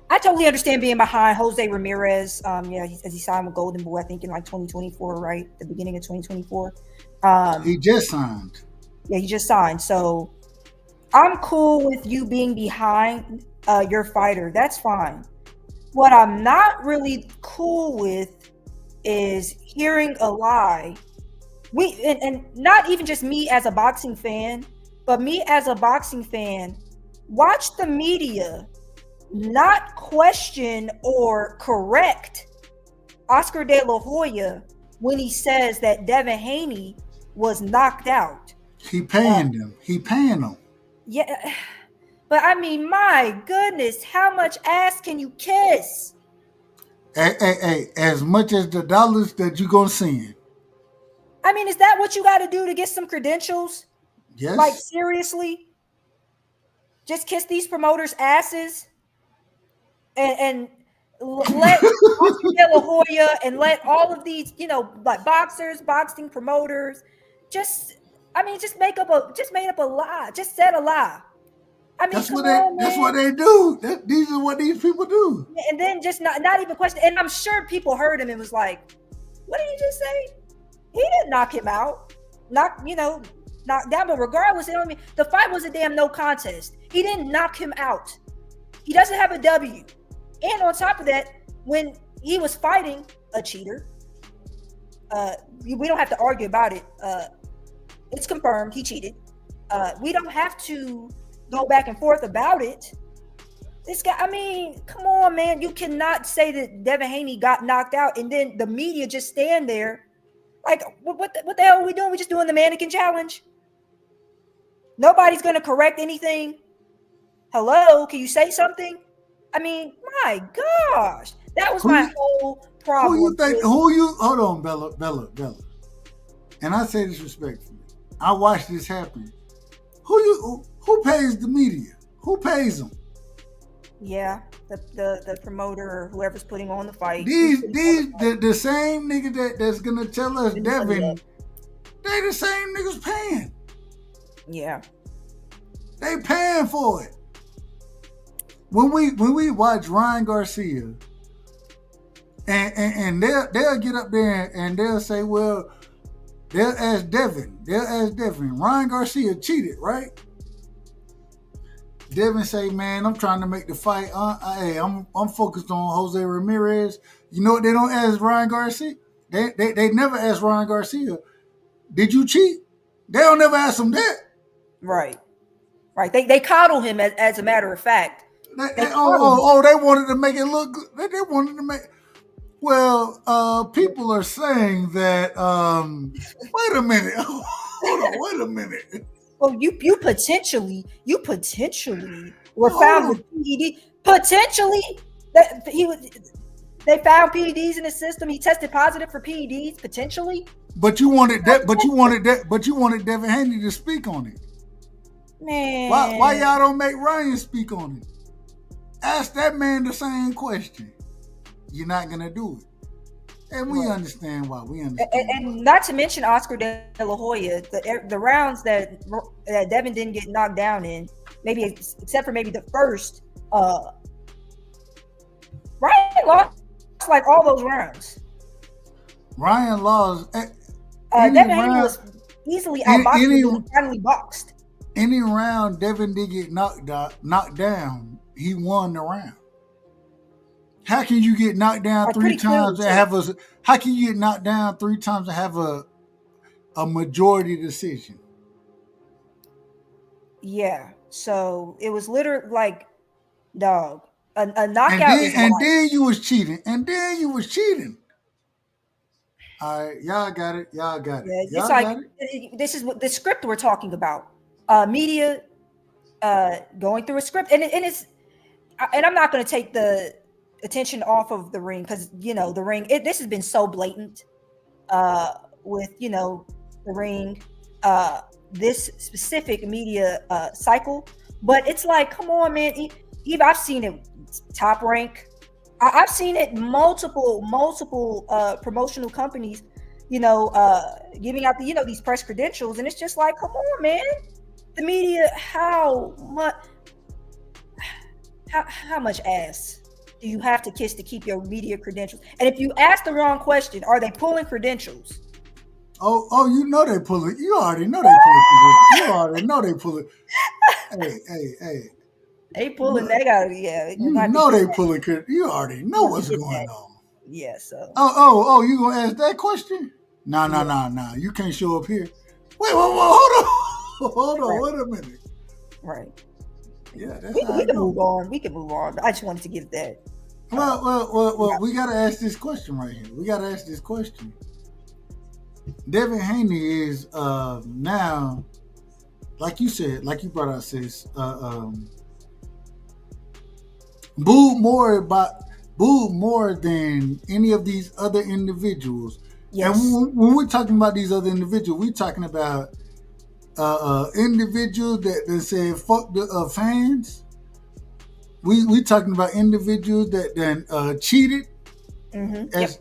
S10: I totally understand being behind Jose Ramirez. As he signed with Golden Boy, I think in like 2024, right? The beginning of 2024.
S6: He just signed.
S10: Yeah, he just signed. So I'm cool with you being behind your fighter. That's fine. What I'm not really cool with is hearing a lie. And not even just me as a boxing fan, but me as a boxing fan, watch the media not question or correct Oscar De La Hoya when he says that Devin Haney was knocked out.
S6: He paying them. He paying them.
S10: Yeah, but I mean, my goodness, how much ass can you kiss?
S6: Hey, as much as the dollars that you gonna send.
S10: I mean, is that what you got to do to get some credentials?
S6: Yes.
S10: Like, seriously? Just kiss these promoters' asses and let Oscar De La Hoya and let all of these, like boxers, boxing promoters, just made up a lie. Just said a lie. I mean,
S6: that's what they do. These are what these people do.
S10: And then just not even question. And I'm sure people heard him and was like, "What did he just say?" He didn't knock him out. Knock down. But regardless, the fight was a damn no contest. He didn't knock him out. He doesn't have a W. And on top of that, when he was fighting a cheater, we don't have to argue about it. It's confirmed he cheated. We don't have to go back and forth about it. This guy, I mean, come on, man. You cannot say that Devin Haney got knocked out and then the media just stand there. Like, what the hell are we doing? We just doing the mannequin challenge? Nobody's going to correct anything. Hello, can you say something? I mean, my gosh. That was my whole problem.
S6: Hold on, Bella. And I say this respectfully. I watched this happen. Who pays the media? Who pays them?
S10: Yeah, the promoter or whoever's putting on the fight.
S6: The same nigga that's gonna tell us Devin they the same niggas paying.
S10: Yeah.
S6: They paying for it. When we watch Ryan Garcia, and they'll get up there and they'll say, well, they'll ask Devin, Ryan Garcia cheated, right? Devin say, man, I'm trying to make the fight. Hey, I'm focused on Jose Ramirez. You know what they don't ask Ryan Garcia? They never ask Ryan Garcia, did you cheat? They don't never ask him that.
S10: Right. They coddle him as a matter of fact.
S6: They wanted to make it look good. They wanted to make. Well, people are saying that. Wait a minute. Hold on. Wait a minute.
S10: Well, you potentially were found with PED. Potentially, that they found PEDs in the system. He tested positive for PEDs. Potentially. But you wanted Devin Haney to speak on it. Man,
S6: why y'all don't make Ryan speak on it? Ask that man the same question. You're not gonna do it. And we understand why.
S10: And not to mention Oscar De La Hoya, the rounds that Devin didn't get knocked down in, maybe except for maybe the first, Ryan lost like all those rounds.
S6: Ryan lost.
S10: Devin Haney was easily outboxed and finally boxed.
S6: Any round Devin did get knocked down, he won the round. How can you get knocked down three times and have a? How can you get knocked down 3 times and have a majority decision?
S10: Yeah. So it was literally like, dog, a knockout.
S6: And then you was cheating. All right, y'all got it.
S10: Yeah, it's like this is what the script we're talking about. Media going through a script, and it's. And I'm not going to take the attention off of the ring because the ring. This has been so blatant with the ring, this specific media cycle. But it's like, come on, man. Even I've seen it Top Rank. I've seen it multiple promotional companies, giving out the these press credentials, and it's just like, come on, man. The media, how much ass do you have to kiss to keep your media credentials? And if you ask the wrong question, are they pulling credentials?
S6: Oh, you know they pull it. You already know they pull it. You already know they pull it. Hey.
S10: They pulling. They got yeah.
S6: You know they pulling. You already know what's going on.
S10: Yeah. So.
S6: Oh. You gonna ask that question? Nah. You can't show up here. Wait. Hold on. Wait a minute.
S10: Right.
S6: Yeah.
S10: We can move on. I just wanted to give that.
S6: Well. We gotta ask this question right here. Devin Haney is now, like you said, like you brought out, sis, booed more than any of these other individuals. Yes. And when we're talking about these other individuals, we're talking about individuals that said fuck the fans. We talking about individuals that then cheated.
S10: Mm-hmm.
S6: As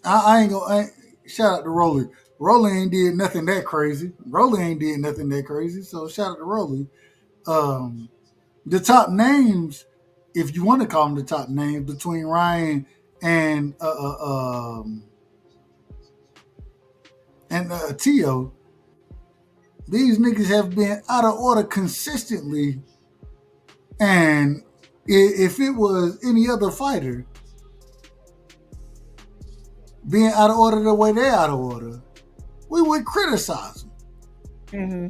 S6: I ain't gonna shout out to Rolly. Rolly ain't did nothing that crazy. So shout out to Rolly. The top names, if you want to call them the top names, between Ryan and Tio, these niggas have been out of order consistently. And if it was any other fighter being out of order the way they're out of order, we would criticize them.
S10: Mm-hmm.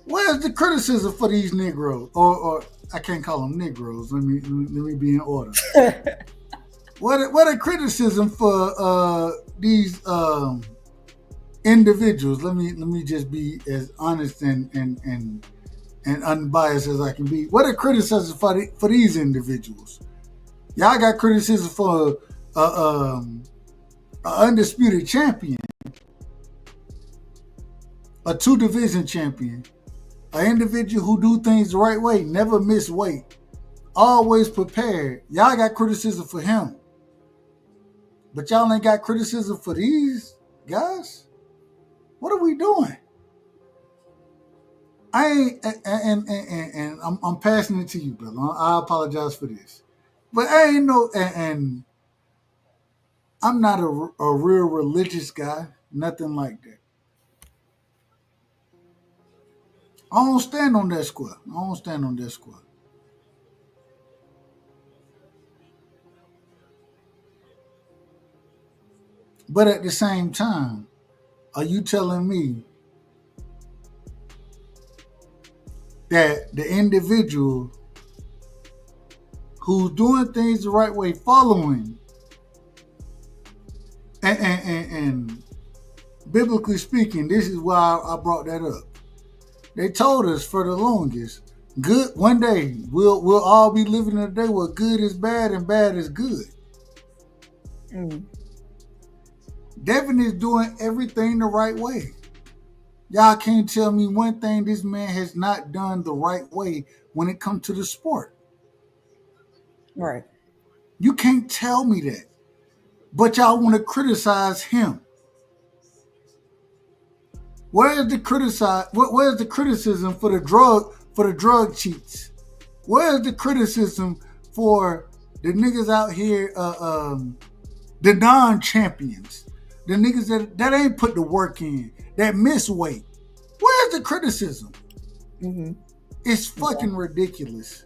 S6: Where's the criticism for these Negroes? Or I can't call them Negroes. Let me be in order. What a criticism for these individuals. Let me just be as honest and unbiased as I can be. What a criticism for these individuals. Y'all got criticism for an undisputed champion, a 2-division champion, an individual who do things the right way, never miss weight, always prepared. Y'all got criticism for him. But y'all ain't got criticism for these guys? What are we doing? I ain't, and I'm passing it to you, brother. I apologize for this. But I ain't and I'm not a real religious guy, nothing like that. I don't stand on that square. But at the same time, are you telling me that the individual who's doing things the right way, following, and biblically speaking, this is why I brought that up. They told us for the longest, good one day we'll all be living in a day where good is bad and bad is good. Devin is doing everything the right way. Y'all can't tell me one thing this man has not done the right way when it comes to the sport.
S10: Right.
S6: You can't tell me that. But y'all want to criticize him. Where's the criticism for the drug cheats? Where's the criticism for the niggas out here, the non-champions, the niggas that ain't put the work in, that miss weight? Where's the criticism? It's fucking ridiculous.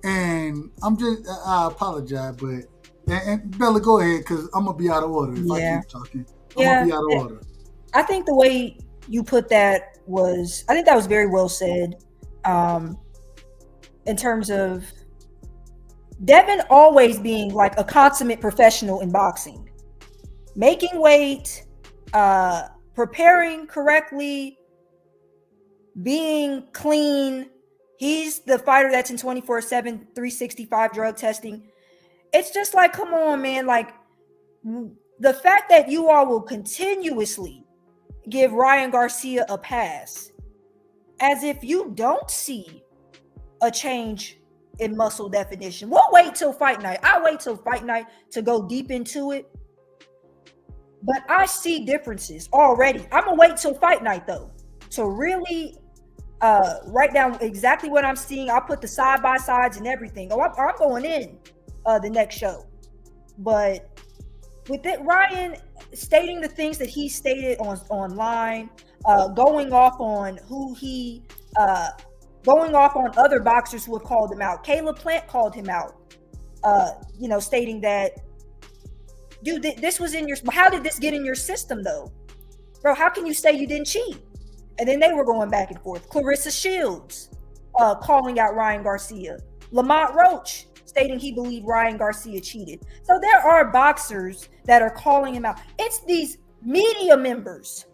S6: And I apologize, but and Bella, go ahead, because I'm gonna be out of order if I keep talking. I'm gonna be out of order.
S10: I think the way you put that was very well said. In terms of Devin always being like a consummate professional in boxing, making weight, preparing correctly, being clean. He's the fighter that's in 24/7, 365 drug testing. It's just like, come on, man. Like, the fact that you all will continuously give Ryan Garcia a pass as if you don't see a change in muscle definition. We'll wait till fight night. I'll wait till fight night to go deep into it. But I see differences already. I'm going to wait till fight night, though, to really write down exactly what I'm seeing. I'll put the side-by-sides and everything. I'm going in the next show. But with it, Ryan stating the things that he stated online, going off on going off on other boxers who have called him out. Caleb Plant called him out, stating that, dude, this was in your, how did this get in your system though? Bro, how can you say you didn't cheat? And then they were going back and forth. Clarissa Shields calling out Ryan Garcia. Lamont Roach stating he believed Ryan Garcia cheated. So there are boxers that are calling him out. It's these media members,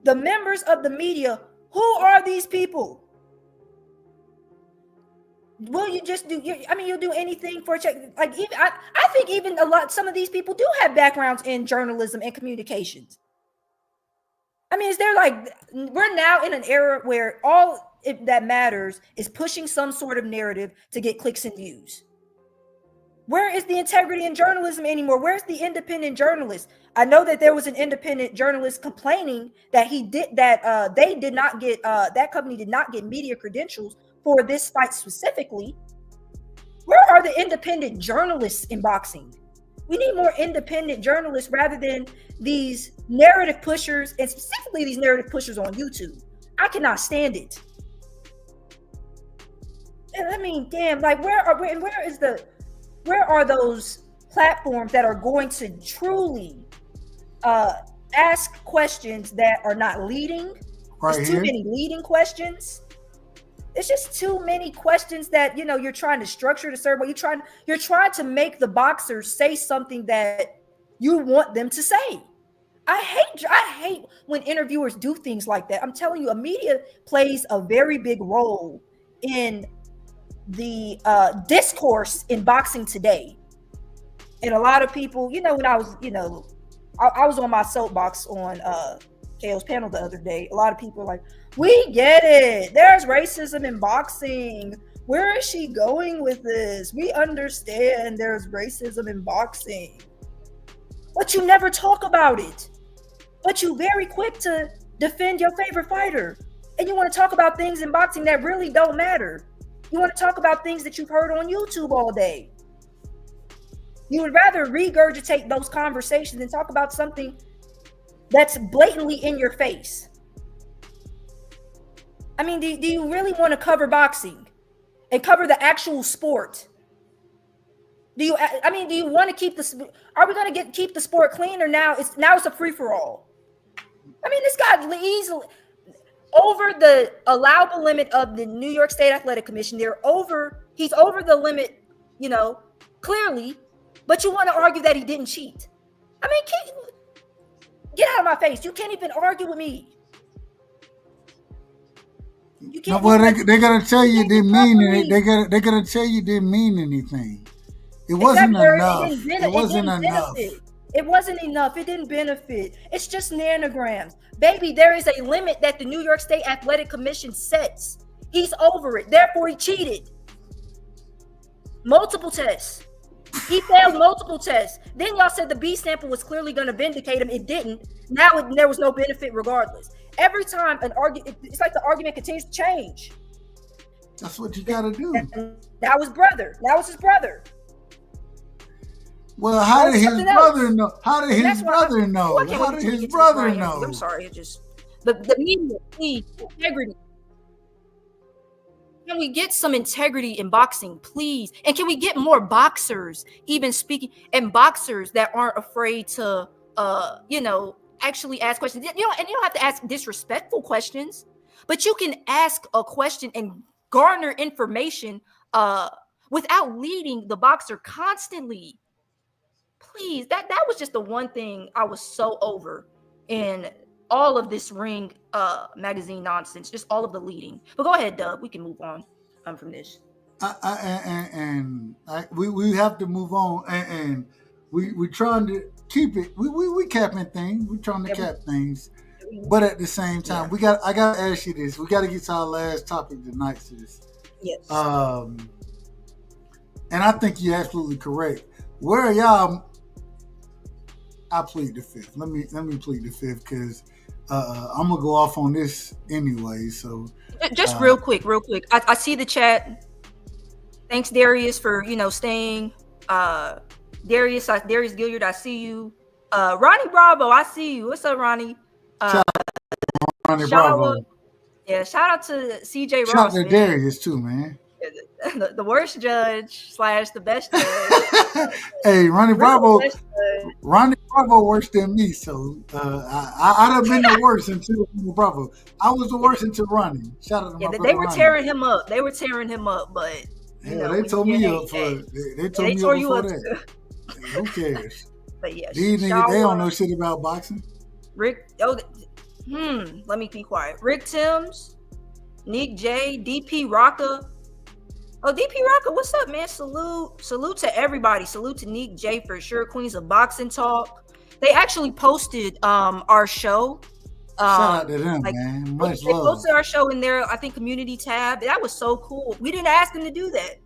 S10: the members of the media. Who are these people? Will you just you'll do anything for a check? Like, even I think even some of these people do have backgrounds in journalism and communications. I mean, we're now in an era where all that matters is pushing some sort of narrative to get clicks and views. Where is the integrity in journalism anymore? Where's the independent journalist? I know that there was an independent journalist complaining that they did not get that company did not get media credentials for this fight specifically. Where are the independent journalists in boxing? We need more independent journalists rather than these narrative pushers, and specifically these narrative pushers on YouTube. I cannot stand it. And I mean, damn, like where are those platforms that are going to truly ask questions that are not leading? There's too many leading questions. It's just too many questions that, you're trying to structure to serve. You're trying to make the boxers say something that you want them to say. I hate when interviewers do things like that. I'm telling you, media plays a very big role in the discourse in boxing today. And a lot of people, when I was, I was on my soapbox on KO's panel the other day. A lot of people are like, we get it. There's racism in boxing. Where is she going with this? We understand there's racism in boxing. but you never talk about it. But you very quick to defend your favorite fighter. And you want to talk about things in boxing that really don't matter. You want to talk about things that you've heard on YouTube all day. You would rather regurgitate those conversations than talk about something that's blatantly in your face. I mean, do you really want to cover boxing and cover the actual sport? Do you want to keep are we going to keep the sport clean, or now it's a free-for-all? I mean, this guy easily over the allowable limit of the New York State Athletic Commission. He's over the limit, clearly, but you want to argue that he didn't cheat. I mean, get out of my face. You can't even argue with me. You can't.
S6: Well, they gotta tell you didn't mean it. They gotta tell you didn't mean anything. It wasn't enough. It wasn't enough.
S10: It wasn't enough. It didn't benefit. It's just nanograms. Baby, there is a limit that the New York State Athletic Commission sets. He's over it. Therefore, he cheated. Multiple tests. He failed multiple tests. Then y'all said the B sample was clearly going to vindicate him. It didn't. Now there was no benefit regardless. Every time it's like the argument continues to change.
S6: That's what you got to do.
S10: That was his brother.
S6: Well, how did his brother know? How did his brother know? How did his brother know?
S10: I'm sorry. It just the media, please, integrity. Can we get some integrity in boxing, please? And can we get more boxers, even speaking, and boxers that aren't afraid to, actually ask questions? And you don't have to ask disrespectful questions, but you can ask a question and garner information without leading the boxer constantly. Please, that was just the one thing I was so over in all of this Ring magazine nonsense, just all of the leading. But go ahead, Dub. We can move on from this.
S6: We have to move on, and we trying to keep it. We capping things. We trying to cap things, but at the same time, I got to ask you this. We got to get to our last topic tonight, sis.
S10: Yes.
S6: And I think you're absolutely correct. Where are y'all? I plead the fifth. Let me plead the fifth because I'm gonna go off on this anyway. So
S10: just real quick. I see the chat. Thanks, Darius, for staying. Darius Gilliard, I see you. Ronnie Bravo, I see you. What's up, Ronnie?
S6: Ronnie Bravo.
S10: Yeah, shout out to CJ Ross.
S6: Shout out to Darius too, man.
S10: The worst judge / the best judge.
S6: Hey, Ronnie Bravo. Ronnie Bravo worse than me, so I'd have been the worst until Ronnie Bravo. I was the worst until Ronnie. Shout out to my brother
S10: they were
S6: Ronnie.
S10: tearing him up. They were tearing him up, but
S6: they told me up for it. They told me up before that. Who cares?
S10: But yeah,
S6: these niggas, they don't know shit about boxing.
S10: Rick, let me be quiet. Rick Timms, Nick J, DP Rocca. Oh, DP Rocca, what's up, man? Salute to everybody. Salute to Nick J for sure. Queens of Boxing Talk. They actually posted our show.
S6: Shout out to them, man. Much
S10: they
S6: love.
S10: Posted our show in their, I think, community tab. That was so cool. We didn't ask them to do that,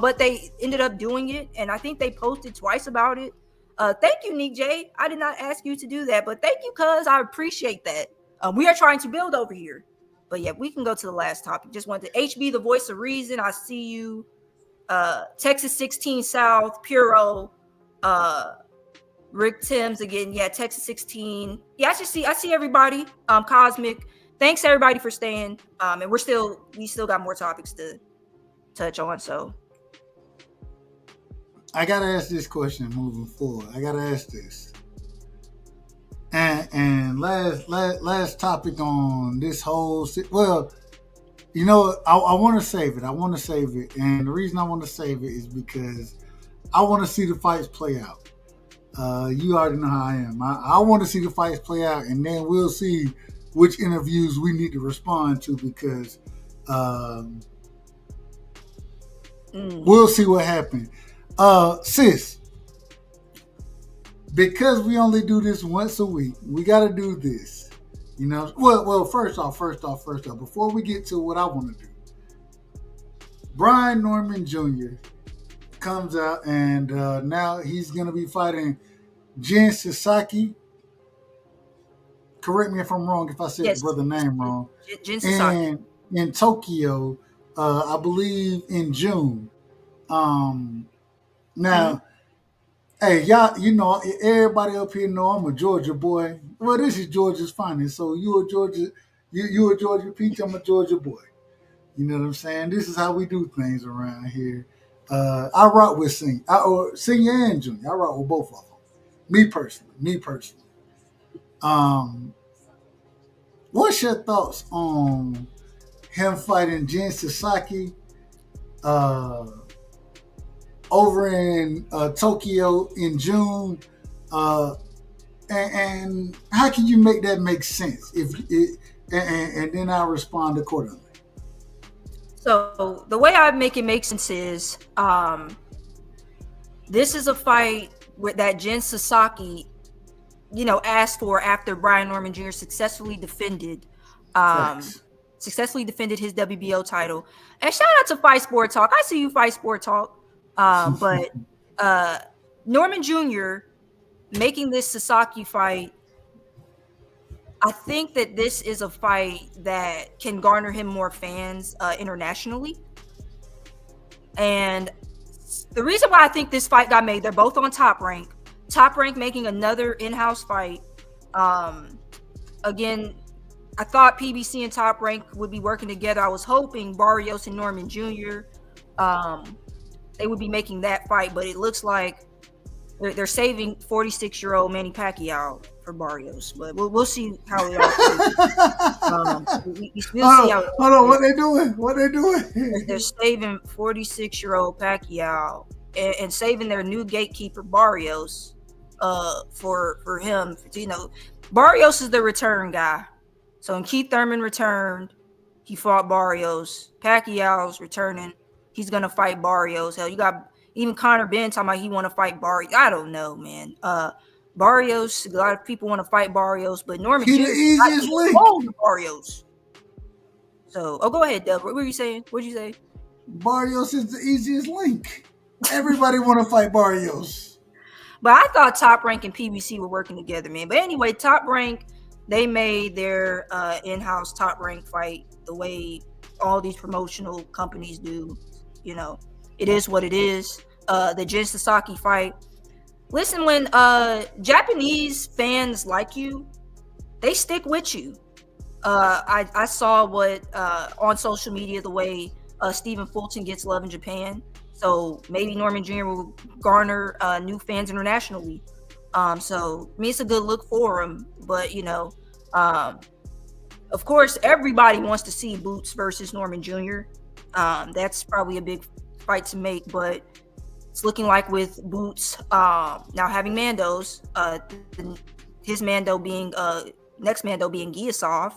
S10: but they ended up doing it, and I think they posted twice about it. Thank you, Nick J. I did not ask you to do that, but thank you, cuz I appreciate that. We are trying to build over here. But yeah, we can go to the last topic. Just wanted to HB, the voice of reason. I see you. Texas 16 South, Puro, Rick Timms again. Yeah, Texas 16. Yeah, I see everybody. Cosmic. Thanks everybody for staying. And we still got more topics to touch on. So
S6: I gotta ask this question moving forward. I gotta ask this. And last topic on this whole, well, I want to save it. And the reason I want to save it is because I want to see the fights play out. You already know how I am. I want to see the fights play out, and then we'll see which interviews we need to respond to because we'll see what happens. Sis, because we only do this once a week, we got to do this. Well, first off, before we get to what I want to do, Brian Norman Jr. comes out and now he's going to be fighting Jin Sasaki. Correct me if I'm wrong if I said
S9: Yes.
S6: the brother name wrong.
S9: Jin Sasaki.
S6: And in Tokyo, I believe in June. Now, hey, y'all, you know, everybody up here know I'm a Georgia boy. Well, this is Georgia's finest. So you a Georgia Peach, I'm a Georgia boy. You know what I'm saying? This is how we do things around here. I rock with Senior and Junior. I rock with both of them. Me personally. What's your thoughts on him fighting Jin Sasaki over in Tokyo in June? And how can you make that make sense? And then I'll respond accordingly.
S9: So the way I make it make sense is this is a fight that Jin Sasaki, you know, asked for after Brian Norman Jr. successfully defended his WBO title. And shout out to Fight Sport Talk. I see you, Fight Sport Talk. But Norman Jr. making this Sasaki fight, I think that this is a fight that can garner him more fans internationally. And the reason why I think this fight got made, they're both on Top Rank. Top Rank making another in-house fight. Again, I thought PBC and Top Rank would be working together. I was hoping Barrios and Norman Jr. They would be making that fight, but it looks like they're saving 46-year-old Manny Pacquiao for Barrios. But we'll see how it all goes.
S6: Hold on, what they doing?
S9: They're saving 46-year-old Pacquiao and saving their new gatekeeper Barrios for him. You know, Barrios is the return guy. So when Keith Thurman returned, he fought Barrios. Pacquiao's returning. He's gonna fight Barrios. Hell, you got even Conor Benn talking about he want to fight Barrios. I don't know, man. Barrios, a lot of people want to fight Barrios, but Norman
S6: He the easiest link.
S9: Barrios. So, go ahead, Dub. What were you saying? What'd you say?
S6: Barrios is the easiest link. Everybody want to fight Barrios.
S9: But I thought Top Rank and PBC were working together, man. But anyway, Top Rank, they made their in-house Top Rank fight the way all these promotional companies do. You know, it is what it is. The Jin Sasaki fight. Listen, when Japanese fans like you, they stick with you. I saw what on social media, the way Stephen Fulton gets love in Japan. So maybe Norman Jr. will garner new fans internationally. So I mean, it's a good look for him. But, you know, of course, everybody wants to see Boots versus Norman Jr. That's probably a big fight to make, but it's looking like with Boots now having Mandos, his Mando being next Mando being Giasov,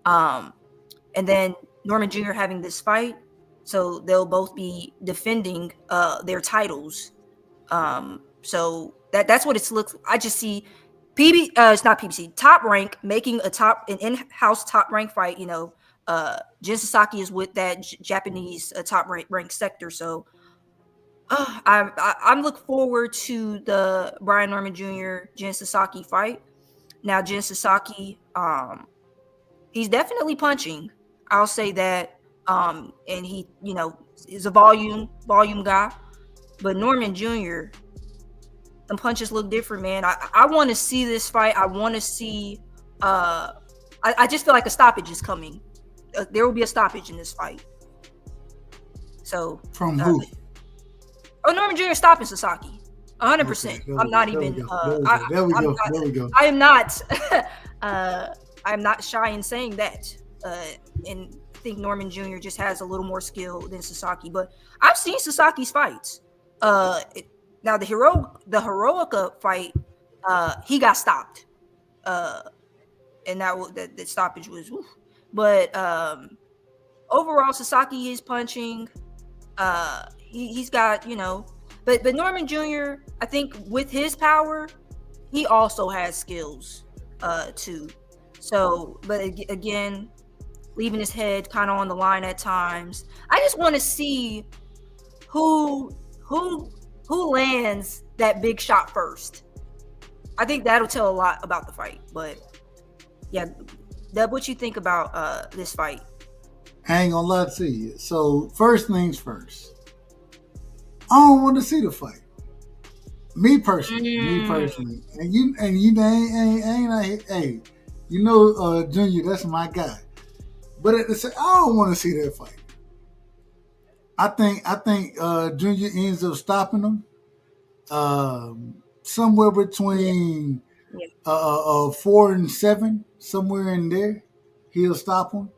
S9: and then Norman Jr. having this fight, so they'll both be defending their titles. So that's what it's looks. I just see it's not PBC, Top Rank making an in-house Top Rank fight. You know, Jin Sasaki is with that Japanese Top Rank sector, so. I'm looking forward to the Brian Norman Jr. Jin Sasaki fight. Now, Jin Sasaki, he's definitely punching. I'll say that. And he, you know, is a volume guy. But Norman Jr., the punches look different, man. I want to see this fight. I want to see. I just feel like a stoppage is coming. There will be a stoppage in this fight. So
S6: from who?
S9: Norman Jr. stopping Sasaki, 100%.
S6: Okay,
S9: I'm not even.
S6: There we go.
S9: I am not. I'm not shy in saying that. And I think Norman Jr. just has a little more skill than Sasaki. But I've seen Sasaki's fights. Now the Heroica fight, he got stopped. And that stoppage was. Woof. But overall, Sasaki is punching. He's got, you know, but Norman Jr., I think with his power, he also has skills too. So, but again, leaving his head kind of on the line at times. I just want to see who lands that big shot first. I think that'll tell a lot about the fight. But yeah, Dub, what you think about this fight?
S6: I ain't gonna lie to you. So first things first, I don't want to see the fight. Me personally, and you ain't hey, you know, Junior, that's my guy. But at the same, I don't want to see that fight. I think Junior ends up stopping him somewhere between 4 and 7, somewhere in there. He'll stop him.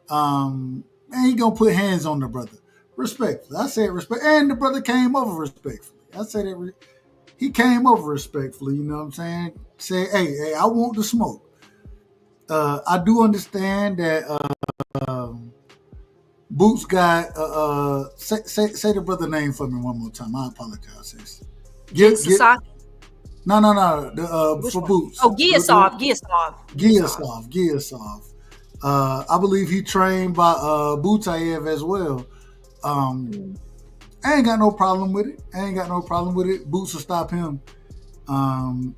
S6: And he gonna put hands on the brother. Respectfully. I said respect. And the brother came over respectfully. I said it. He came over respectfully, you know what I'm saying? Say, hey, I want the smoke. I do understand that Boots got say the brother name for me one more time. I apologize, sis. No. For Boots.
S9: Oh, Giasov.
S6: I believe he trained by Butayev as well. I ain't got no problem with it. Boots will stop him. And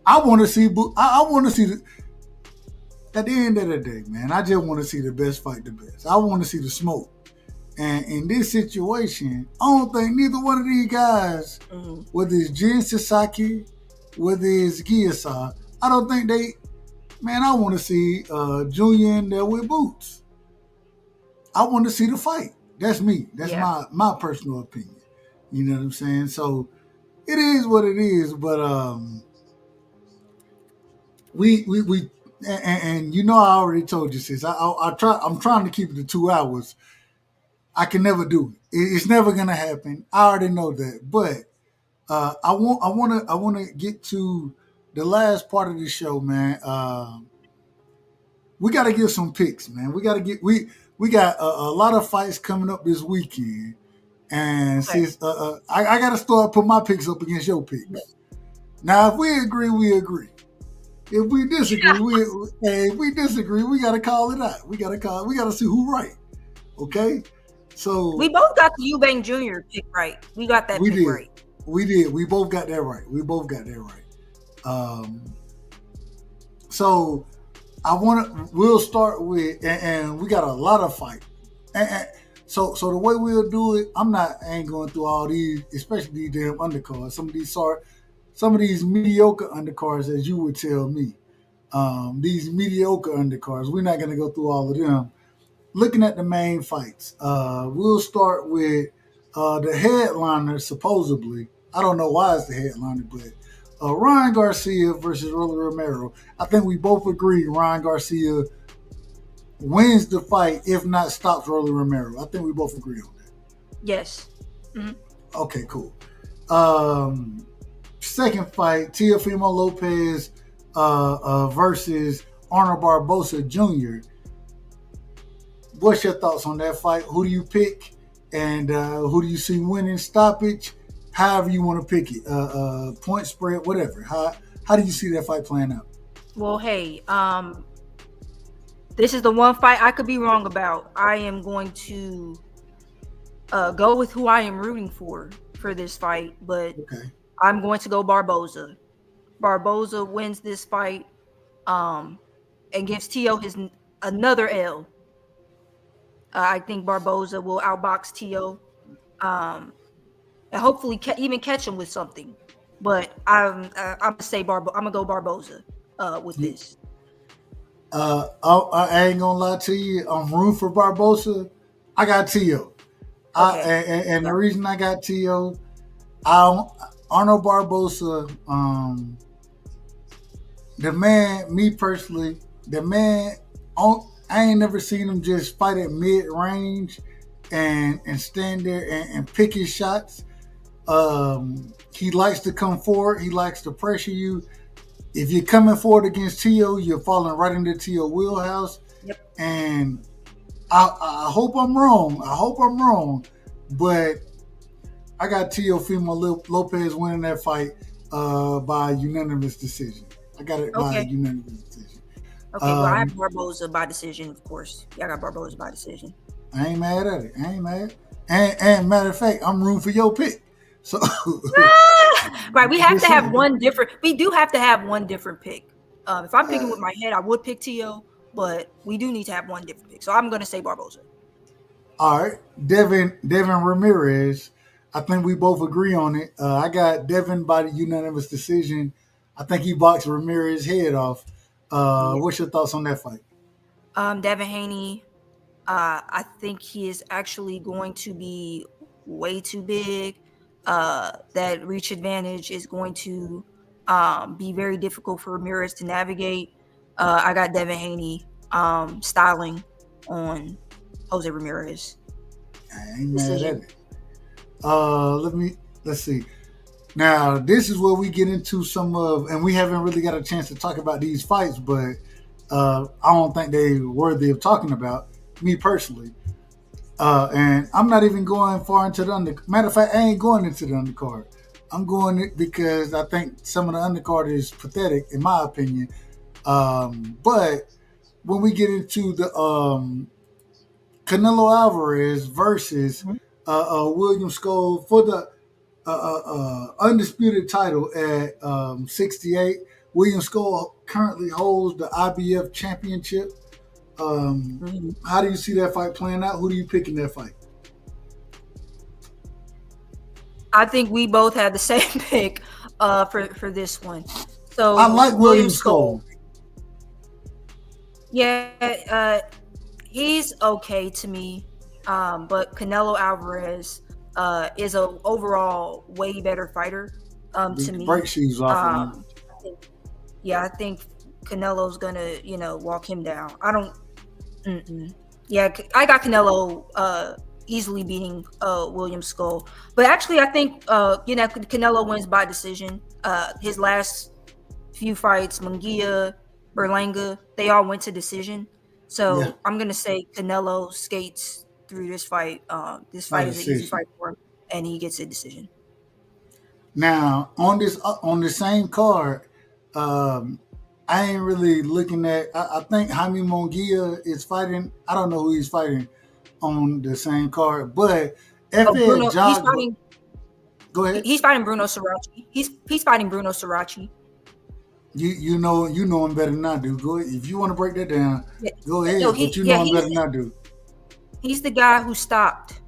S6: I want to see I want to see at the end of the day, man, I just want to see the best fight the best. I want to see the smoke. And in this situation, I don't think neither one of these guys, whether it's Jin Sasaki, whether it's Giasov, I don't think they, man, I want to see Junior in there with Boots. I want to see the fight. That's me. That's my personal opinion. You know what I'm saying? So it is what it is, but we and you know I already told you, sis. I'm trying to keep it to 2 hours. I can never do it. It's never gonna happen. I already know that. But I want to get to the last part of the show, man. We got to give some picks, man. We got a lot of fights coming up this weekend, and sis, I got to start putting my picks up against your picks. Now, if we agree, we agree. If we disagree, we got to call it out. We got to see who's right. Okay. So
S9: we both got the Eubank Jr. pick right. We got that pick right.
S6: We did. We both got that right. So we'll start with, and we got a lot of fight. And so the way we'll do it, I ain't going through all these, especially these damn undercards. Some of these mediocre undercards, as you would tell me. These mediocre undercards, we're not going to go through all of them. Looking at the main fights, we'll start with the headliner, supposedly. I don't know why it's the headliner, but Ryan Garcia versus Rolly Romero. I think we both agree Ryan Garcia wins the fight, if not stops Rolly Romero. I think we both agree on that.
S9: Yes. Mm-hmm.
S6: Okay, cool. Second fight, Teofimo Lopez versus Arnold Barboza Jr. What's your thoughts on that fight? Who do you pick? And who do you see winning stoppage? However you want to pick it. Point spread, whatever. How do you see that fight playing out?
S9: Well, hey, this is the one fight I could be wrong about. I am going to go with who I am rooting for this fight, but I'm going to go Barboza. Barboza wins this fight and gives Tio another L. I think Barboza will outbox Tio and hopefully even catch him with something. But I'm gonna say I'm gonna go Barboza with this.
S6: I ain't gonna lie to you. I'm rooting for Barboza. I got Tio. And the reason I got Tio, Arnold Barboza, the man, me personally, I ain't never seen him just fight at mid-range and stand there and pick his shots. He likes to come forward. He likes to pressure you. If you're coming forward against Tio, you're falling right into Tio wheelhouse.
S9: Yep.
S6: And I hope I'm wrong. But I got Teofimo Lopez winning that fight by unanimous decision. I got it by unanimous decision.
S9: Okay, well, I have Barboza by decision, of course. Yeah, I got Barboza by decision.
S6: I ain't mad at it. And matter of fact, I'm rooting for your pick. So
S9: Right, we have
S6: Just
S9: to have
S6: saying.
S9: one different. We do have to have one different pick. If I'm picking with my head, I would pick T.O., but we do need to have one different pick. So I'm going to say Barboza.
S6: All right, Devin Ramirez. I think we both agree on it. I got Devin by the unanimous decision. I think he boxed Ramirez's head off. What's your thoughts on that fight?
S9: Devin Haney. I think he is actually going to be way too big. That reach advantage is going to be very difficult for Ramirez to navigate. I got Devin Haney styling on Jose Ramirez.
S6: I ain't mad at it. Let's see. Now, this is where we get into some of, and we haven't really got a chance to talk about these fights, but I don't think they're worthy of talking about, me personally. And I'm not even going far into the undercard. Matter of fact, I ain't going into the undercard. I'm going it because I think some of the undercard is pathetic, in my opinion. But when we get into the Canelo Alvarez versus William Scold for the undisputed title at 68, William Scold currently holds the IBF championship. How do you see that fight playing out? Who do you pick in that fight?
S9: I think we both have the same pick for this one. So
S6: I like William Scold.
S9: Yeah, he's okay to me. But Canelo Alvarez is an overall way better fighter to me.
S6: Break shoes off of him.
S9: I think Canelo's gonna, walk him down. Yeah, I got Canelo easily beating William Scold. But actually, I think Canelo wins by decision. His last few fights, Munguia, Berlanga, they all went to decision. So I'm gonna say Canelo skates through this fight. This fight is an easy fight for him, and he gets a decision.
S6: Now on the same card, I ain't really looking at. I think Jaime Munguia is fighting. I don't know who he's fighting on the same card, but
S9: Bruno, he's fighting.
S6: Go ahead.
S9: He's fighting Bruno Sirachi. He's fighting Bruno Sirachi.
S6: You know him better than I do. Go ahead. If you want to break that down, go ahead. But you know him better than I do.
S9: He's the guy who stopped.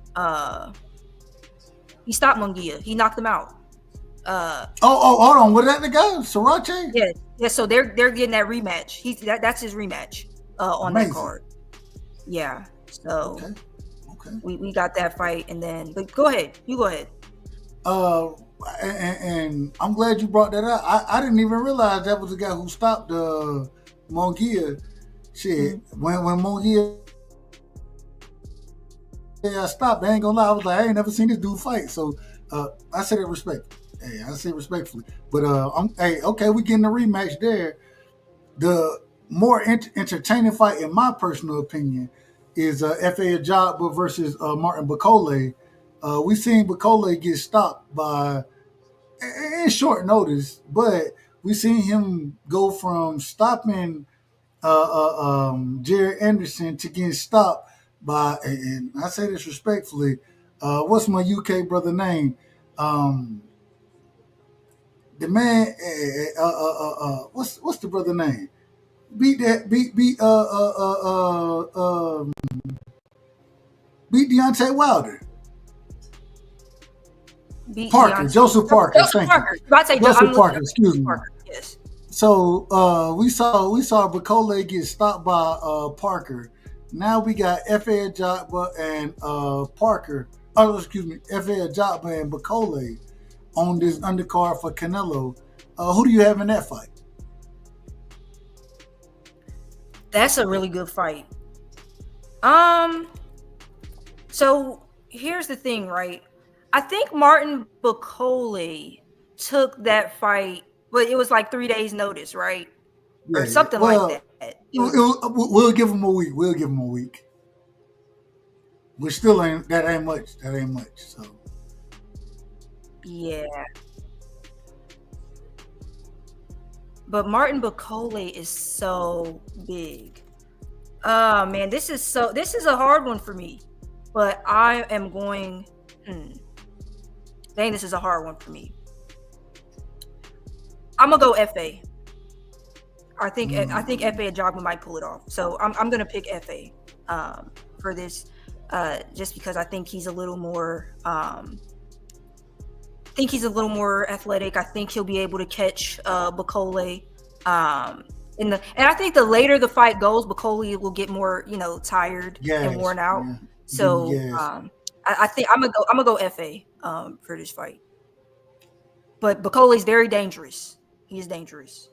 S9: He stopped Munguia. He knocked him out.
S6: Hold on. Was that the guy, Sirachi?
S9: Yeah. So they're getting that rematch. That's his rematch on that card. Yeah. So
S6: okay.
S9: We got that fight, and then but go ahead. You go ahead.
S6: And I'm glad you brought that up. I didn't even realize that was the guy who stopped Munguia. Shit, when Munguia stopped, I ain't gonna lie. I was like, I ain't never seen this dude fight. So I said it respectfully. I say respectfully. But okay, we getting a rematch there. The more entertaining fight, in my personal opinion, is F.A. Ajagba versus Martin Bakole. We seen Bakole get stopped by in short notice, but we seen him go from stopping Jared Anderson to getting stopped by, and I say this respectfully, what's my UK brother name? The man, what's the brother name? Beat Deontay Wilder. Joseph Parker. Joseph Parker. Excuse me.
S9: Yes.
S6: So we saw Bakole get stopped by Parker. Now we got F.A. Ajagba and Parker. Oh, excuse me, F.A. Ajagba and Bakole on this undercard for Canelo. Who do you have in that fight?
S9: That's a really good fight. So here's the thing, right? I think Martin Bakole took that fight, but it was like 3 days notice, right? Or something like that.
S6: We'll give him a week. Which still ain't much. So
S9: yeah. But Martin Bakole is so big. Oh man, this is a hard one for me. But I am going. Dang, this is a hard one for me. I'm gonna go FA. I think FA Ajagba might pull it off. So I'm gonna pick FA for this, just because I think he's a little more athletic. I think he'll be able to catch Bakole. And I think the later the fight goes, Bakole will get more, tired and worn out. Yeah. So I think I'm gonna go FA for this fight. But Bakole is very dangerous. He is dangerous.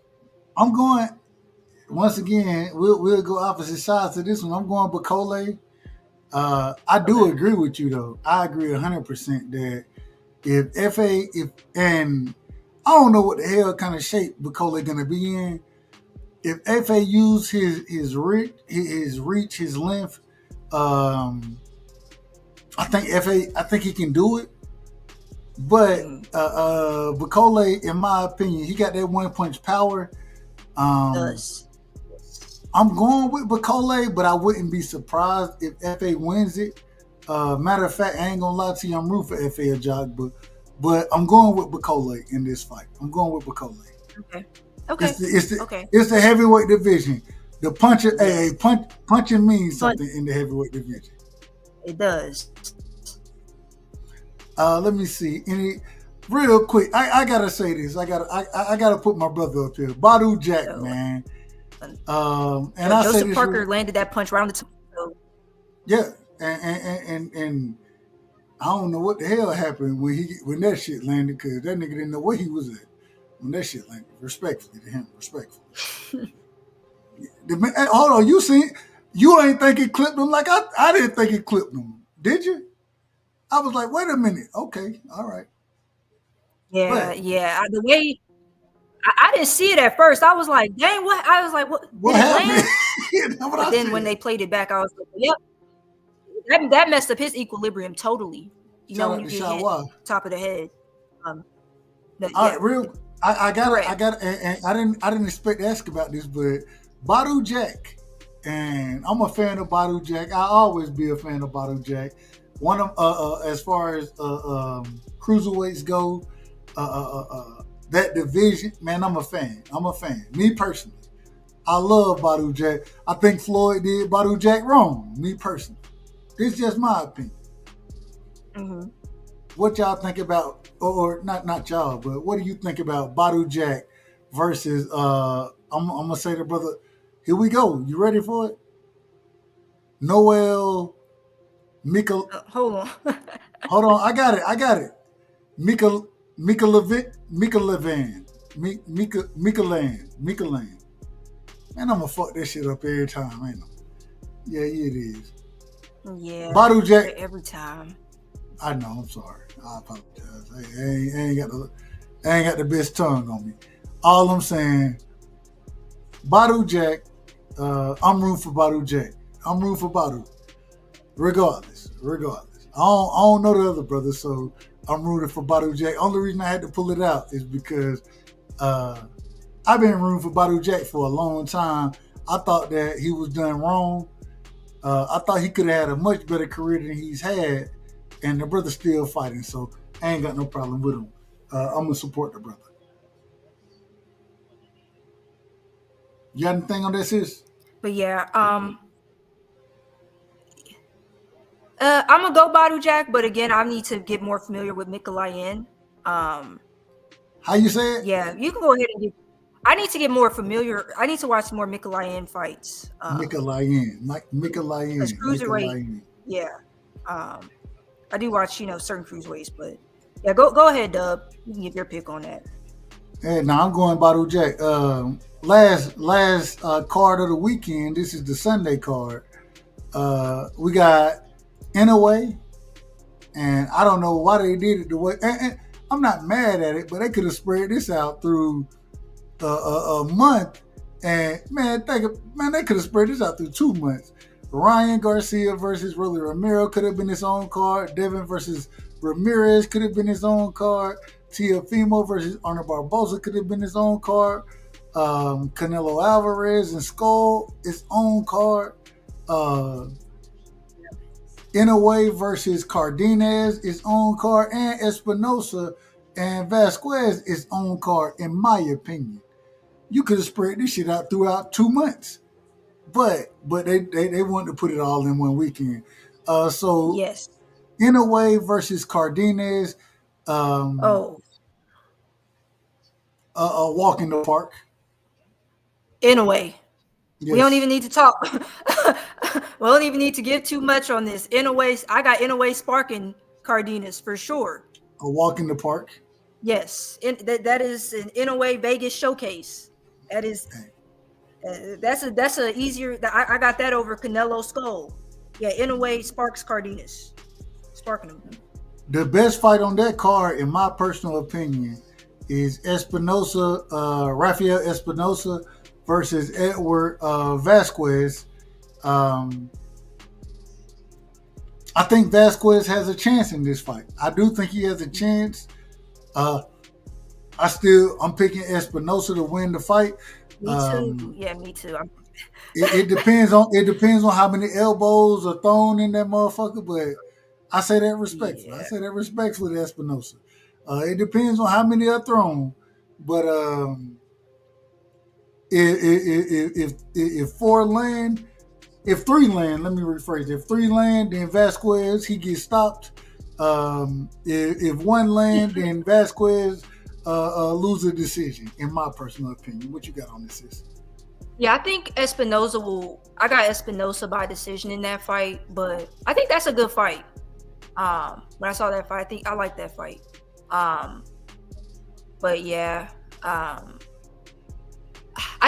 S6: I'm going, once again, we'll go opposite sides to this one. I'm going Bakole. I do agree with you, though. I agree 100% that and I don't know what the hell kind of shape Bakole going to be in. If FA use his reach, his length, I think he can do it. But Bakole, in my opinion, he got that one-punch power.
S9: Does.
S6: I'm going with Bakole, but I wouldn't be surprised if FA wins it. Matter of fact, I ain't gonna lie to you, I'm rooting for FA Ajagba, but I'm going with Bakole in this fight. I'm going with Bakole.
S9: Okay.
S6: It's the heavyweight division. The punching means something in the heavyweight division.
S9: It does.
S6: Let me see. Real quick, I gotta say this. I gotta put my brother up here. Badou Jack, man. And I say
S9: Joseph Parker landed that punch right on the top.
S6: Yeah, and I don't know what the hell happened when that shit landed, because that nigga didn't know where he was at when that shit landed. Respectfully to him, respectfully. Hold on, you ain't think it clipped him like I didn't think it clipped him, did you? I was like, wait a minute. Okay, all right.
S9: Yeah, yeah. The way I didn't see it at first, I was like, dang, what? I was like, what happened? But then when they played it back, I was like, yep. That messed up his equilibrium totally. You know, when you get hit top of the head.
S6: All right, real. I got, and I didn't expect to ask about this, but Badou Jack, and I'm a fan of Badou Jack. I always be a fan of Badou Jack. One of as far as cruiserweights go, that division, man, I'm a fan. Me personally, I love Badou Jack. I think Floyd did Badou Jack wrong. Me personally, this is just my opinion.
S9: Mm-hmm.
S6: What y'all think about, or not y'all, but what do you think about Badou Jack versus? I'm gonna say to brother, here we go. You ready for it? Noel. Mika,
S9: hold on.
S6: I got it. Mika Land. Man, I'm gonna fuck this shit up every time, ain't I? Yeah, it is.
S9: Yeah.
S6: Badou Jack
S9: every time.
S6: I know. I'm sorry. I apologize. I ain't got the best tongue on me. All I'm saying, Badou Jack. I'm rooting for Badou Jack. I'm rooting for Badou. Regardless. I don't know the other brothers, so I'm rooting for Badou Jack. Only reason I had to pull it out is because I've been rooting for Badou Jack for a long time. I thought that he was done wrong. I thought he could have had a much better career than he's had, and the brother's still fighting, so I ain't got no problem with him. I'm going to support the brother. You got anything on that, sis?
S9: But yeah, I'm gonna go Badou Jack, but again, I need to get more familiar with Mikalayan.
S6: How you say it?
S9: Yeah, you can go ahead and I need to get more familiar. I need to watch more Mikalayan fights.
S6: Mikalayan.
S9: Cruiserweight. Yeah. I do watch, certain cruiserweights, but yeah, go ahead, Dub. You can give your pick on that.
S6: Hey, now I'm going Badou Jack. Last card of the weekend. This is the Sunday card. We got Inoue, and I don't know why they did it the way. And I'm not mad at it, but they could have spread this out through a month. And man, they could have spread this out through 2 months. Ryan Garcia versus Rolly Romero could have been his own card. Devin versus Ramirez could have been his own card. Teofimo versus Arnold Barboza could have been his own card. Canelo Alvarez and Skull, his own card. Inoue versus Cardenas, his own card. And Espinosa and Vasquez is on card, in my opinion. You could have spread this shit out throughout 2 months, but they wanted to put it all in one weekend. So
S10: Yes.
S6: Inoue versus Cardenas. A walk in the park.
S9: Inoue.
S6: Yes.
S9: We don't even need to talk. We don't even need to give too much on this. Inoue, I got Inoue sparking Cardenas for sure.
S6: A walk in the park.
S9: Yes, that is an Inoue Vegas showcase. That is that's a easier. I got that over Canelo Skull. Yeah, Inoue sparks Cardenas, sparking him.
S6: The best fight on that card, in my personal opinion, is Rafael Espinosa versus Edward Vasquez. I think Vasquez has a chance in this fight. I do think he has a chance. I'm picking Espinosa to win the fight.
S9: Me too. Yeah, me too.
S6: It depends on how many elbows are thrown in that motherfucker, but I say that respectfully. Yeah. I say that respectfully to Espinosa. It depends on how many are thrown, but if four land, if three land, let me rephrase. If three land, then Vasquez he gets stopped. If one land, then Vasquez loses a decision. In my personal opinion, what you got on this? Sis?
S9: Yeah, I think Espinosa I got Espinosa by decision in that fight, but I think that's a good fight. When I saw that fight, I like that fight. But yeah, I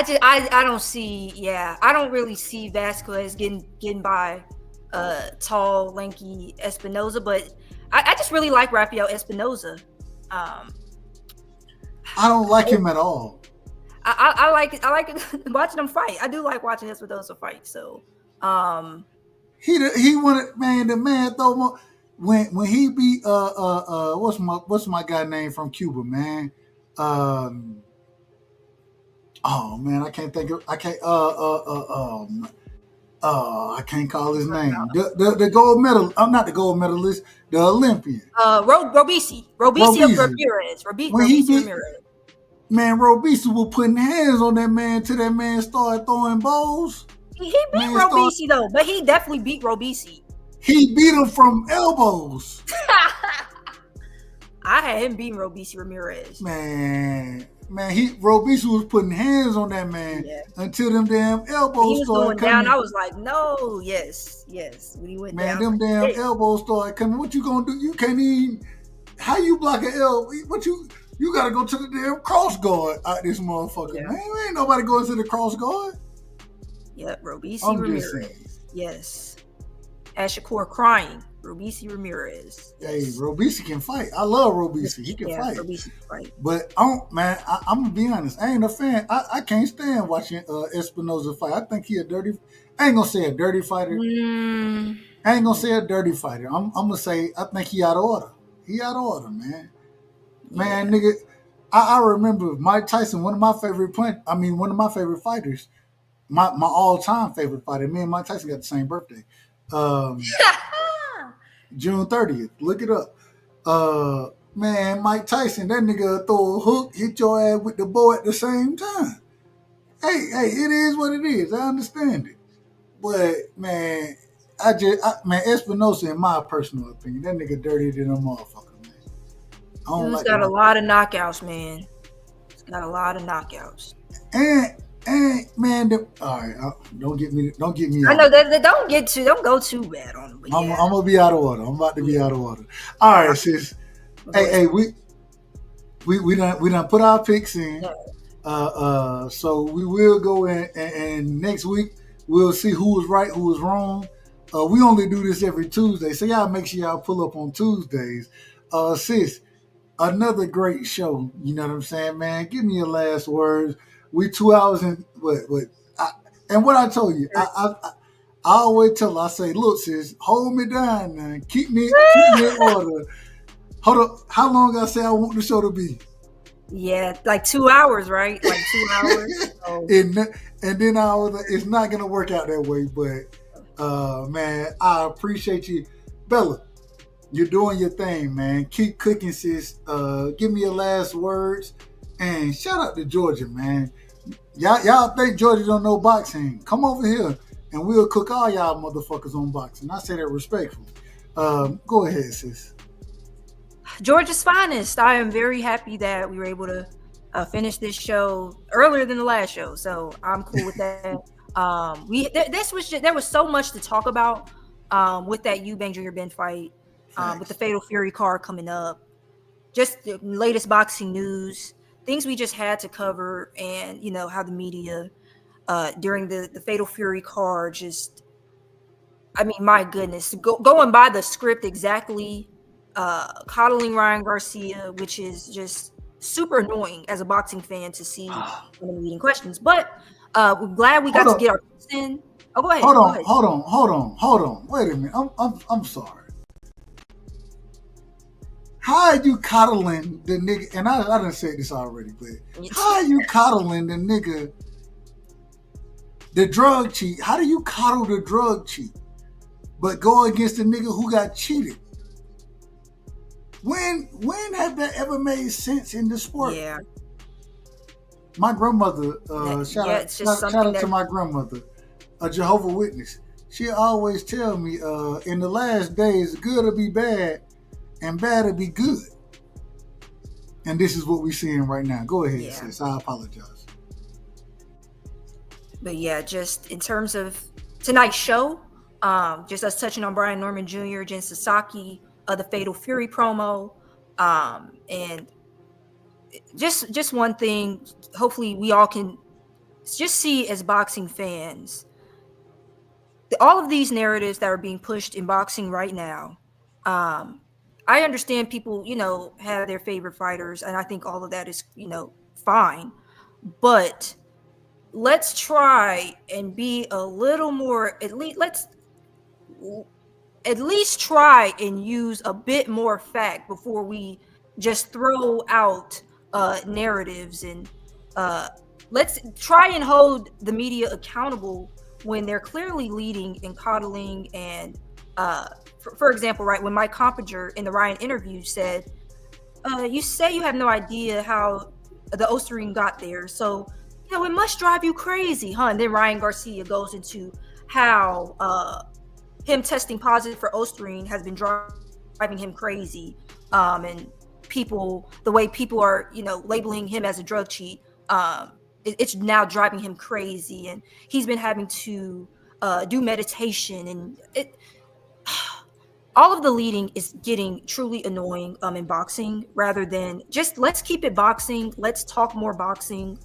S9: don't see. Yeah, I don't really see Vasquez getting by tall, lanky Espinosa, but I just really like Rafael Espinosa.
S6: I don't like him at all.
S9: I like watching him fight. I do like watching Espinosa fight. So,
S6: he wanted the man throw more. When he beat what's my guy name from Cuba, man? Oh man, I can't call his name. The gold medal. I'm not the gold medalist. The Olympian.
S9: Robeisy Ramirez. Robeisy Ramirez.
S6: Man, Robeisy was putting hands on that man till that man started throwing balls.
S9: He beat Robeisy though, but he definitely beat Robeisy.
S6: He beat him from elbows.
S9: I had him beating Robeisy Ramirez.
S6: Man, Robeisy was putting hands on that man until them damn elbows started coming.
S9: Down. I was like, no, yes. When he went down,
S6: them damn elbows started coming. What you gonna do? You can't even. How you block an elbow? You gotta go to the damn cross guard out this motherfucker, man. Ain't nobody going to the cross guard.
S9: Yep, Robeisy Ramirez. Yes. Ashakur crying. Robeisy Ramirez.
S6: Hey, Robeisy can fight. I love Robeisy. He can fight. Robeisy can fight. But I'm gonna be honest. I ain't a fan. I can't stand watching Espinosa fight. I think he a dirty. I ain't gonna say a dirty fighter. I ain't gonna say a dirty fighter. I'm gonna say I think he out of order. He out of order, man. Man, nigga, I remember Mike Tyson, one of my favorite fighters, my all-time favorite fighter. Me and Mike Tyson got the same birthday. June 30th. Look it up. Man, Mike Tyson, that nigga throw a hook, hit your ass with the bow at the same time. Hey, it is what it is. I understand it. But, man, Espinosa, in my personal opinion, that nigga dirtier than a motherfucker.
S9: He's got a lot of knockouts, man. He's got a lot of knockouts.
S6: And man, all right, don't get me.
S9: I know they don't go too bad on him.
S6: I'm gonna be out of order. I'm about to be out of order. All right, sis. Hey, we done put our picks in. So we will go in, and next week we'll see who was right, who was wrong. We only do this every Tuesday, so y'all make sure y'all pull up on Tuesdays. Sis, another great show. You know what I'm saying, man? Give me your last words. We 2 hours in. And what I told you, I always tell her, I say, look, sis, hold me down now. Keep me in order. Hold up. How long I say I want the show to be?
S9: Yeah, like 2 hours, right? Like 2 hours. So.
S6: and then it's not going to work out that way. But, man, I appreciate you. Bella, You're doing your thing, man. Keep cooking, sis. Give me your last words. And shout out to Georgia, man. Y'all think Georgia don't know boxing? Come over here and we'll cook all y'all motherfuckers on boxing. I say that respectfully. Go ahead, sis.
S9: Georgia's finest. I am very happy that we were able to finish this show earlier than the last show, so I'm cool with that. There was so much to talk about with that Eubank Jr. Ben fight, with the Fatal Fury card coming up, just the latest boxing news, things we just had to cover, and how the media during the Fatal Fury card just, I mean, my goodness, going by the script exactly, coddling Ryan Garcia, which is just super annoying as a boxing fan to see when I'm reading questions. But we're glad we got to get our in. Oh, go ahead.
S6: Hold on. Wait a minute. I'm sorry. How are you coddling the nigga? And I didn't say this already, but how are you coddling the nigga, the drug cheat? How do you coddle the drug cheat, but go against the nigga who got cheated? When have that ever made sense in the sport?
S9: Yeah.
S6: My grandmother, shout out to my grandmother, a Jehovah's Witness. She always tell me, in the last days, good will be bad and bad will be good. And this is what we're seeing right now. Go ahead, sis. I apologize.
S9: But yeah, just in terms of tonight's show, just us touching on Brian Norman Jr., Jen Sasaki, the Fatal Fury promo, and just one thing, hopefully we all can just see as boxing fans, all of these narratives that are being pushed in boxing right now. I understand people, have their favorite fighters, and I think all of that is, fine. But let's try and be a little more, at least try and use a bit more fact before we just throw out narratives, and let's try and hold the media accountable when they're clearly leading and coddling. And for example, right, when Mike Compinger in the Ryan interview said, you say you have no idea how the Osterring got there, so it must drive you crazy, huh? And then Ryan Garcia goes into how him testing positive for Osterring has been driving him crazy, and the way people are, labeling him as a drug cheat, it's now driving him crazy, and he's been having to do meditation, and all of the leading is getting truly annoying in boxing, rather than just let's keep it boxing, let's talk more boxing,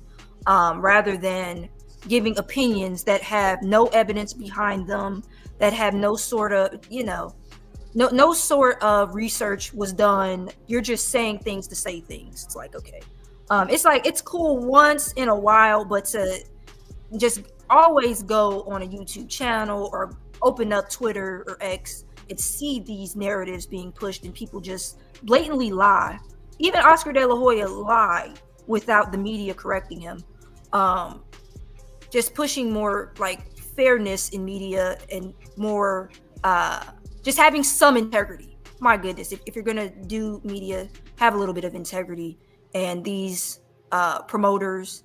S9: rather than giving opinions that have no evidence behind them, that have no sort of, no sort of research was done. You're just saying things to say things. It's like, okay. It's cool once in a while, but to just always go on a YouTube channel or open up Twitter or X and see these narratives being pushed and people just blatantly lie. Even Oscar De La Hoya lied without the media correcting him. Just pushing more like fairness in media and more just having some integrity. My goodness, if you're gonna do media, have a little bit of integrity. And these promoters,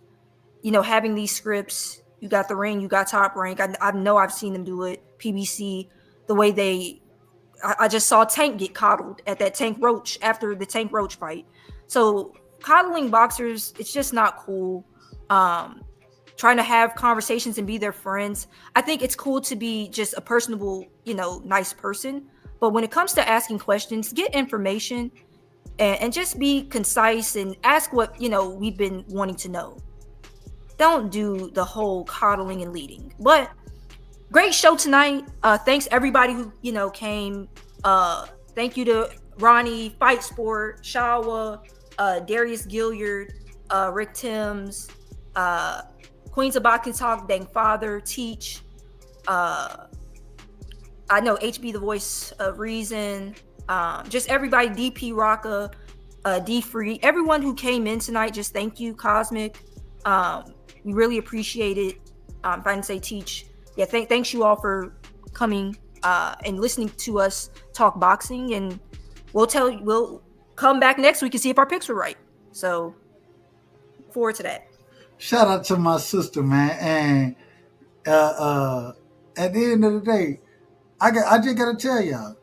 S9: having these scripts, you got The Ring, you got Top Rank. I know I've seen them do it. PBC, the way I just saw Tank get coddled at that Tank Roach after the Tank Roach fight. So coddling boxers, it's just not cool. Trying to have conversations and be their friends. I think it's cool to be just a personable, nice person. But when it comes to asking questions, get information and just be concise and ask what, we've been wanting to know. Don't do the whole coddling and leading. But great show tonight. Thanks everybody who, came. Thank you to Ronnie, Fight Sport, Shawa, Darius Gilliard, Rick Timms, Queens of Boxing Talk, Dang Father, Teach. I know HB, the voice of reason. Just everybody, DP Rocka, D Free, everyone who came in tonight. Just thank you, Cosmic. We really appreciate it. If I didn't say Teach, yeah, thanks you all for coming and listening to us talk boxing. And we'll come back next week and see if our picks were right. So look forward to that.
S6: Shout out to my sister, man. And at the end of the day, I just gotta tell y'all,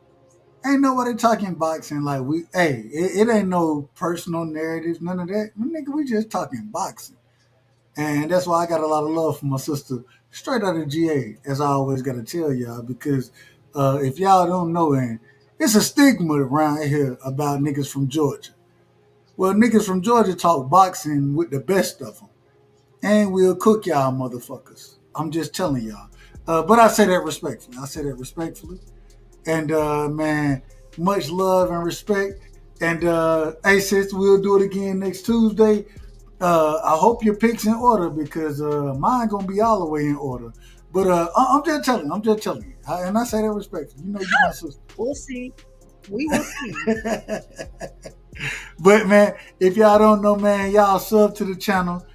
S6: ain't nobody talking boxing like we. Hey, it ain't no personal narratives, none of that. Nigga, we just talking boxing, and that's why I got a lot of love for my sister, straight out of GA, as I always gotta tell y'all, because if y'all don't know, and it's a stigma around here about niggas from Georgia. Well, niggas from Georgia talk boxing with the best of them, and we'll cook y'all motherfuckers. I'm just telling y'all. But I say that respectfully. And, man, much love and respect. And, hey, sis, we'll do it again next Tuesday. I hope your pick's in order because mine going to be all the way in order. But I'm just telling you. And I say that respectfully. You know you're my sister.
S10: We'll see. We will see.
S6: But, man, if y'all don't know, man, y'all sub to the channel.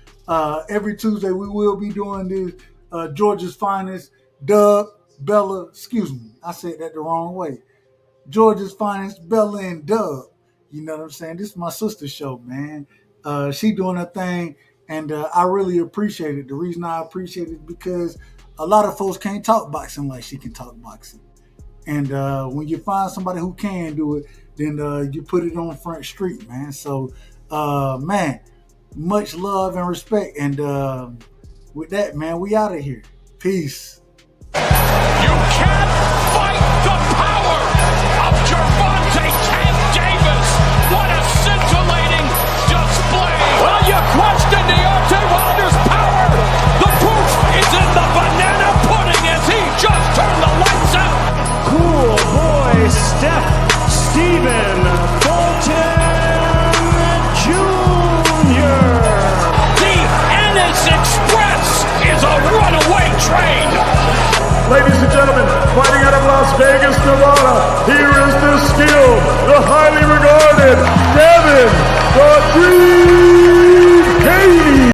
S6: Every Tuesday we will be doing this Georgia's Finest, Dub, Bella, excuse me, I said that the wrong way. Georgia's Finest, Bella and Dub. You know what I'm saying? This is my sister's show, man. She doing her thing, and I really appreciate it. The reason I appreciate it is because a lot of folks can't talk boxing like she can talk boxing. And when you find somebody who can do it, then you put it on Front Street, man. So, man, much love and respect. And with that, man, we out of here. Peace.
S3: You can't fight the power of Gervonta Tank Davis. What a scintillating display. Well, you question Deontay Wilder's power. The proof is in the banana pudding as he just turned the lights out.
S1: Cool boy Stephen Fulton Jr.
S3: The Ennis Express is a runaway train.
S1: Ladies and gentlemen, fighting out of Las Vegas, Nevada, here is the skilled, the highly regarded Devin the Dream Haney.